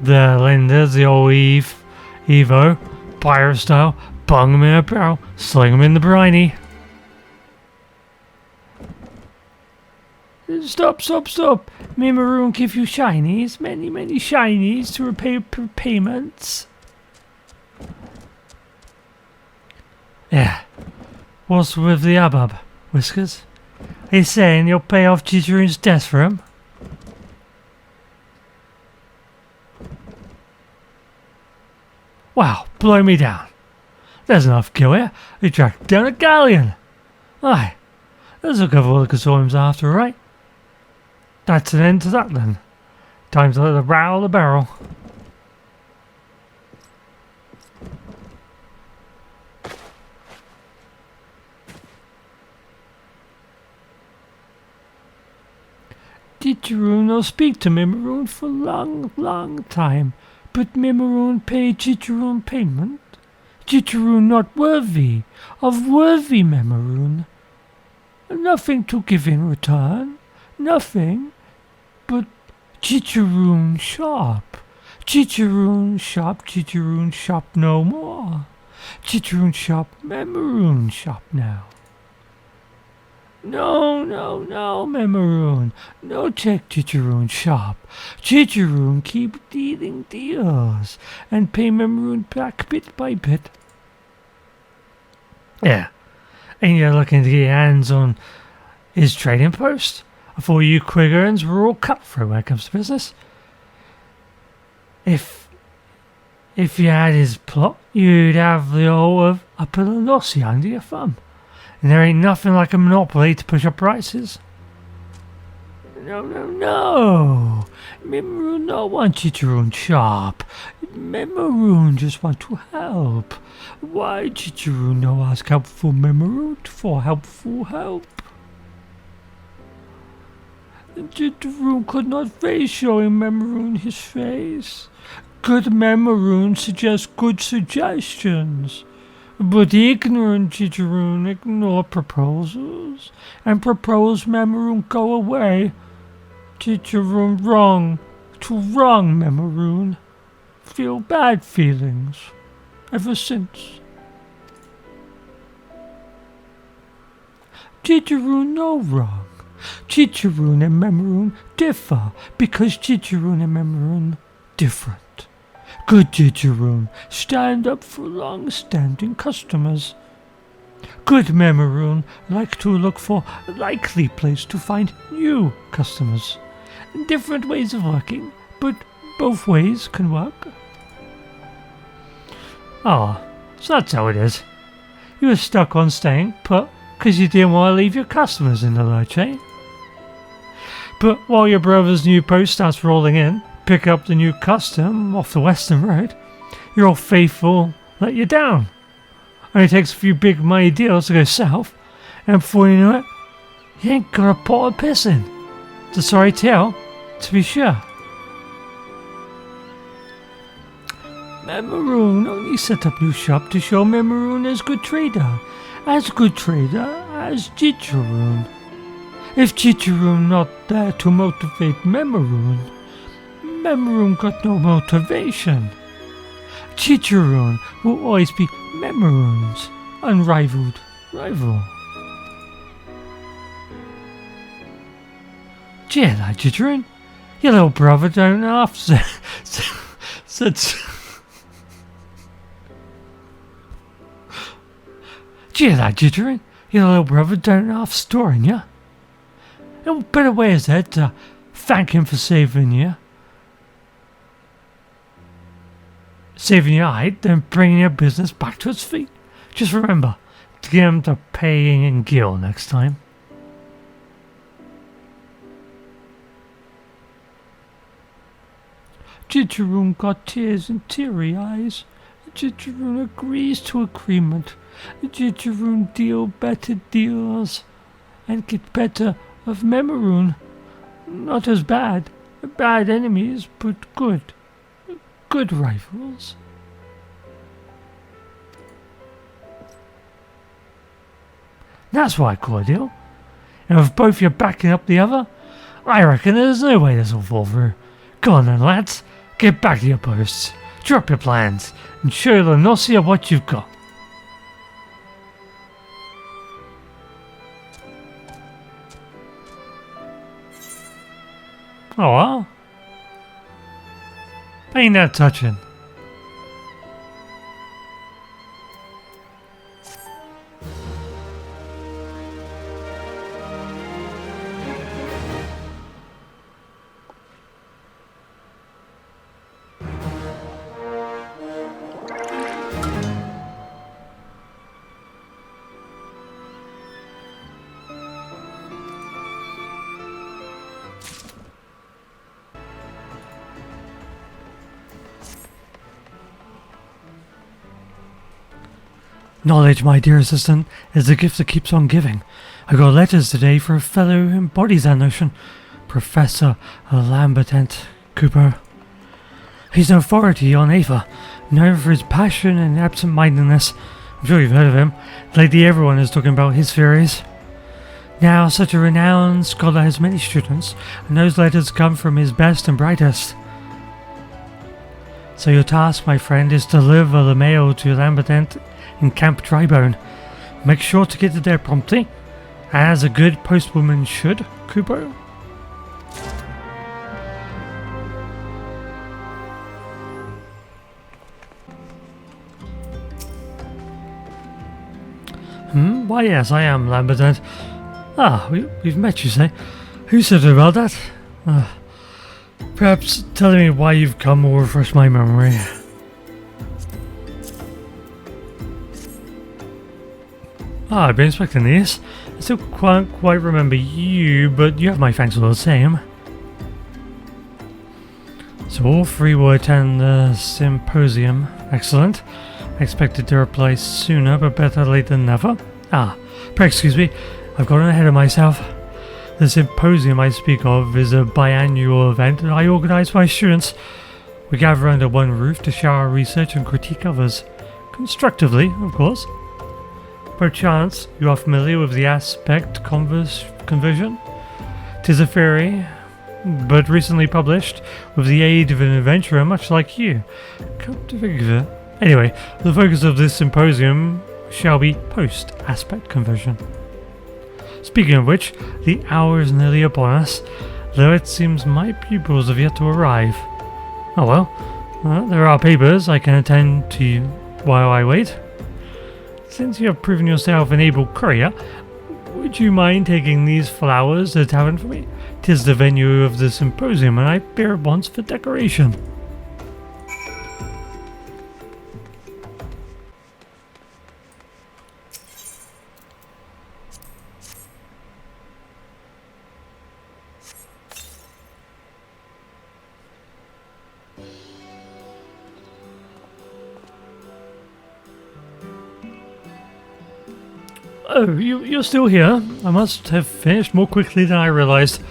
the lenders the old Evo, pirate style, bung them in a barrel, sling them in the briny. Stop. Me and Maroon give you shinies, many shinies to repay payments. Yeah. What's with the hubbub, Whiskers? Are you saying you'll pay off Chicharun's debt for him? Wow, blow me down. There's enough kill here. They tracked down a galleon. Aye, there's a couple of the consortiums after, right? That's an end to that then. Time to let the rattle the barrel. no speak to Mimiroon for long time, but Mimiroon pay Chicharoon payment. Chicharoon not worthy of worthy Mimiroon. Nothing to give in return, nothing, but Chicharoon shop. Chicharoon shop no more. Chicharoon shop, Mimiroon shop now. No, Mimiroon. No check Chicharoon shop. Chicharoon keep dealing deals and pay Mimiroon back bit by bit. Yeah, and you're looking to get your hands on his trading post? I thought you Quiggers were all cutthroat when it comes to business. If you had his plot, you'd have the whole of Upper Eorzea under your thumb. And there ain't nothing like a monopoly to push up prices. No. Mimiroon don't want Chicharoon shop. Mimiroon just want to help. Why Chicharoon no ask helpful Mimiroon for helpful help? Chicharoon could not face showing Mimiroon his face. Good Mimiroon suggests good suggestions. But ignorant Chicharoon ignore proposals and propose Mimiroon go away. Chicharoon wrong Mimiroon. Feel bad feelings ever since. Chicharoon no wrong. Chicharoon and Mimiroon differ because Chicharoon and Mimiroon different. Good Chicharoon stand up for long-standing customers. Good Mimiroon like to look for a likely place to find new customers. Different ways of working, but both ways can work. Oh, so that's how it is. You were stuck on staying put because you didn't want to leave your customers in the lurch, eh? But while your brother's new post starts rolling in, pick up the new custom off the Western Road, your old faithful let you down. Only takes a few big money deals to go south, and before you know it, you ain't got a pot of piss in. It's a sorry tale, to be sure. Mimiroon only set up new shop to show Mimiroon as good trader as Chicharoon. If Chicharoon not there to motivate Mimiroon got no motivation. Chicharoon will always be Mimiroon's unrivaled rival. Gee, like Chicharoon, your little brother don't half Gee, like Chicharoon, your little brother don't half storing ya. No better way is there to thank him for saving you hide than bringing your business back to its feet. Just remember to get him to paying in gil next time. Chicharoon got tears and teary eyes. Chicharoon agrees to agreement. Chicharoon deal better deals and get better of Mimiroon. Not as bad enemies, but good rivals. That's why I call a deal. And with both you backing up the other, I reckon there's no way this will fall through. Go on then, lads. Get back to your posts. Drop your plans and show the Eorzea what you've got. Oh well. Ain't that touching? Knowledge, my dear assistant, is the gift that keeps on giving. I got letters today for a fellow who embodies that notion. Professor Lambertent, Cooper. He's an authority on Aether, known for his passion and absent-mindedness. I'm sure you've heard of him. Lately everyone is talking about his theories. Now, such a renowned scholar has many students, and those letters come from his best and brightest. So your task, my friend, is to deliver the mail to Lambertent in Camp Drybone. Make sure to get it there promptly, as a good postwoman should, Cooper. Why yes, I am Lambertent. We've met, you say? Who said about that? Perhaps telling me why you've come will refresh my memory. I've been expecting these. I still can't quite remember you, but you have my thanks all the same. So all three will attend the symposium. Excellent. I expected to reply sooner, but better late than never. Pray excuse me, I've gotten ahead of myself. The symposium I speak of is a biannual event that I organise for my students. We gather under one roof to share our research and critique others. Constructively, of course. Perchance you are familiar with the aspect conversion? 'Tis a theory, but recently published with the aid of an adventurer much like you. Come to think of it. Anyway, the focus of this symposium shall be post-aspect conversion. Speaking of which, the hour is nearly upon us, though it seems my pupils have yet to arrive. Oh well, there are papers I can attend to while I wait. Since you have proven yourself an able courier, would you mind taking these flowers to the tavern for me? 'Tis the venue of the symposium and I bear it once for decoration. Oh, you're still here. I must have finished more quickly than I realized.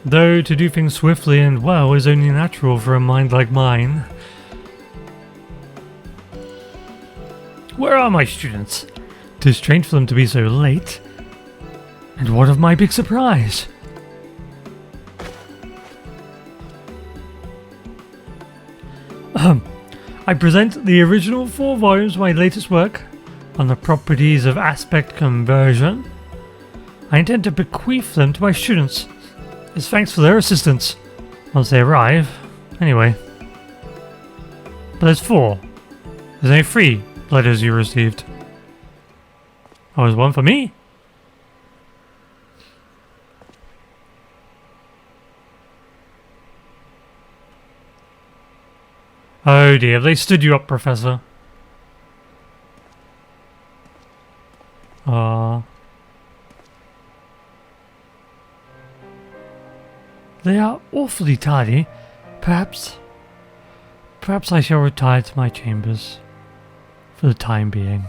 Though to do things swiftly and well is only natural for a mind like mine. Where are my students? 'Tis strange for them to be so late. And what of my big surprise? I present the original 4 volumes of my latest work on the properties of aspect conversion. I intend to bequeath them to my students as thanks for their assistance once they arrive. Anyway. But there's 4. There's only 3 letters you received. Oh, there's one for me? Oh dear, they stood you up, Professor. They are awfully tidy. Perhaps I shall retire to my chambers for the time being.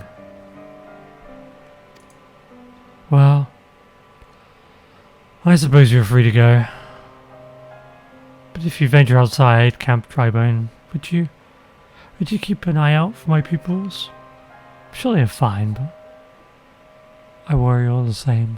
Well, I suppose you're free to go. But if you venture outside Camp Drybone, would you keep an eye out for my pupils? I'm sure they're fine, but I worry all the same.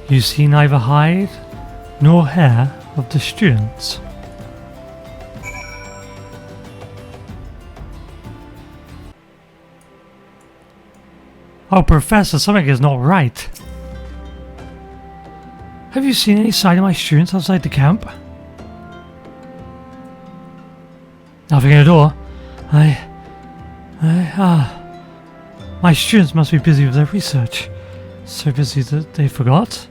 You see neither hide nor hair of the students. Oh, Professor, something is not right. Have you seen any sign of my students outside the camp? Nothing at all. My students must be busy with their research. So busy that they forgot?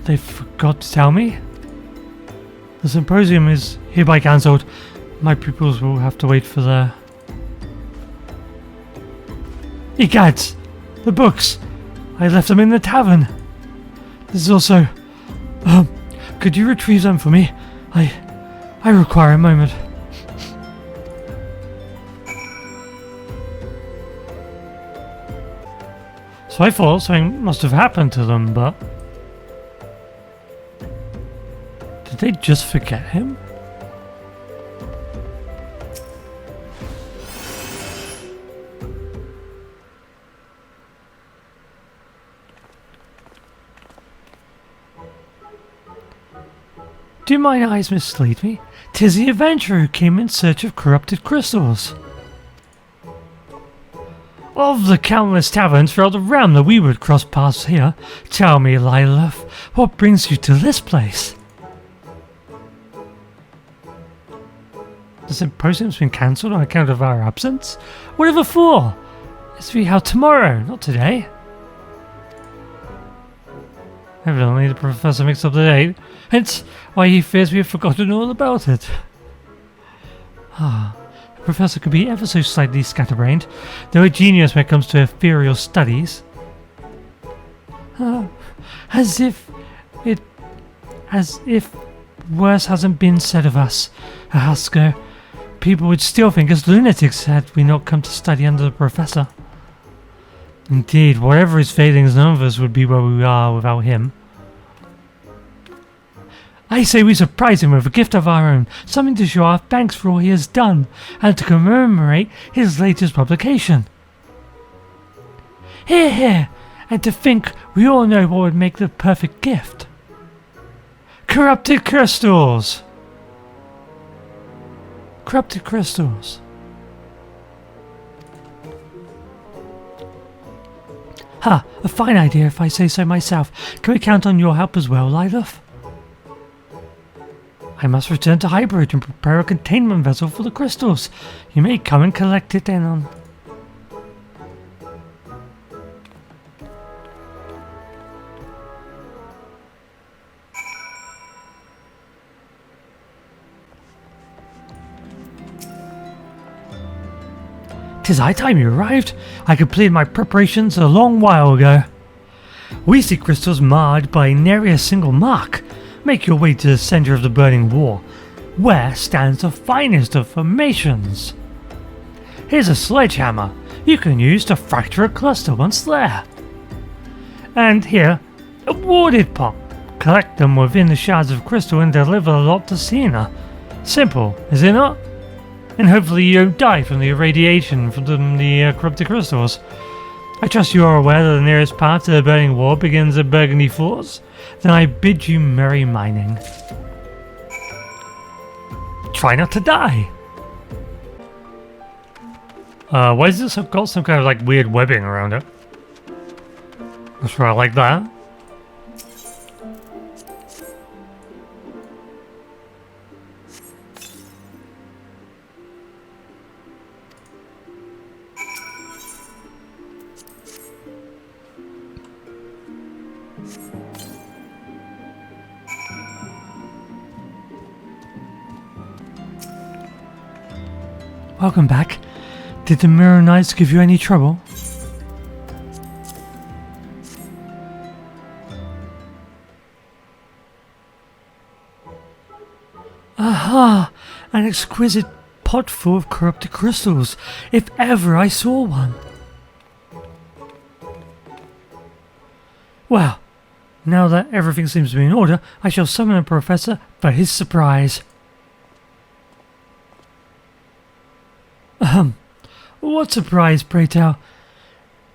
They forgot to tell me? The symposium is hereby cancelled. My pupils will have to wait for their... Egads! The books! I left them in the tavern! This is also... could you retrieve them for me? I require a moment. So I thought something must have happened to them, but... Did they just forget him? Do mine eyes mislead me? 'Tis the adventurer who came in search of corrupted crystals. Of the countless taverns throughout the realm that we would cross paths here, tell me, Lilith, what brings you to this place? The symposium's been cancelled on account of our absence? Whatever for? It's to be held tomorrow, not today. Evidently the professor mixed up the date, hence why he fears we have forgotten all about it. The professor could be ever so slightly scatterbrained, though a genius when it comes to ethereal studies. As if worse hasn't been said of us, Ahasko. People would still think us lunatics had we not come to study under the professor. Indeed, whatever his failings, none of us would be where we are without him. I say we surprise him with a gift of our own, something to show our thanks for all he has done, and to commemorate his latest publication. Hear, hear, and to think we all know what would make the perfect gift. Corrupted crystals! Corrupted crystals. Ha! A fine idea if I say so myself. Can we count on your help as well, Lilith? I must return to Highbridge and prepare a containment vessel for the crystals. You may come and collect it then on... "'Tis high time you arrived. I completed my preparations a long while ago. We see crystals marred by nary a single mark. Make your way to the center of the burning wall, where stands the finest of formations. Here's a sledgehammer you can use to fracture a cluster once there. And here, a warded pot. Collect them within the shards of crystal and deliver the lot to Sienna. Simple, is it not? And hopefully you don't die from the irradiation from the corrupted crystals. I trust you are aware that the nearest path to the burning wall begins at Burgundy Falls. Then I bid you merry mining. Try not to die! Why has this got some kind of like weird webbing around it? That's right, I like that. Welcome back. Did the Mirror Knights give you any trouble? Aha! An exquisite pot full of corrupted crystals, if ever I saw one. Well, now that everything seems to be in order, I shall summon the Professor for his surprise. What surprise, pray tell?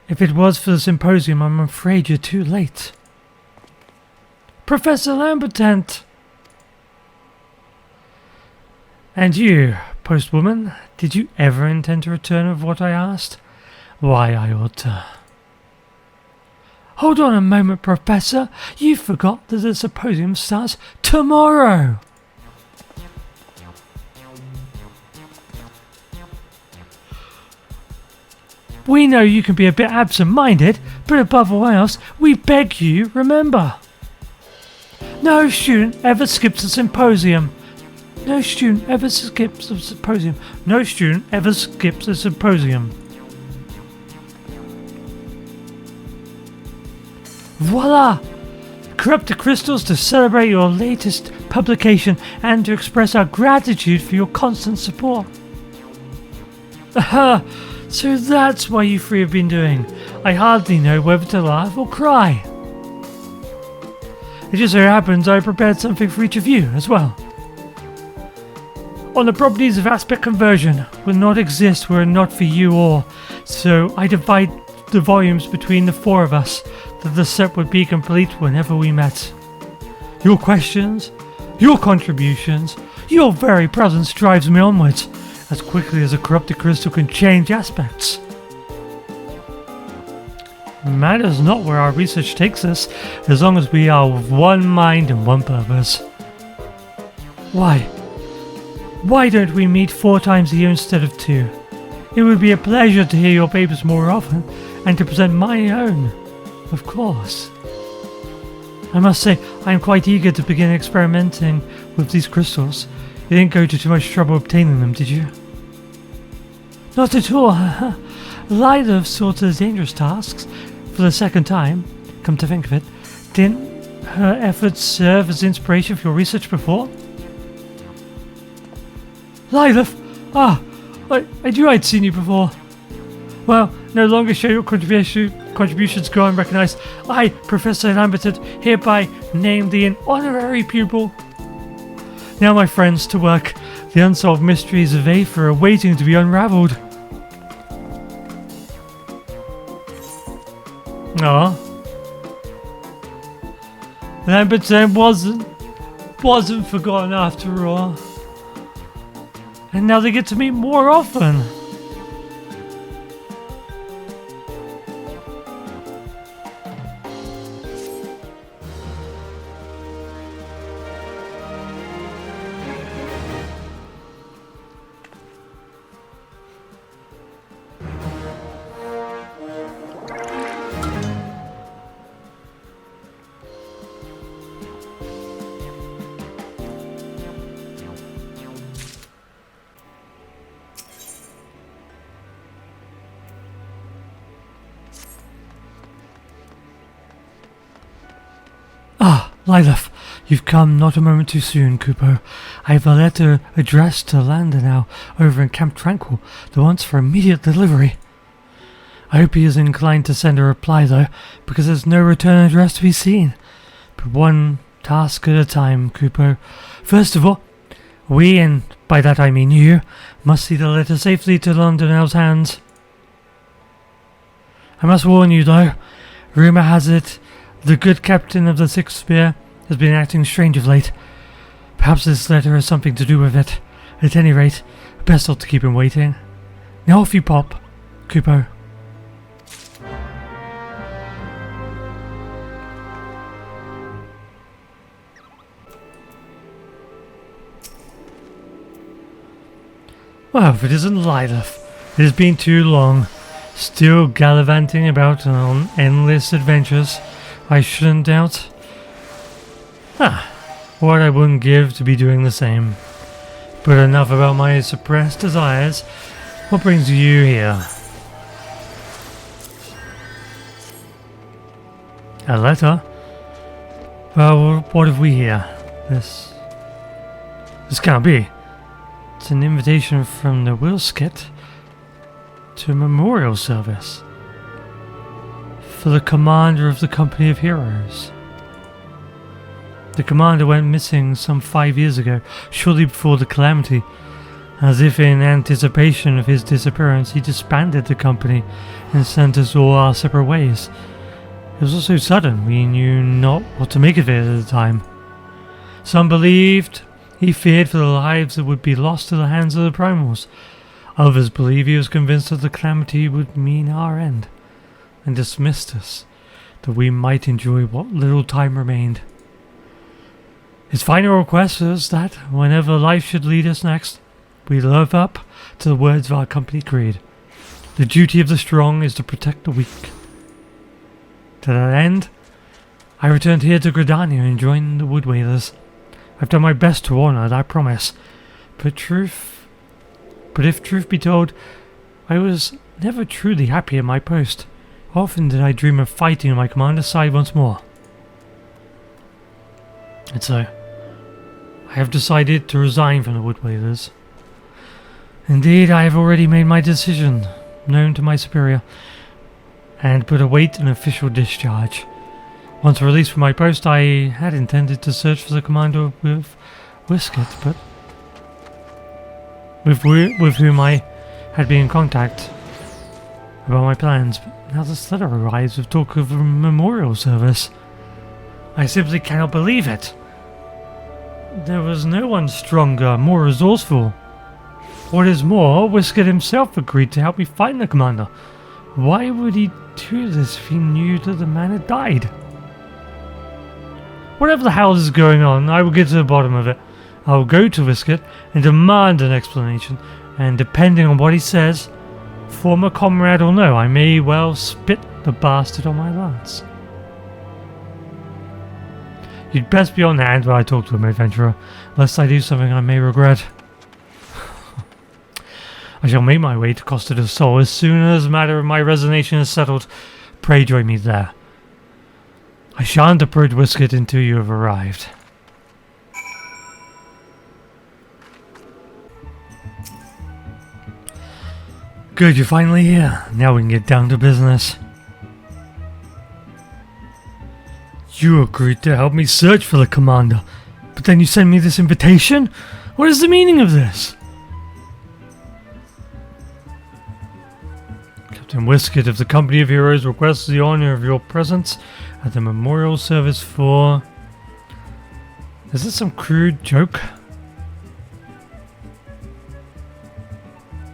If it was for the symposium, I'm afraid you're too late. Professor Lambertant! And you, postwoman, did you ever intend to return with what I asked? Why, I ought to... Hold on a moment, Professor. You forgot that the symposium starts tomorrow. We know you can be a bit absent-minded, but above all else, we beg you, remember. No student ever skips a symposium. No student ever skips a symposium. No student ever skips a symposium. Voila! Corrupted crystals to celebrate your latest publication and to express our gratitude for your constant support. Aha! So that's why you three have been doing. I hardly know whether to laugh or cry. It just so happens I prepared something for each of you as well. On the properties of aspect conversion will not exist were it not for you all, so I divide the volumes between the four of us, that the set would be complete whenever we met. Your questions, your contributions, your very presence drives me onwards, as quickly as a corrupted crystal can change aspects. Matters not where our research takes us, as long as we are of one mind and one purpose. Why don't we meet 4 times a year instead of 2? It would be a pleasure to hear your papers more often, and to present my own, of course. I must say, I am quite eager to begin experimenting with these crystals. You didn't go to too much trouble obtaining them, did you? Not at all. Lilith sought the dangerous tasks for the second time, come to think of it. Didn't her efforts serve as inspiration for your research before? Lilith! I knew I'd seen you before. Well, no longer show your contributions go unrecognized. I, Professor Lamberton, hereby name thee an honorary pupil. Now, my friends, to work. The unsolved mysteries of Aether are waiting to be unraveled. Lamberton wasn't forgotten after all. And now they get to meet more often. Lilith, you've come not a moment too soon, Kupo. I have a letter addressed to Lander now, over in Camp Tranquil, that wants for immediate delivery. I hope he is inclined to send a reply, though, because there's no return address to be seen. But one task at a time, Kupo. First of all, we, and by that I mean you, must see the letter safely to Londonel's hands. I must warn you, though, rumour has it the good captain of the Sixth Spear has been acting strange of late. Perhaps this letter has something to do with it. At any rate, best not to keep him waiting. Now off you pop, Kupo. Well, if it isn't Lilith, it has been too long. Still gallivanting about on endless adventures, I shouldn't doubt. What I wouldn't give to be doing the same. But enough about my suppressed desires. What brings you here? A letter? Well, what have we here? This can't be. It's an invitation from the Wilskit to a memorial service for the commander of the Company of Heroes. The commander went missing some 5 years ago, shortly before the calamity. As if in anticipation of his disappearance, he disbanded the company and sent us all our separate ways. It was all so sudden, we knew not what to make of it at the time. Some believed he feared for the lives that would be lost to the hands of the primals. Others believed he was convinced that the calamity would mean our end, and dismissed us, that we might enjoy what little time remained. His final request was that, whenever life should lead us next, we live up to the words of our company creed. The duty of the strong is to protect the weak. To that end, I returned here to Gridania and joined the Wood Wailers. I've done my best to honour that promise. But if truth be told, I was never truly happy at my post. Often did I dream of fighting on my commander's side once more. And so, I have decided to resign from the Wood Wailers. Indeed, I have already made my decision, known to my superior, and but await an official discharge. Once released from my post, I had intended to search for the commander with Whisket, but with whom I had been in contact about my plans. But now this letter arrives with talk of a memorial service. I simply cannot believe it. There was no one stronger, more resourceful. What is more, Whisket himself agreed to help me find the commander. Why would he do this if he knew that the man had died? Whatever the hell is going on, I will get to the bottom of it. I will go to Whisket and demand an explanation, and depending on what he says, former comrade or no, I may well spit the bastard on my lance. You'd best be on hand when I talk to him, adventurer, lest I do something I may regret. I shall make my way to Costa del Sol as soon as the matter of my resignation is settled. Pray join me there. I shan't approach Whisket until you have arrived. Good, you're finally here. Now we can get down to business. You agreed to help me search for the commander, but then you send me this invitation? What is the meaning of this? Captain Whisket of the Company of Heroes requests the honor of your presence at the memorial service for... Is this some crude joke?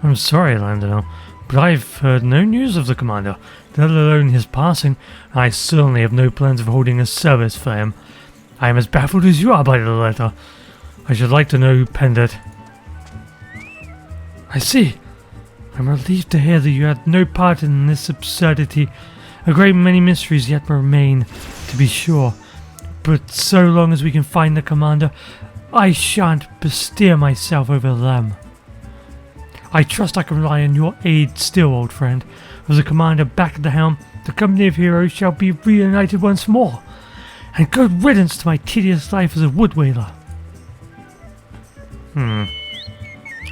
I'm sorry, Landonel, but I've heard no news of the commander, let alone his passing. I certainly have no plans of holding a service for him. I am as baffled as you are by the letter. I should like to know who penned it. I see. I'm relieved to hear that you had no part in this absurdity. A great many mysteries yet remain, to be sure. But so long as we can find the commander, I shan't bestir myself over them. I trust I can rely on your aid still, old friend. With the commander back at the helm, the Company of Heroes shall be reunited once more. And good riddance to my tedious life as a wood whaler.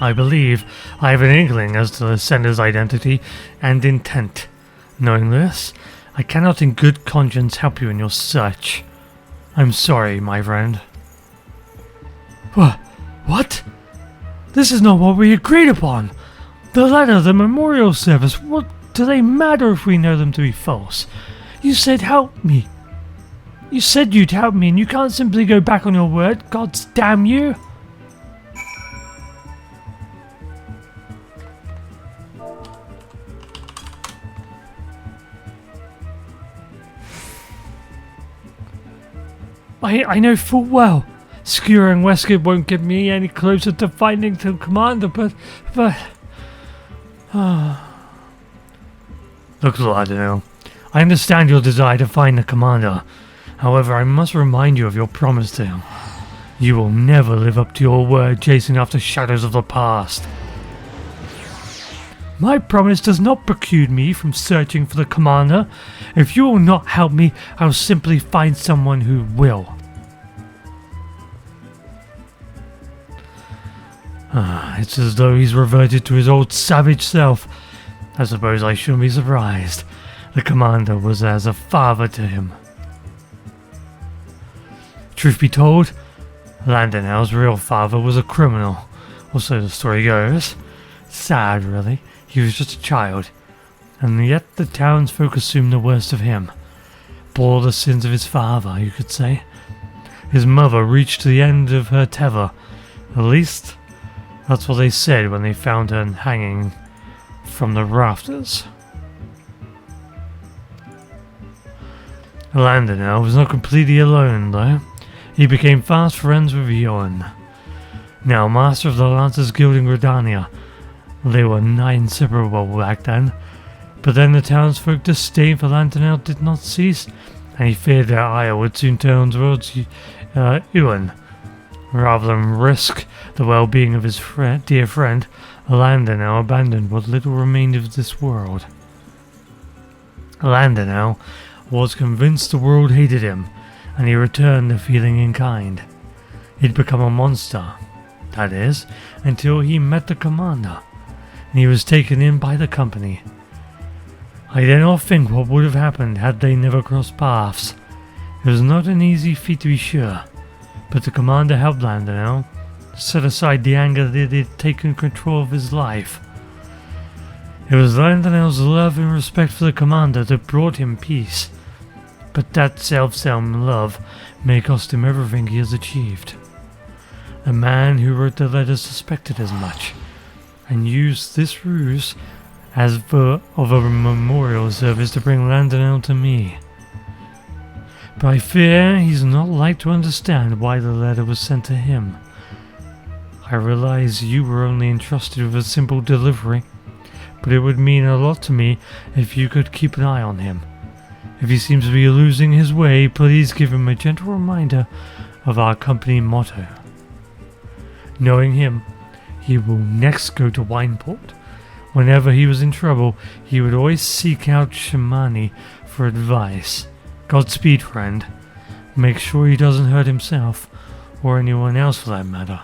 I believe I have an inkling as to the sender's identity and intent. Knowing this, I cannot in good conscience help you in your search. I'm sorry, my friend. What? This is not what we agreed upon. The letter, the memorial service, what do they matter if we know them to be false? You said help me. You said you'd help me and you can't simply go back on your word, gods damn you. I know full well skewering Westgate won't get me any closer to finding the commander, but... Look, Lardinel, I understand your desire to find the commander. However, I must remind you of your promise to him. You will never live up to your word chasing after shadows of the past. My promise does not preclude me from searching for the commander. If you will not help me, I will simply find someone who will. It's as though he's reverted to his old savage self. I suppose I shouldn't be surprised. The commander was as a father to him. Truth be told, Landonel's real father was a criminal, or so the story goes. Sad, really. He was just a child, and yet the townsfolk assumed the worst of him. Bore the sins of his father, you could say. His mother reached the end of her tether. At least, that's what they said when they found her hanging from the rafters. Landonel was not completely alone, though. He became fast friends with Eorzea, now master of the Lancers Guild in Gridania. They were nigh inseparable back then, but then the townsfolk disdain for Landonel did not cease, and he feared their ire would soon turn towards Ewan. Rather than risk the well-being of his dear friend, Lander now abandoned what little remained of this world. Lander now was convinced the world hated him, and he returned the feeling in kind. He'd become a monster, that is, until he met the commander, and he was taken in by the company. I dare not think what would have happened had they never crossed paths. It was not an easy feat to be sure, but the commander helped Lander now, set aside the anger that had taken control of his life. It was Landanel's love and respect for the commander that brought him peace, but that self-same love may cost him everything he has achieved. The man who wrote the letter suspected as much, and used this ruse as of a memorial service to bring Landanel to me. But I fear he's not like to understand why the letter was sent to him. I realize you were only entrusted with a simple delivery, but it would mean a lot to me if you could keep an eye on him. If he seems to be losing his way, please give him a gentle reminder of our company motto. Knowing him, he will next go to Wineport. Whenever he was in trouble, he would always seek out Shamani for advice. Godspeed, friend. Make sure he doesn't hurt himself, or anyone else for that matter.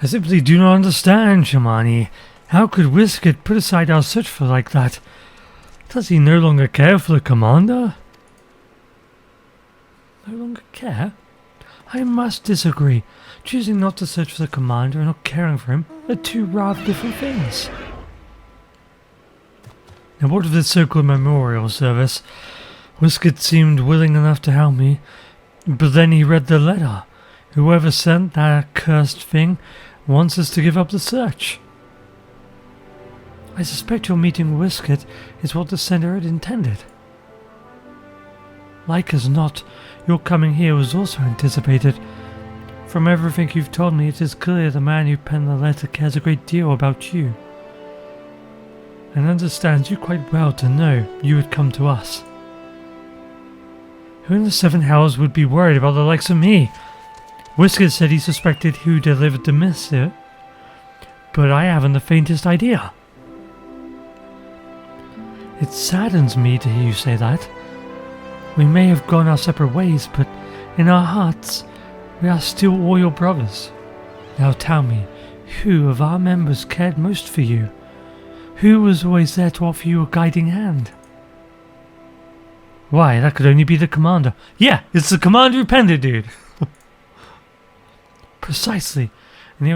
I simply do not understand, Shamani. How could Whisket put aside our search for like that? Does he no longer care for the commander? No longer care? I must disagree. Choosing not to search for the commander and not caring for him are two rather different things. Now what of this so-called memorial service? Whisket seemed willing enough to help me, but then he read the letter. Whoever sent that accursed thing wants us to give up the search. I suspect your meeting with Whisket is what the sender had intended. Like as not, your coming here was also anticipated. From everything you've told me, it is clear the man who penned the letter cares a great deal about you, and understands you quite well to know you would come to us. Who in the Seven Hells would be worried about the likes of me? Whisket said he suspected who delivered the missive, but I haven't the faintest idea. It saddens me to hear you say that. We may have gone our separate ways, but in our hearts, we are still all your brothers. Now tell me, who of our members cared most for you? Who was always there to offer you a guiding hand? Why, that could only be the commander. Yeah, it's the commander who penned it, dude. Precisely, and it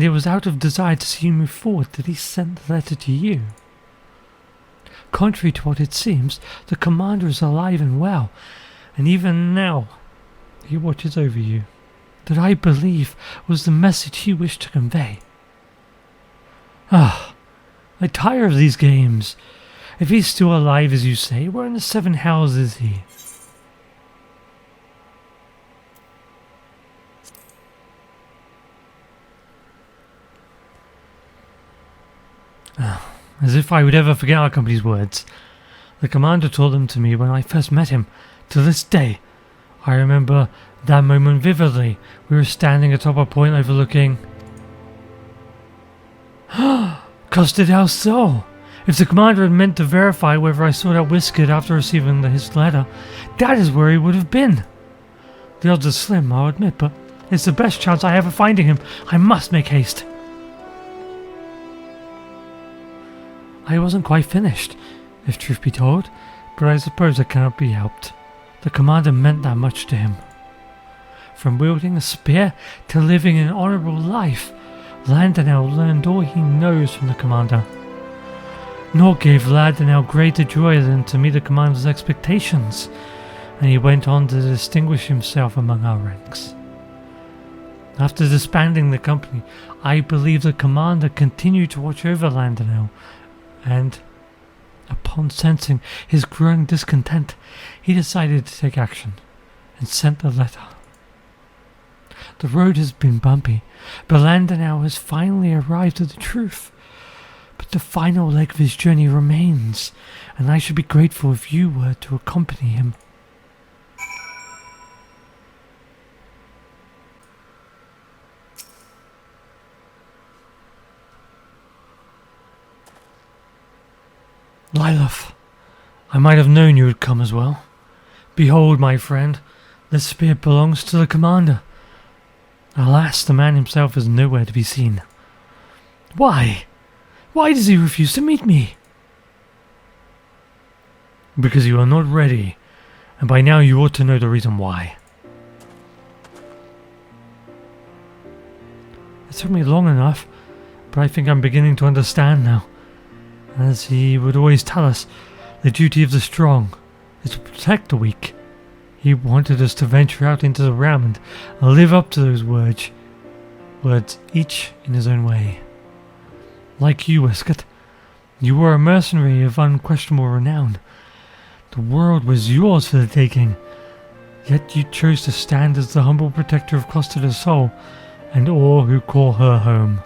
was out of desire to see you move forward that he sent the letter to you. Contrary to what it seems, the commander is alive and well, and even now he watches over you. That I believe was the message he wished to convey. I tire of these games. If he's still alive as you say, where in the Seven Hells is he? As if I would ever forget our company's words. The commander told them to me when I first met him. To this day, I remember that moment vividly. We were standing atop a point overlooking... Custard House Soul! If the commander had meant to verify whether I sought out Whisket after receiving his letter, that is where he would have been. The odds are slim, I'll admit, but it's the best chance I have of finding him. I must make haste. I wasn't quite finished, if truth be told, but I suppose it cannot be helped. The commander meant that much to him. From wielding a spear to living an honourable life, Landanel learned all he knows from the commander. Nor gave Landanel greater joy than to meet the commander's expectations, and he went on to distinguish himself among our ranks. After disbanding the company, I believe the commander continued to watch over Landanel, and, upon sensing his growing discontent, he decided to take action, and sent the letter. The road has been bumpy, but Landau has finally arrived at the truth. But the final leg of his journey remains, and I should be grateful if you were to accompany him. Lilith, I might have known you would come as well. Behold, my friend, the spear belongs to the commander. Alas, the man himself is nowhere to be seen. Why? Why does he refuse to meet me? Because you are not ready, and by now you ought to know the reason why. It took me long enough, but I think I'm beginning to understand now. As he would always tell us, the duty of the strong is to protect the weak. He wanted us to venture out into the realm and live up to those words, each in his own way. Like you, Westcott, you were a mercenary of unquestionable renown. The world was yours for the taking, yet you chose to stand as the humble protector of Costa del Sol and all who call her home.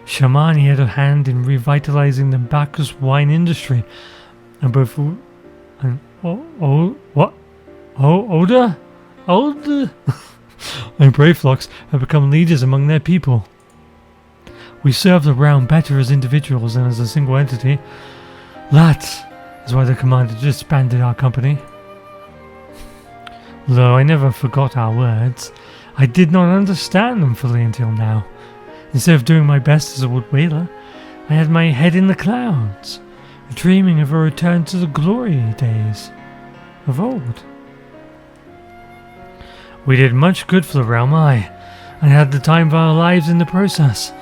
Shamani had a hand in revitalizing the Bacchus wine industry, and both Older and Brayflocks have become leaders among their people. We serve the realm better as individuals than as a single entity. That is why the commander disbanded our company. Though I never forgot our words, I did not understand them fully until now. Instead of doing my best as a wood whaler, I had my head in the clouds, dreaming of a return to the glory days of old. We did much good for the realm, and had the time of our lives in the process,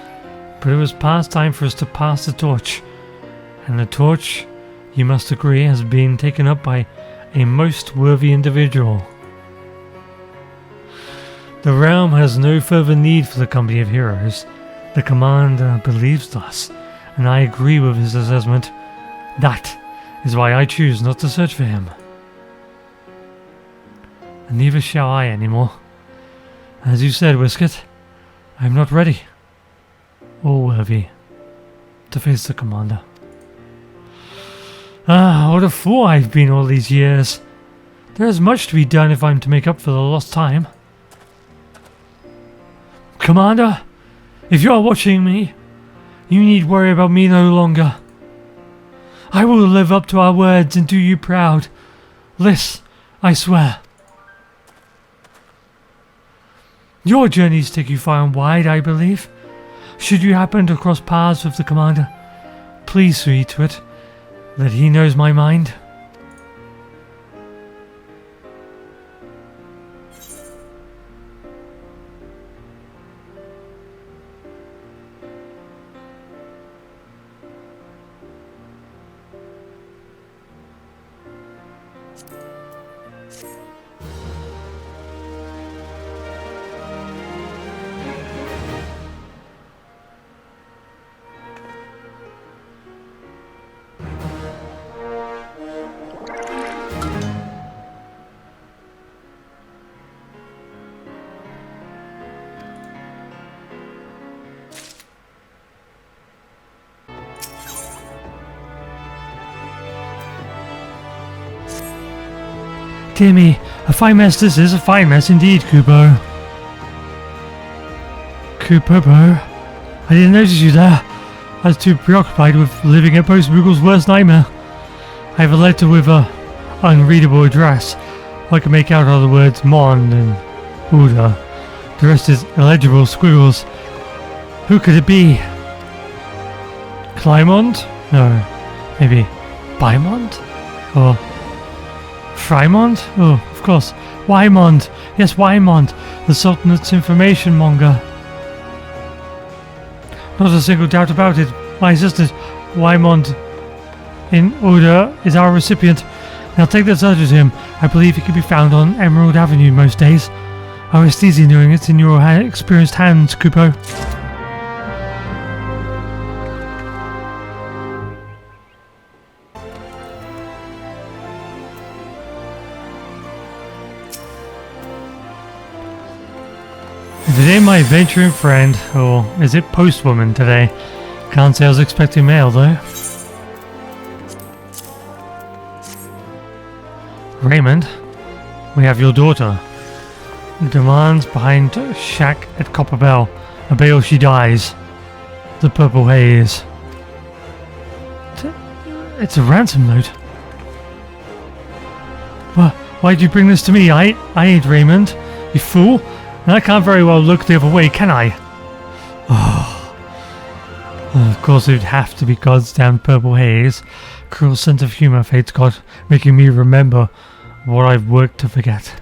but it was past time for us to pass the torch, and the torch, you must agree, has been taken up by a most worthy individual. The realm has no further need for the company of heroes. The commander believes thus, and I agree with his assessment. That is why I choose not to search for him. And neither shall I anymore. As you said, Whisket, I am not ready or worthy to face the commander. What a fool I've been all these years. There is much to be done if I'm to make up for the lost time. Commander, if you are watching me, you need worry about me no longer. I will live up to our words and do you proud. This, I swear. Your journeys take you far and wide, I believe. Should you happen to cross paths with the commander, please see to it that he knows my mind. Dear me, a fine mess this is, a fine mess indeed, Kubo. Kubo, I didn't notice you there. I was too preoccupied with living at Post Moogle's worst nightmare. I have a letter with a unreadable address. I can make out all the words Mond and Uda. The rest is illegible squiggles. Who could it be? Clymont? No, maybe Bymont? Or Frymont? Oh, of course. Wymont. Yes, Wymont. The Sultanate's information monger. Not a single doubt about it. My assistant, Wymont in Uda, is our recipient. Now take this letter to him. I believe it can be found on Emerald Avenue most days. I rest easy knowing it's in your experienced hands, Kupo. Today my adventuring friend, or is it postwoman today? Can't say I was expecting mail though. Raymond, we have your daughter. Demands behind shack at Copper Bell. Obey or she dies. The purple haze. It's a ransom note. Why'd you bring this to me? I ain't Raymond, you fool. And I can't very well look the other way, can I? Oh. Of course it'd have to be God's damn purple haze. Cruel sense of humour fate's got, making me remember what I've worked to forget.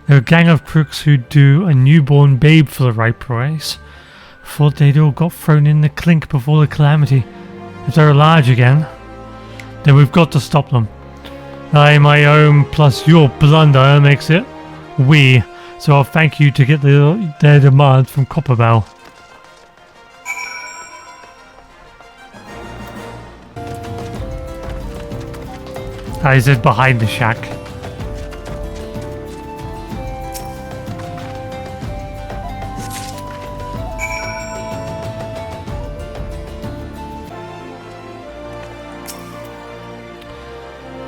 They're a gang of crooks who do a newborn babe for the right price. Thought they'd all got thrown in the clink before the calamity. If they're large again, then we've got to stop them. My own plus your blunder makes it we. So I'll thank you to get their demand from Copperbell. I said behind the shack.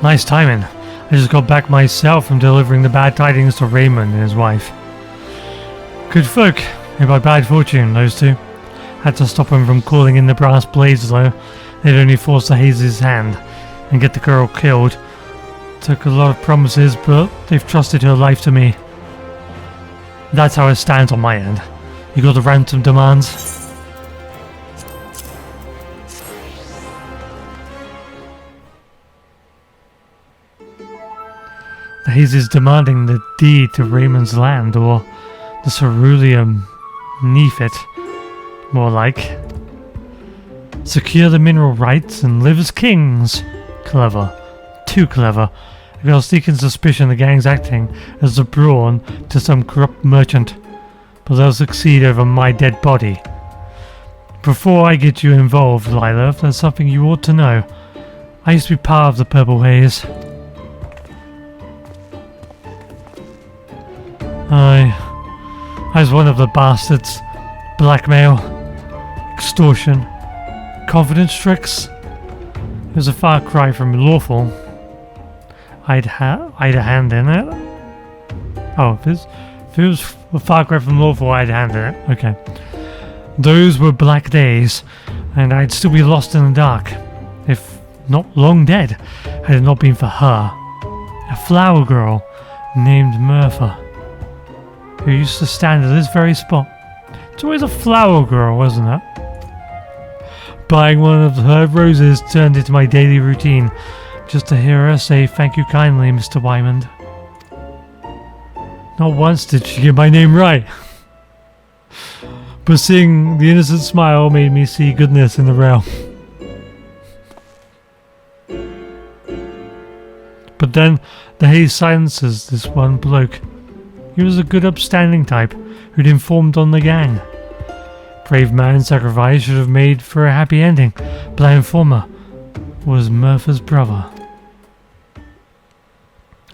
Nice timing. I just got back myself from delivering the bad tidings to Raymond and his wife. Good folk, and by bad fortune, those two. Had to stop him from calling in the brass blades though. They'd only force the Haze's hand and get the girl killed. Took a lot of promises, but they've trusted her life to me. That's how it stands on my end. You got the ransom demands? The Haze is demanding the deed to Raymond's land, or the ceruleum neath it, more like. Secure the mineral rights and live as kings. Clever. Too clever. If you're seeking suspicion, the gang's acting as a brawn to some corrupt merchant, but they'll succeed over my dead body. Before I get you involved, Lila, there's something you ought to know. I used to be part of the Purple Haze. I was one of the bastards. Blackmail, extortion, confidence tricks. It was a far cry from lawful. I'd a hand in it. Oh, if it was a far cry from lawful, I'd a hand in it. Okay. Those were black days, and I'd still be lost in the dark, if not long dead, had it not been for her. A flower girl named Murpha, who used to stand at this very spot. It's always a flower girl, wasn't it? Buying one of her roses turned into my daily routine, just to hear her say thank you kindly, Mr. Wymond. Not once did she get my name right. But seeing the innocent smile made me see goodness in the realm. But then the haze silences this one bloke. He was a good upstanding type who'd informed on the gang. Brave man's sacrifice should have made for a happy ending, but that informer was Murpha's brother.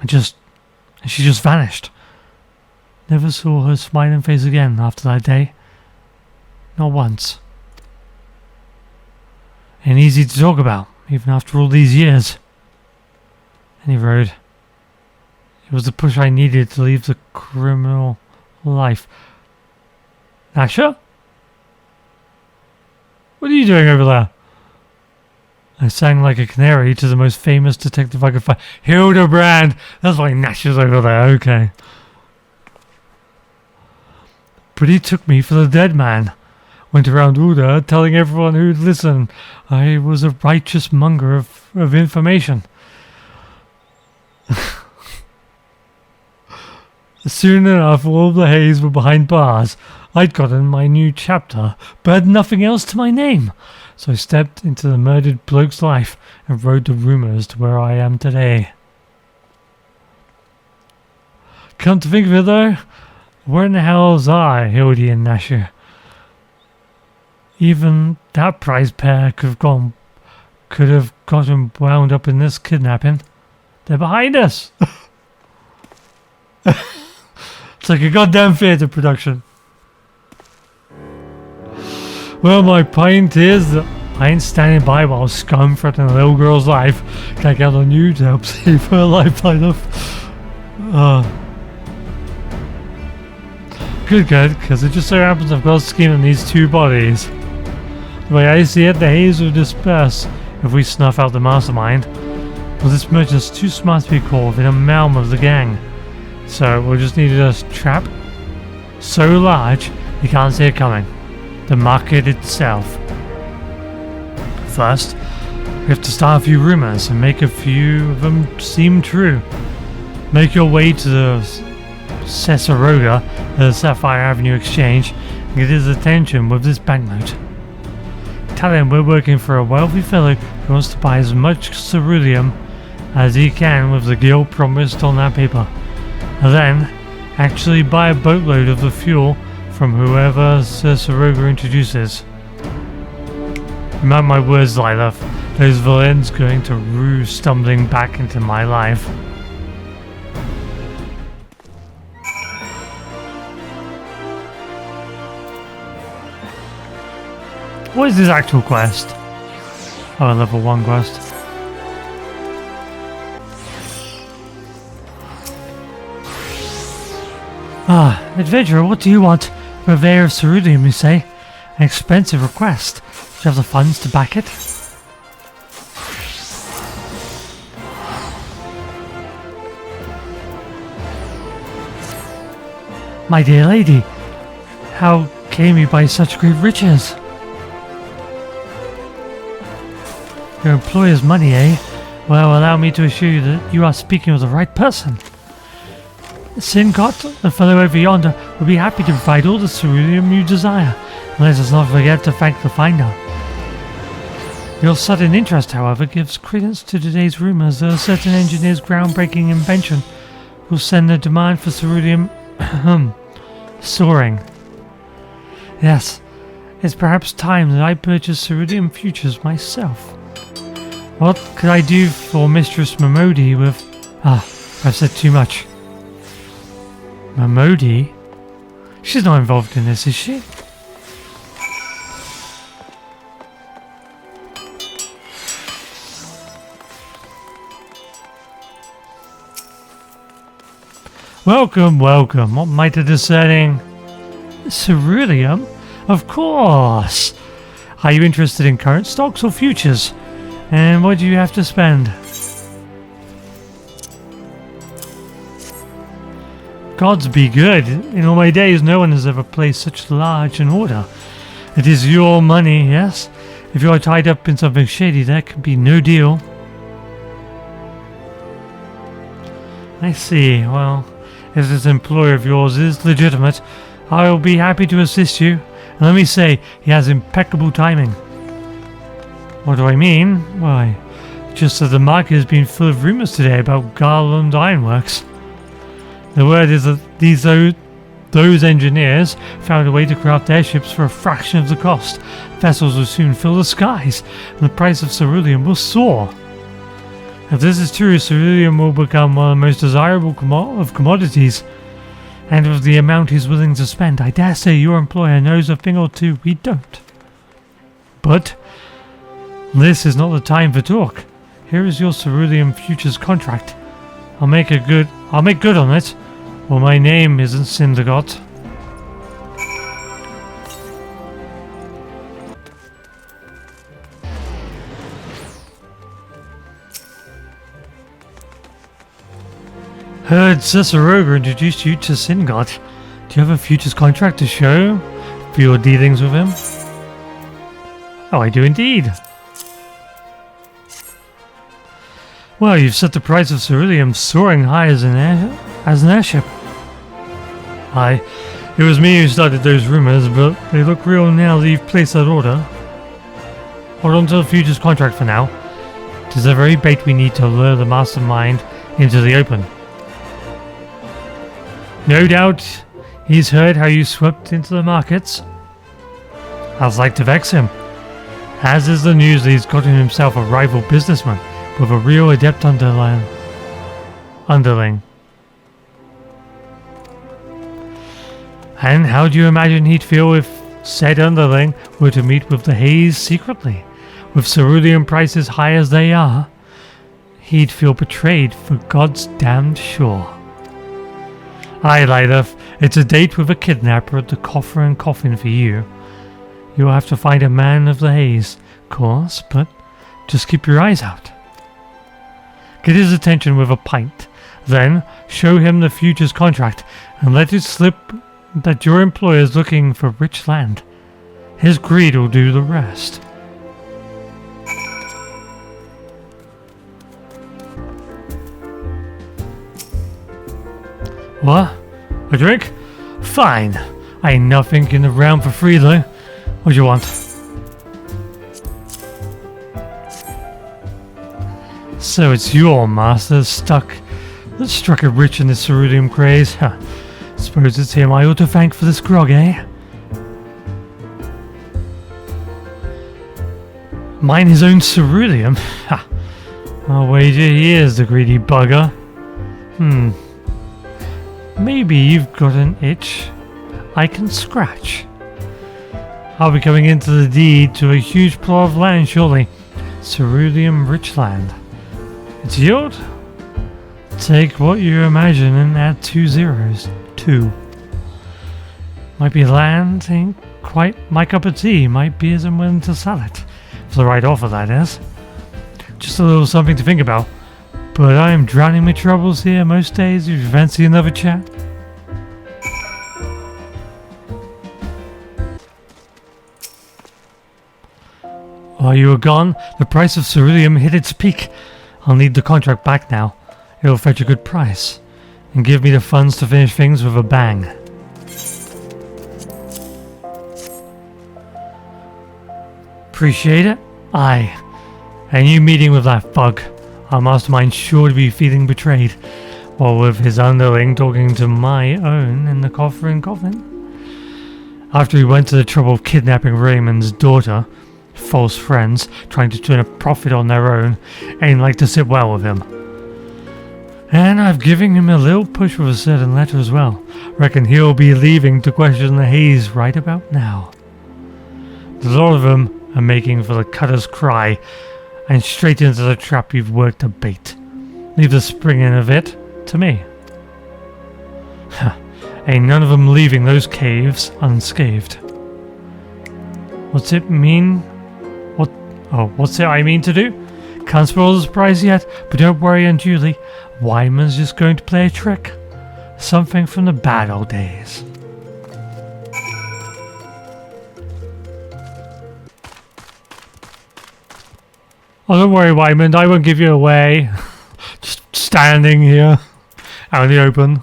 She just vanished. Never saw her smiling face again after that day. Not once. And easy to talk about, even after all these years. Any road. It was the push I needed to leave the criminal life. Asha? What are you doing over there? I sang like a canary to the most famous detective I could find. Hildebrand! That's why Nash is over there, okay. But he took me for the dead man. Went around Uda telling everyone who'd listen I was a righteous monger of information. Soon enough, all the Haze were behind bars. I'd gotten my new chapter, but had nothing else to my name. So I stepped into the murdered bloke's life and rode the rumours to where I am today. Come to think of it though, where in the hell's I, Hildy and Nasher? Even that prize pair could have gotten wound up in this kidnapping. They're behind us! It's like a goddamn theatre production. Well, my point is that I ain't standing by while scum threatening a little girl's life. Can I count on you to help save her life, I love? Good, because it just so happens I've got skin in these two bodies. The way I see it, the haze will disperse if we snuff out the mastermind. Well, this merchant's too smart to be caught in a realm of the gang. So we'll just need a trap so large you can't see it coming. The market itself. First, we have to start a few rumors and make a few of them seem true. Make your way to the Caesarauga, the Sapphire Avenue Exchange, and get his attention with this banknote. Tell him we're working for a wealthy fellow who wants to buy as much ceruleum as he can with the guild promised on that paper. And then, actually buy a boatload of the fuel from whoever Caesarauga introduces. Mark my words, Lilith, those villains going to rue stumbling back into my life. What is this actual quest? Oh, a level 1 quest. Adventurer, what do you want? Purveyor of ceruleum, you say? An expensive request. Do you have the funds to back it? My dear lady, how came you by such great riches? Your employer's money, eh? Well, allow me to assure you that you are speaking with the right person. Sincott, the fellow over yonder, will be happy to provide all the ceruleum you desire. Let us not forget to thank the finder. Your sudden interest, however, gives credence to today's rumors that a certain engineer's groundbreaking invention will send the demand for ceruleum soaring. Yes, it's perhaps time that I purchase ceruleum futures myself. What could I do for Mistress Momodi with... I've said too much. Momodi? She's not involved in this, is she? Welcome, welcome. What might a discerning... Ceruleum? Of course! Are you interested in current stocks or futures? And what do you have to spend? Gods be good. In all my days, no one has ever placed such large an order. It is your money, yes? If you are tied up in something shady, there can be no deal. I see. Well, if this employer of yours is legitimate, I will be happy to assist you. And let me say, he has impeccable timing. What do I mean? Why, just that the market has been full of rumors today about Garland Ironworks. The word is that those engineers found a way to craft airships for a fraction of the cost. Vessels will soon fill the skies, and the price of ceruleum will soar. If this is true, ceruleum will become one of the most desirable of commodities. And with the amount he's willing to spend, I dare say your employer knows a thing or two we don't. But this is not the time for talk. Here is your ceruleum futures contract. I'll make good on it. Well, my name isn't Syndergot. Heard Caesarauga introduced you to Syndergot. Do you have a futures contract to show for your dealings with him? Oh, I do indeed. Well, you've set the price of ceruleum soaring high as an airship. It was me who started those rumors, but they look real now that you've placed that order. Hold on to the futures contract for now. It is the very bait we need to lure the mastermind into the open. No doubt he's heard how you swept into the markets. I'd like to vex him. As is the news that he's gotten himself a rival businessman with a real adept underling. And how do you imagine he'd feel if said underling were to meet with the haze secretly? With cerulean prices high as they are, he'd feel betrayed for God's damned sure. Aye, Lilith, it's a date with a kidnapper at the Coffer and Coffin for you. You'll have to find a man of the haze, of course, but just keep your eyes out. Get his attention with a pint, then show him the future's contract and let it slip that your employer's looking for rich land. His greed will do the rest. What? A drink? Fine. Ain't nothing in the realm for free though. What do you want? So it's your master that struck it rich in this cerulean craze. Huh. Suppose it's him I ought to thank for this grog, eh? Mine his own ceruleum? Ha! I'll wager he is the greedy bugger. Maybe you've got an itch I can scratch. I'll be coming into the deed to a huge plot of land, surely. Ceruleum rich land. Its yield? Take what you imagine and add 2 zeros. 2. Might be land, ain't quite my cup of tea. Might be as I'm willing to sell it. For the right offer, that is. Just a little something to think about. But I am drowning my troubles here most days. If you fancy another chat. While you were gone, the price of ceruleum hit its peak. I'll need the contract back now. It'll fetch a good price. And give me the funds to finish things with a bang. Appreciate it? Aye. And you meeting with that bug. Our mastermind's sure to be feeling betrayed. While with his underling talking to my own in the Coffer and Coffin. After he went to the trouble of kidnapping Raymond's daughter, false friends trying to turn a profit on their own ain't like to sit well with him. And I've given him a little push with a certain letter as well. Reckon he'll be leaving to question the haze right about now. A lot of them are making for the cutter's cry and straight into the trap you've worked to bait. Leave the springing of it to me. Ain't none of them leaving those caves unscathed. What's it mean? What's it I mean to do? Can't spoil the surprise yet, but don't worry unduly. Wyman's just going to play a trick. Something from the bad old days. Oh, don't worry, Wyman, I won't give you away. Just standing here out in the open.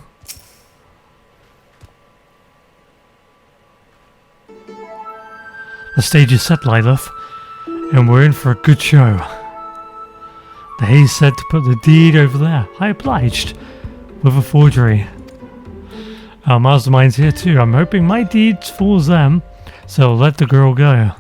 The stage is set, Lilith, and we're in for a good show. The haze said to put the deed over there. I obliged. With a forgery. Our mastermind's here too. I'm hoping my deed fools them, so I'll let the girl go.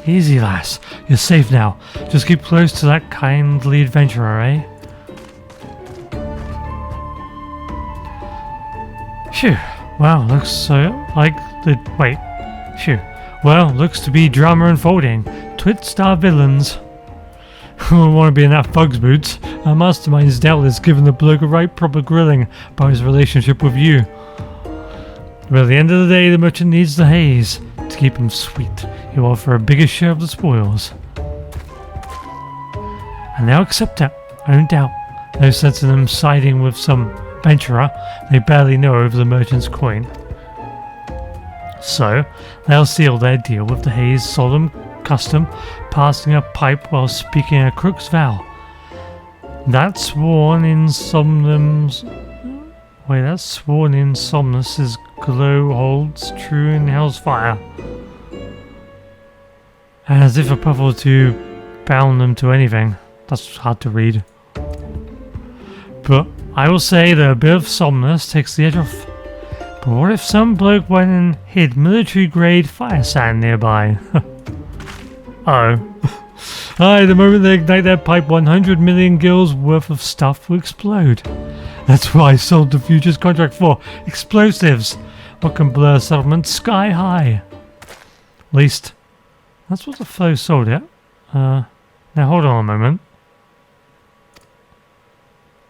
Easy, lass. You're safe now. Just keep close to that kindly adventurer, eh? Phew. Well, looks so like the... Wait. Phew. Well, looks to be drama unfolding. Twit-star villains. Wouldn't want to be in that bug's boots. Our mastermind's doubtless given the bloke a right proper grilling about his relationship with you. But at the end of the day, the merchant needs the haze. To keep him sweet, he'll offer a bigger share of the spoils. And they'll accept it, I don't doubt. No sense in them siding with some venturer they barely know over the merchant's coin. So, they'll seal their deal with the haze solemn custom, passing a pipe while speaking a crook's vow. That's sworn in Somnum's... Wait, that's sworn in Somnus's glow holds true in hell's fire. As if a puzzle to bound them to anything. That's hard to read. But I will say that a bit of Somnus takes the edge off. But what if some bloke went and hid military grade fire sand nearby? Oh. Aye, the moment they ignite their pipe, 100 million gills worth of stuff will explode. That's what I sold the futures contract for. Explosives. What can blur settlements sky high? At least, that's what the foe sold it. Now hold on a moment.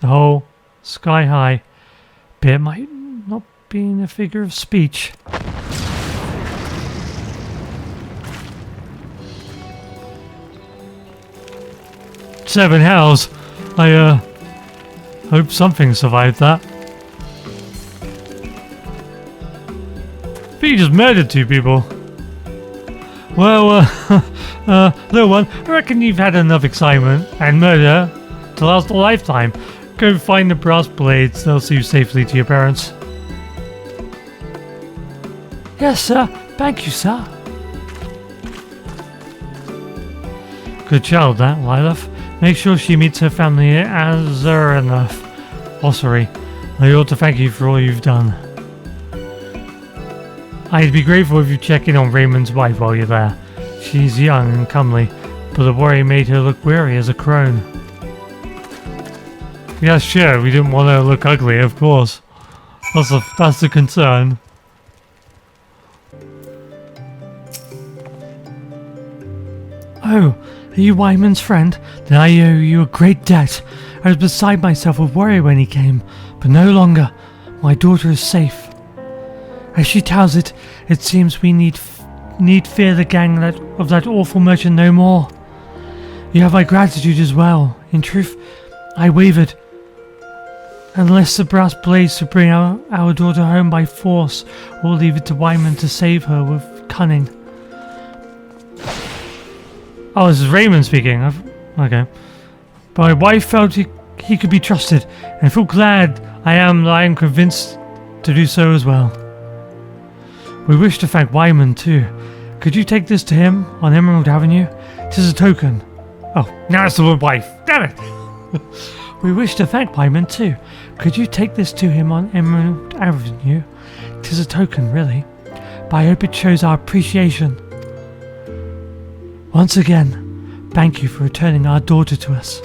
The whole sky high bit might not be in a figure of speech. Seven hells. I hope something survived that. But you just murdered two people. Well, little one, I reckon you've had enough excitement and murder to last a lifetime. Go find the brass blades, they'll see you safely to your parents. Yes, sir. Thank you, sir. Good child, that, Lilith. Make sure she meets her family as enough. Ossory, they ought to thank you for all you've done. I'd be grateful if you check in on Raymond's wife while you're there. She's young and comely, but the worry made her look weary as a crone. Yeah, sure, we didn't want her to look ugly, of course. That's the concern. Oh, are you Wyman's friend? Then I owe you a great debt. I was beside myself with worry when he came, but no longer. My daughter is safe. As she tells it, it seems we need fear the gang of that awful merchant no more. You have my gratitude as well. In truth, I wavered. Unless the brass blades to bring our daughter home by force, we'll leave it to Wyman to save her with cunning. Oh, this is Raymond speaking. Okay. But my wife felt he could be trusted, and I feel glad I am convinced to do so as well. We wish to thank Wyman too. Could you take this to him on Emerald Avenue? 'Tis a token. Oh, now it's the word wife. Damn it! We wish to thank Wyman too. Could you take this to him on Emerald Avenue? 'Tis a token, really. But I hope it shows our appreciation. Once again, thank you for returning our daughter to us.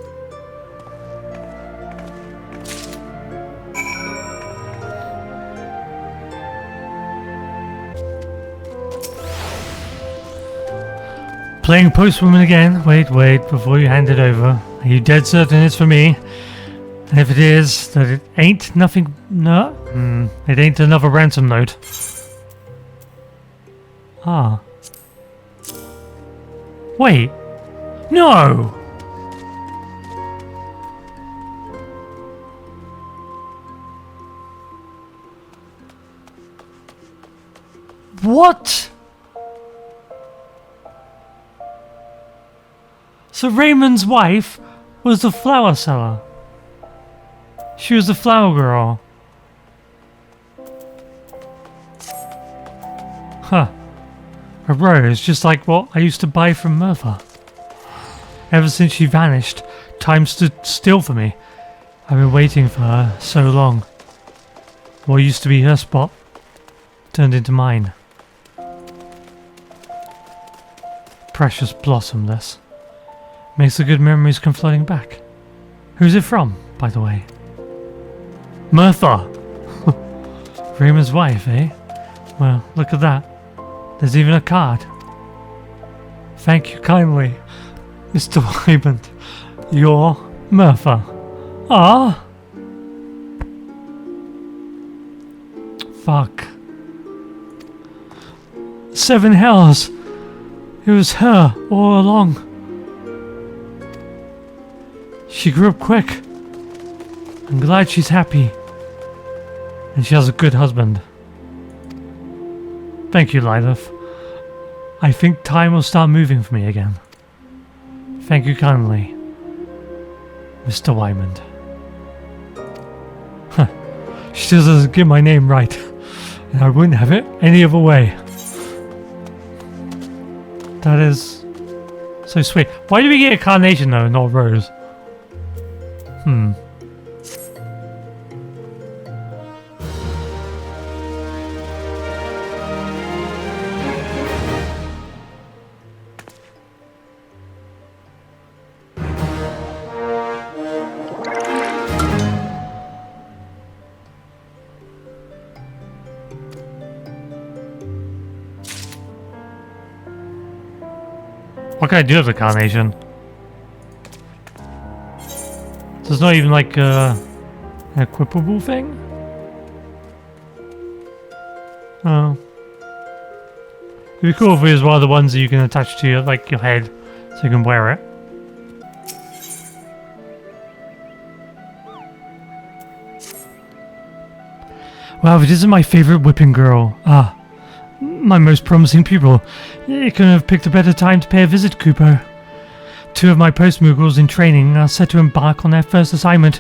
Playing Postwoman again. Wait, before you hand it over. Are you dead certain it's for me? And if it is, that it ain't nothing... No? It ain't another ransom note. Ah. Wait. No! What? So Raymond's wife was the flower seller. She was the flower girl. Huh. A rose, just like what I used to buy from Mertha. Ever since she vanished, time stood still for me. I've been waiting for her so long. What used to be her spot turned into mine. Precious blossom, this. Makes the good memories come flooding back. Who's it from, by the way? Mertha! Raymond's wife, eh? Well, look at that. There's even a card. Thank you kindly, Mr. Raymond. You're Mertha. Ah! Fuck. 7 hells! It was her all along. She grew up quick. I'm glad she's happy. And she has a good husband. Thank you, Lilith. I think time will start moving for me again. Thank you kindly, Mr. Wymond. Huh. She still doesn't get my name right. And I wouldn't have it any other way. That is so sweet. Why do we get a carnation though, not a rose? What can I do with the carnation? So it's not even like an equipable thing? Oh. It'd be cool if it was one of the ones that you can attach to your, like, your head so you can wear it. Wow, it isn't my favourite whipping girl. Ah, my most promising pupil. You couldn't have picked a better time to pay a visit, Kupo. 2 of my post-Moogles in training are set to embark on their first assignment.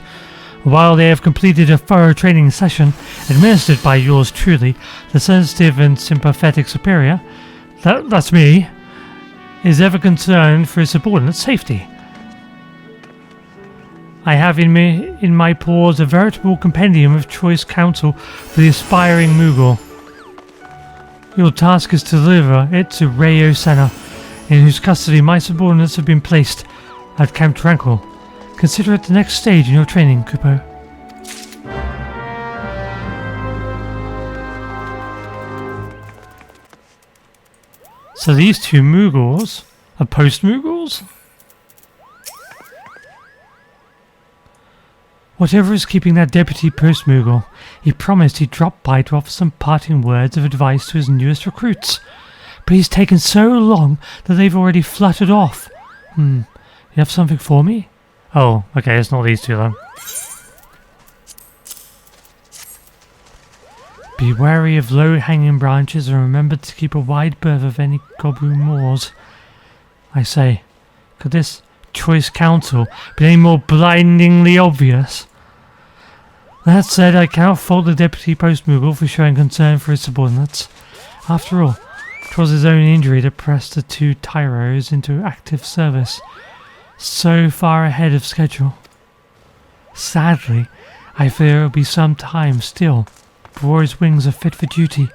While they have completed a thorough training session, administered by yours truly, the sensitive and sympathetic superior, that's me, is ever concerned for his subordinate's safety. I have in my paws a veritable compendium of choice counsel for the aspiring Moogle. Your task is to deliver it to Eorzea, in whose custody my subordinates have been placed at Camp Tranquil. Consider it the next stage in your training, Kupo. So these 2 Moogles are post-Moogles? Whatever is keeping that deputy post-Moogle, he promised he'd drop by to offer some parting words of advice to his newest recruits. But he's taken so long that they've already fluttered off. You have something for me? Oh, okay, it's not these 2 then. Be wary of low-hanging branches and remember to keep a wide berth of any goblin moors. I say, could this choice counsel be any more blindingly obvious? That said, I cannot fault the deputy post-Moogle for showing concern for his subordinates. After all, 'twas his own injury that pressed the 2 tyros into active service, so far ahead of schedule. Sadly, I fear it will be some time still before his wings are fit for duty.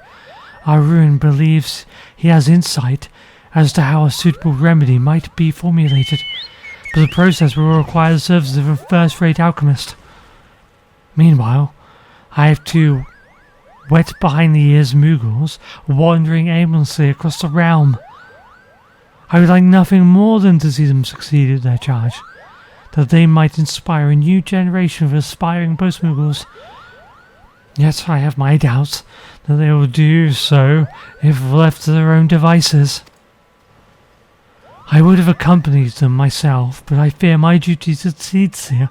Our ruin believes he has insight as to how a suitable remedy might be formulated, but the process will require the services of a first-rate alchemist. Meanwhile, I have 2 wet behind-the-ears Moogles wandering aimlessly across the realm. I would like nothing more than to see them succeed at their charge, that they might inspire a new generation of aspiring post-Moogles. Yet I have my doubts that they will do so if left to their own devices. I would have accompanied them myself, but I fear my duties at Seedseer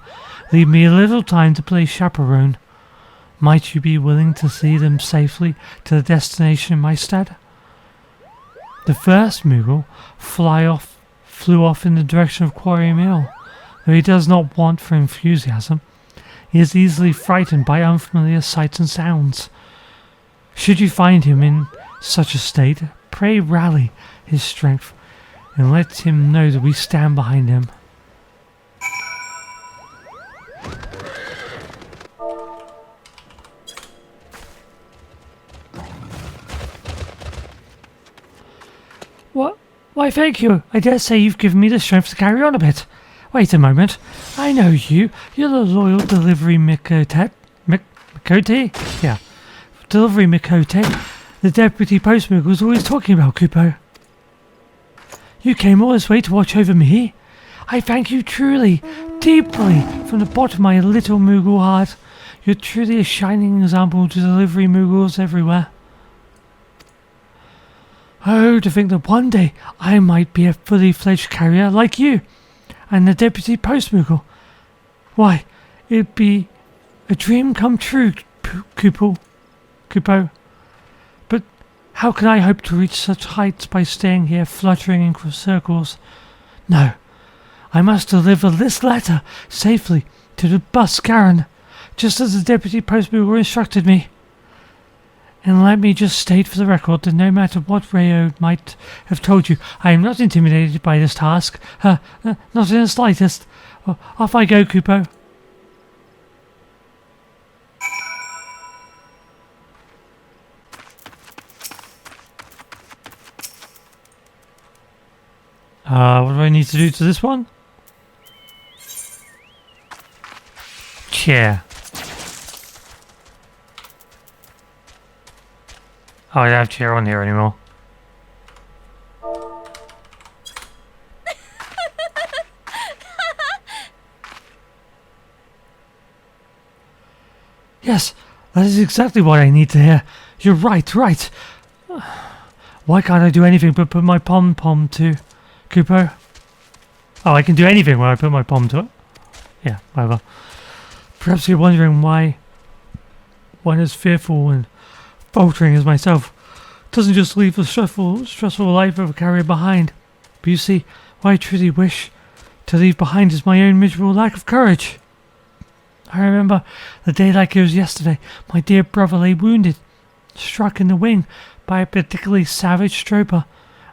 leave me little time to play chaperone. Might you be willing to see them safely to the destination in my stead? The first Moogle flew off in the direction of Quarry Mill. Though he does not want for enthusiasm, he is easily frightened by unfamiliar sights and sounds. Should you find him in such a state, pray rally his strength and let him know that we stand behind him. What? Why, thank you. I dare say you've given me the strength to carry on a bit. Wait a moment. I know you. You're the loyal delivery Mikote? Yeah. Delivery Mikote. The deputy postman was always talking about, Kupo. You came all this way to watch over me? I thank you truly, deeply, from the bottom of my little Moogle heart. You're truly a shining example to delivery Moogles everywhere. Oh, to think that one day I might be a fully fledged carrier like you, and the deputy post-Moogle. Why, it'd be a dream come true, Kupo. But how can I hope to reach such heights by staying here fluttering in circles? No, I must deliver this letter safely to the bus Garen, just as the deputy post-Moogle instructed me. And let me just state for the record that no matter what Rayo might have told you, I am not intimidated by this task. Not in the slightest. Off I go, Kupo. What do I need to do to this one? Chair. Oh, I don't have chair on here anymore. Yes, that is exactly what I need to hear. You're right. Why can't I do anything but put my pom-pom to Kupo? Oh, I can do anything when I put my pom to it. Yeah, whatever. Perhaps you're wondering why one as fearful and faltering as myself doesn't just leave a stressful life of a carrier behind. But you see, what I truly wish to leave behind is my own miserable lack of courage. I remember the day like it was yesterday. My dear brother lay wounded, struck in the wing by a particularly savage stroper,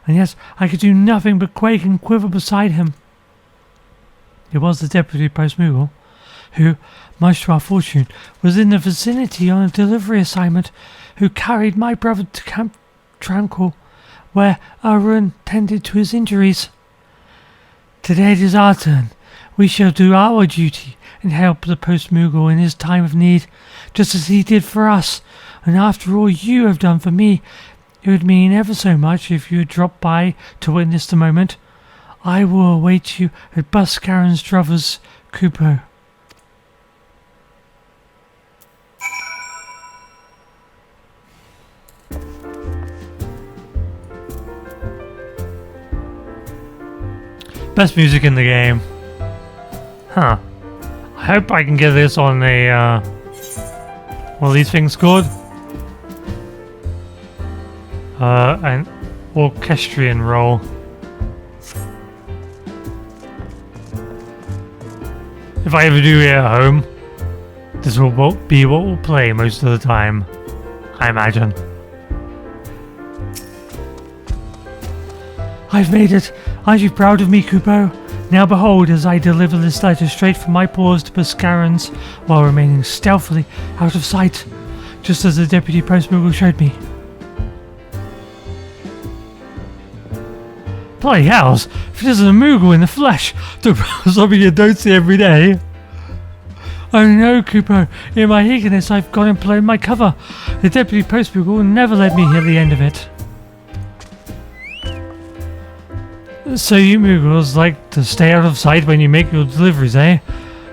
and yet I could do nothing but quake and quiver beside him. It was the deputy post Moogle, who, much to our fortune, was in the vicinity on a delivery assignment, who carried my brother to Camp Tranquil, where Arun tended to his injuries. Today it is our turn. We shall do our duty and help the post Moogle in his time of need, just as he did for us. And after all you have done for me, it would mean ever so much if you had dropped by to witness the moment. I will await you at Buscaron's Drovers, Kupo. Best music in the game. Huh. I hope I can get this on a, what are these things called? An orchestrion roll. If I ever do it at home, this will be what we'll play most of the time, I imagine. I've made it. Aren't you proud of me, Kupo? Now behold, as I deliver this letter straight from my paws to Buscaron's, while remaining stealthily out of sight, just as the deputy post Moogle showed me. Bloody hells, if it isn't a Moogle in the flesh, something you don't see every day. Oh no, Kupo, in my eagerness I've gone and blown my cover. The deputy post Moogle will never let me hear the end of it. So you Moogles like to stay out of sight when you make your deliveries, eh?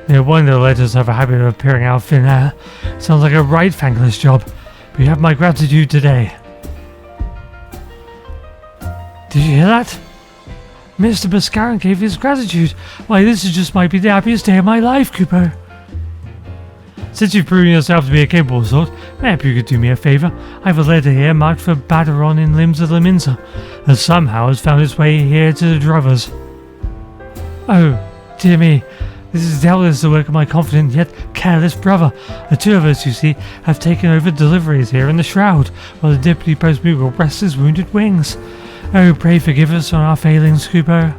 No wonder letters have a habit of appearing out of thin air. Sounds like a right thankless job, but you have my gratitude today. Did you hear that? Mr. Buscaron gave his gratitude. Why, this just might be the happiest day of my life, Kupo. Since you've proven yourself to be a capable sort, maybe you could do me a favour. I have a letter here marked for Baderon in Limbs of the Mincer, that somehow has found its way here to the Drovers. Oh, dear me. This is doubtless the work of my confident yet careless brother. The two of us, you see, have taken over deliveries here in the Shroud, while the deputy post Moogle rests his wounded wings. Oh, pray forgive us on our failings, Kupo.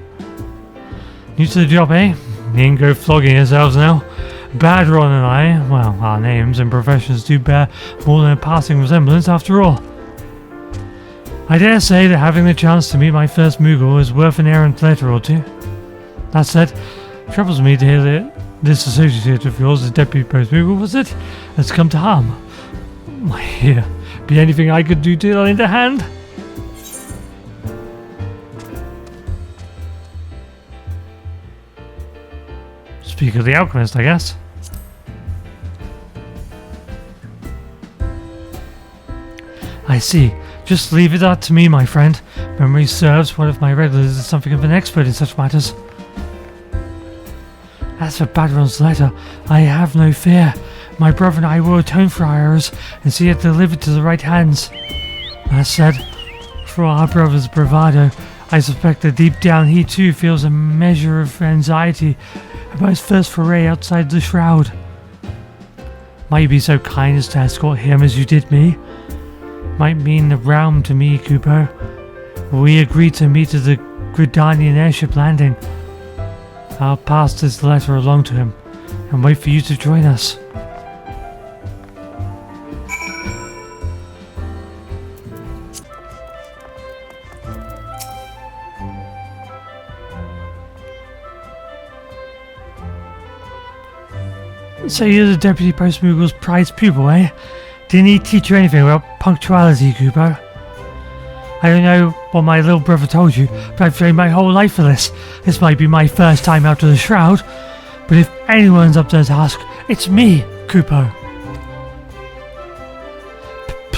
New to the job, eh? Needn't go flogging yourselves now. Baderon and I, well, our names and professions do bear more than a passing resemblance after all. I dare say that having the chance to meet my first Moogle is worth an errant letter or two. That said, it troubles me to hear that this associate of yours, the deputy post Moogle, was it, has come to harm. Might here be anything I could do to lend a hand? Speak of the alchemist, I guess. I see. Just leave it up to me, my friend. Memory serves, one of my regulars is something of an expert in such matters. As for Baderon's letter, I have no fear. My brother and I will atone for our errors and see it delivered to the right hands. That said, for our brother's bravado, I suspect that deep down he too feels a measure of anxiety about his first foray outside the Shroud. Might you be so kind as to escort him as you did me? Might mean the realm to me, Kupo. We agreed to meet at the Gridanian airship landing. I'll pass this letter along to him and wait for you to join us. So you're the deputy post Moogle's prized pupil, eh? Didn't he teach you anything about punctuality, Kupo? I don't know what my little brother told you, but I've trained my whole life for this. This might be my first time out of the Shroud, but if anyone's up to the task, it's me, Kupo.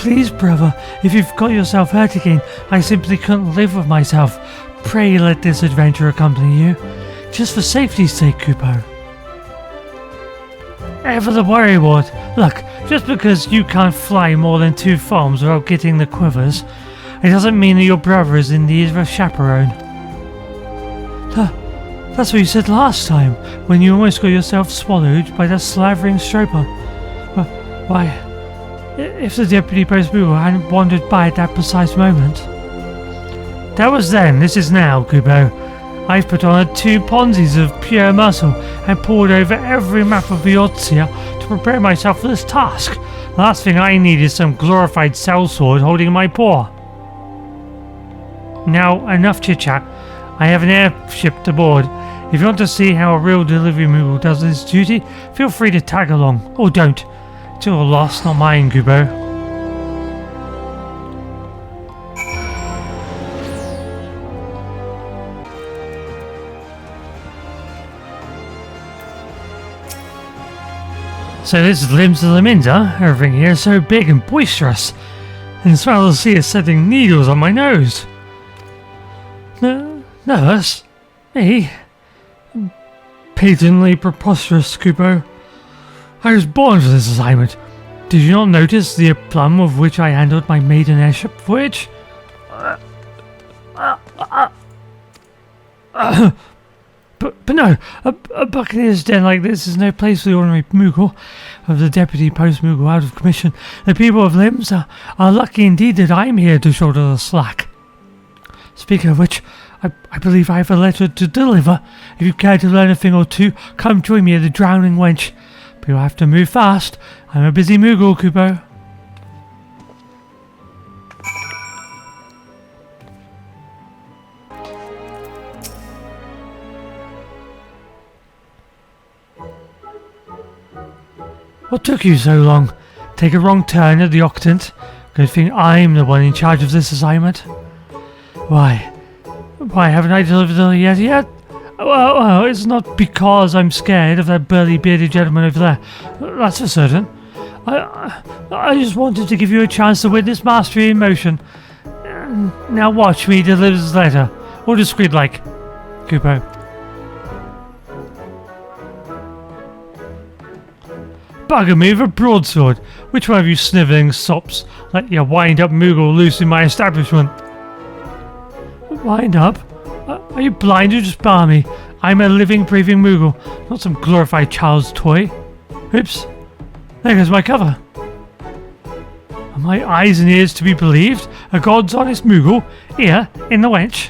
Please, brother, if you've got yourself hurt again, I simply couldn't live with myself. Pray let this adventure accompany you. Just for safety's sake, Kupo. Ever the worry ward. Look, just because you can't fly more than 2 farms without getting the quivers, it doesn't mean that your brother is in need of a chaperone. That's what you said last time, when you almost got yourself swallowed by that slavering stroper. Why, if the deputy post Moogle hadn't wandered by at that precise moment. That was then, this is now, Kupo. I've put on 2 Ponzis of pure muscle and poured over every map of Eorzea to prepare myself for this task. Last thing I need is some glorified sellsword holding my paw. Now, enough chit-chat. I have an airship to board. If you want to see how a real delivery Moogle does his duty, feel free to tag along. Or don't. It's your loss, not mine, Kupo. So this is limbs to the Limins, huh? Everything here is so big and boisterous. And the smell of the sea is setting needles on my nose. Nervous? Me? Patently preposterous, Kupo. I was born for this assignment. Did you not notice the aplomb with which I handled my maiden airship voyage? But no, a buccaneer's den like this is no place for the ordinary Moogle. With the deputy post Moogle out of commission, the people of Limbs are lucky indeed that I'm here to shoulder the slack. Speaking of which, I believe I have a letter to deliver. If you care to learn a thing or two, come join me at the Drowning Wench. But you'll have to move fast. I'm a busy Moogle, Kupo. What took you so long? Take a wrong turn at the Octant? Good thing I'm the one in charge of this assignment. Why haven't I delivered it yet? Well, it's not because I'm scared of that burly bearded gentleman over there. That's for certain. I just wanted to give you a chance to witness mastery in motion. Now watch me deliver this letter. Or discreet like. Kupo. Bugger me with a broadsword. Which one of you snivelling sops let your wind-up Moogle loose in my establishment? Wind up? Are you blind or just balmy? I'm a living, breathing Moogle, not some glorified child's toy. Oops. There goes my cover. Are my eyes and ears to be believed? A god's honest Moogle, here, in the wench.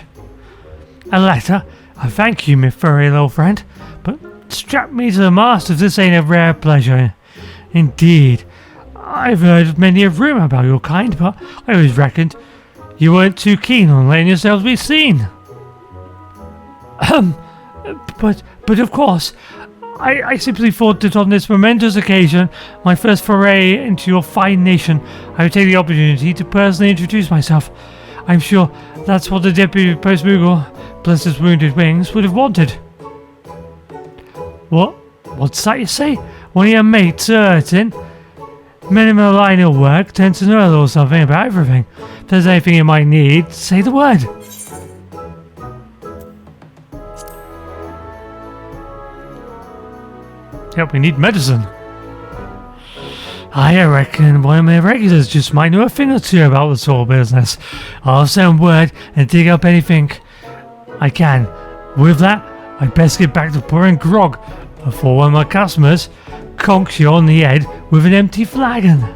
A letter? I thank you, my furry little friend, but strap me to the mast if this ain't a rare pleasure. Indeed. I've heard many a rumour about your kind, but I always reckoned you weren't too keen on letting yourselves be seen. But of course, I simply thought that on this momentous occasion, my first foray into your fine nation, I would take the opportunity to personally introduce myself. I'm sure that's what the Deputy Post Moogle, bless his wounded wings, would have wanted. What's that you say? One of your mates hurting? Men in my line of work tend to know a little something about everything. If there's anything you might need, say the word. Yep, we need medicine. I reckon one of my regulars just might know a thing or two about this whole business. I'll send word and dig up anything I can. With that, I'd best get back to pouring grog before one of my customers conks you on the head with an empty flagon.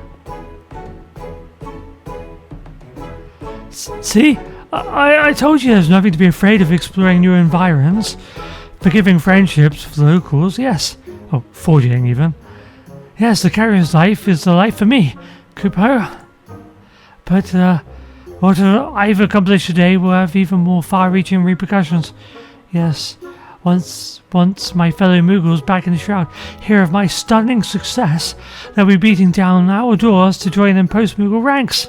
See? I told you there's nothing to be afraid of exploring new environs. Forgiving friendships for the locals, yes. Oh, forging even. Yes, the carrier's life is the life for me, Kupo. But what I've accomplished today will have even more far-reaching repercussions. Yes, once my fellow Moogles back in the Shroud hear of my stunning success, they'll be beating down our doors to join in post-Moogle ranks.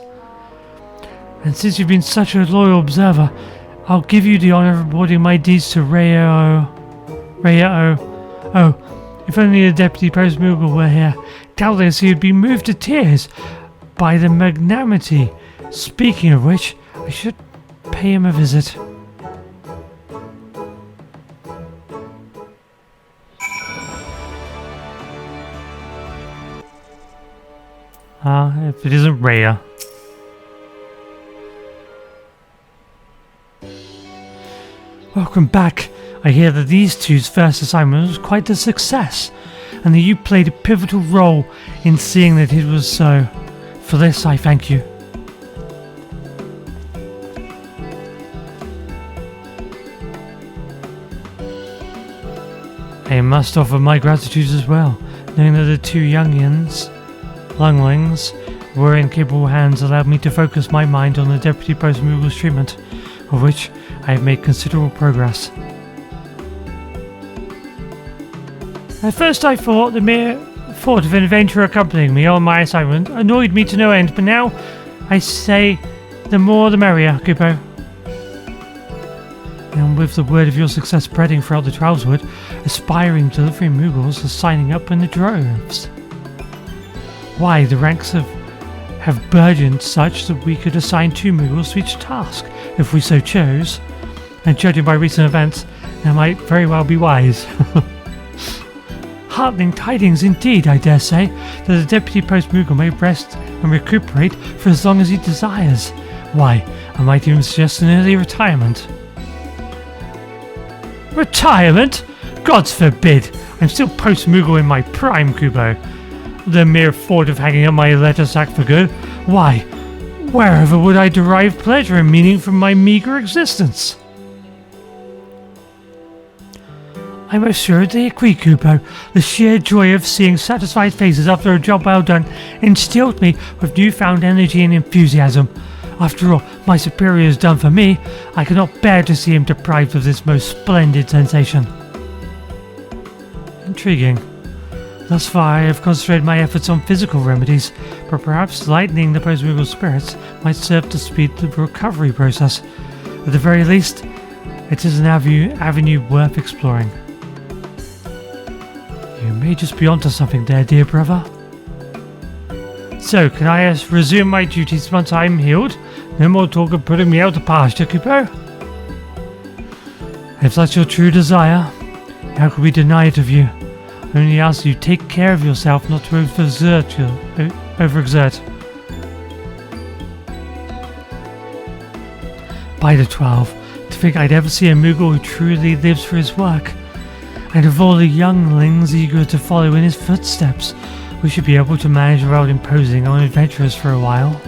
And since you've been such a loyal observer, I'll give you the honor of reporting my deeds to Reo. Oh, if only the Deputy Post Moogle were here, doubtless he would be moved to tears. by the magnanimity. Speaking of which, I should pay him a visit. If it isn't Rhea. Welcome back. I hear that these two's first assignment was quite a success, and that you played a pivotal role in seeing that it was so. For this, I thank you. I must offer my gratitude as well, knowing that the two younglings were in capable hands allowed me to focus my mind on the Deputy Post Moogle's treatment, of which I have made considerable progress. At first I thought the mere thought of an adventurer accompanying me on my assignment annoyed me to no end, but now I say the more the merrier, Kupo. And with the word of your success spreading throughout the Trialswood, aspiring delivery Moogles are signing up in the droves. Why, the ranks have burgeoned such that we could assign 2 Moogles to each task, if we so chose, and judging by recent events, that might very well be wise. Heartening tidings indeed, I dare say, that the Deputy Post Moogle may rest and recuperate for as long as he desires. Why, I might even suggest an early retirement. Retirement? Gods forbid! I'm still Post Moogle in my prime, Kubo. The mere thought of hanging up my letter sack for good, why, wherever would I derive pleasure and meaning from my meagre existence? I most assuredly agree, Kubo. The sheer joy of seeing satisfied faces after a job well done instilled me with newfound energy and enthusiasm. After all my superior has done for me, I cannot bear to see him deprived of this most splendid sensation. Intriguing. Thus far I have concentrated my efforts on physical remedies, but perhaps lightening the post-Moogle spirits might serve to speed the recovery process. At the very least, it is an avenue worth exploring. You may just be onto something there, dear brother. So, can I resume my duties once I'm healed? No more talk of putting me out to pasture, Kupo. If that's your true desire, how could we deny it of you? I only ask you take care of yourself, not to overexert. By the 12, to think I'd ever see a Moogle who truly lives for his work. And of all the younglings eager to follow in his footsteps, we should be able to manage without imposing on adventurers for a while.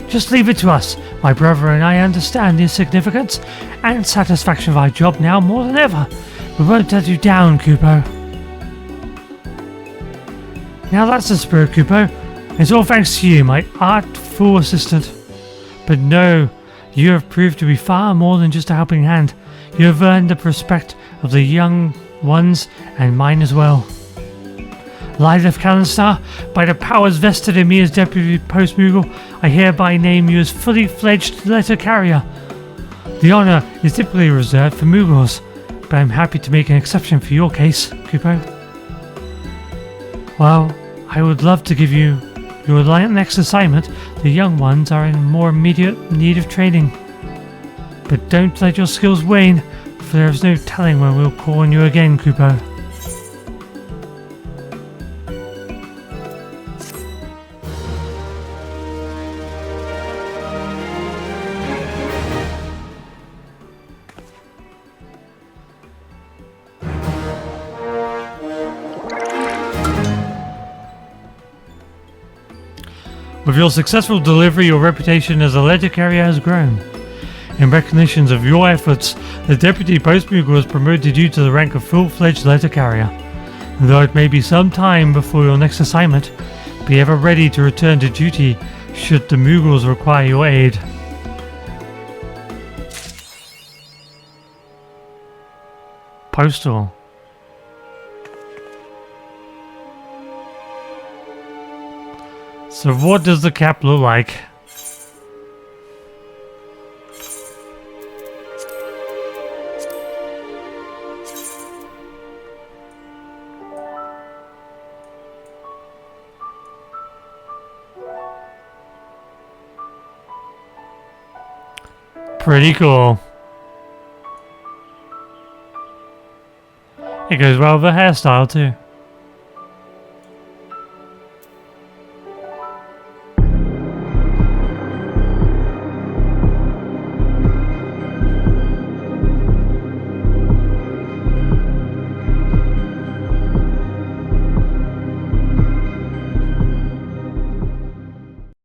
Just leave it to us. My brother and I understand the significance and satisfaction of our job now more than ever. We won't let you down, Kupo. Now that's the spirit, Kupo. It's all thanks to you, my artful assistant. But no, you have proved to be far more than just a helping hand. You have earned the respect of the young ones and mine as well. Light of Kalinstar, by the powers vested in me as Deputy Post Moogle, I hereby name you as fully fledged letter carrier. The honour is typically reserved for Moogles, but I'm happy to make an exception for your case, Kupo. Well, I would love to give you your next assignment. The young ones are in more immediate need of training. But don't let your skills wane, for there is no telling when we'll call on you again, Kupo. With your successful delivery, your reputation as a letter carrier has grown. In recognition of your efforts, the Deputy Post Moogle has promoted you to the rank of full-fledged letter carrier. Though it may be some time before your next assignment, be ever ready to return to duty should the Moogles require your aid. Postal. So what does the cap look like? Pretty cool. It goes well with the hairstyle too.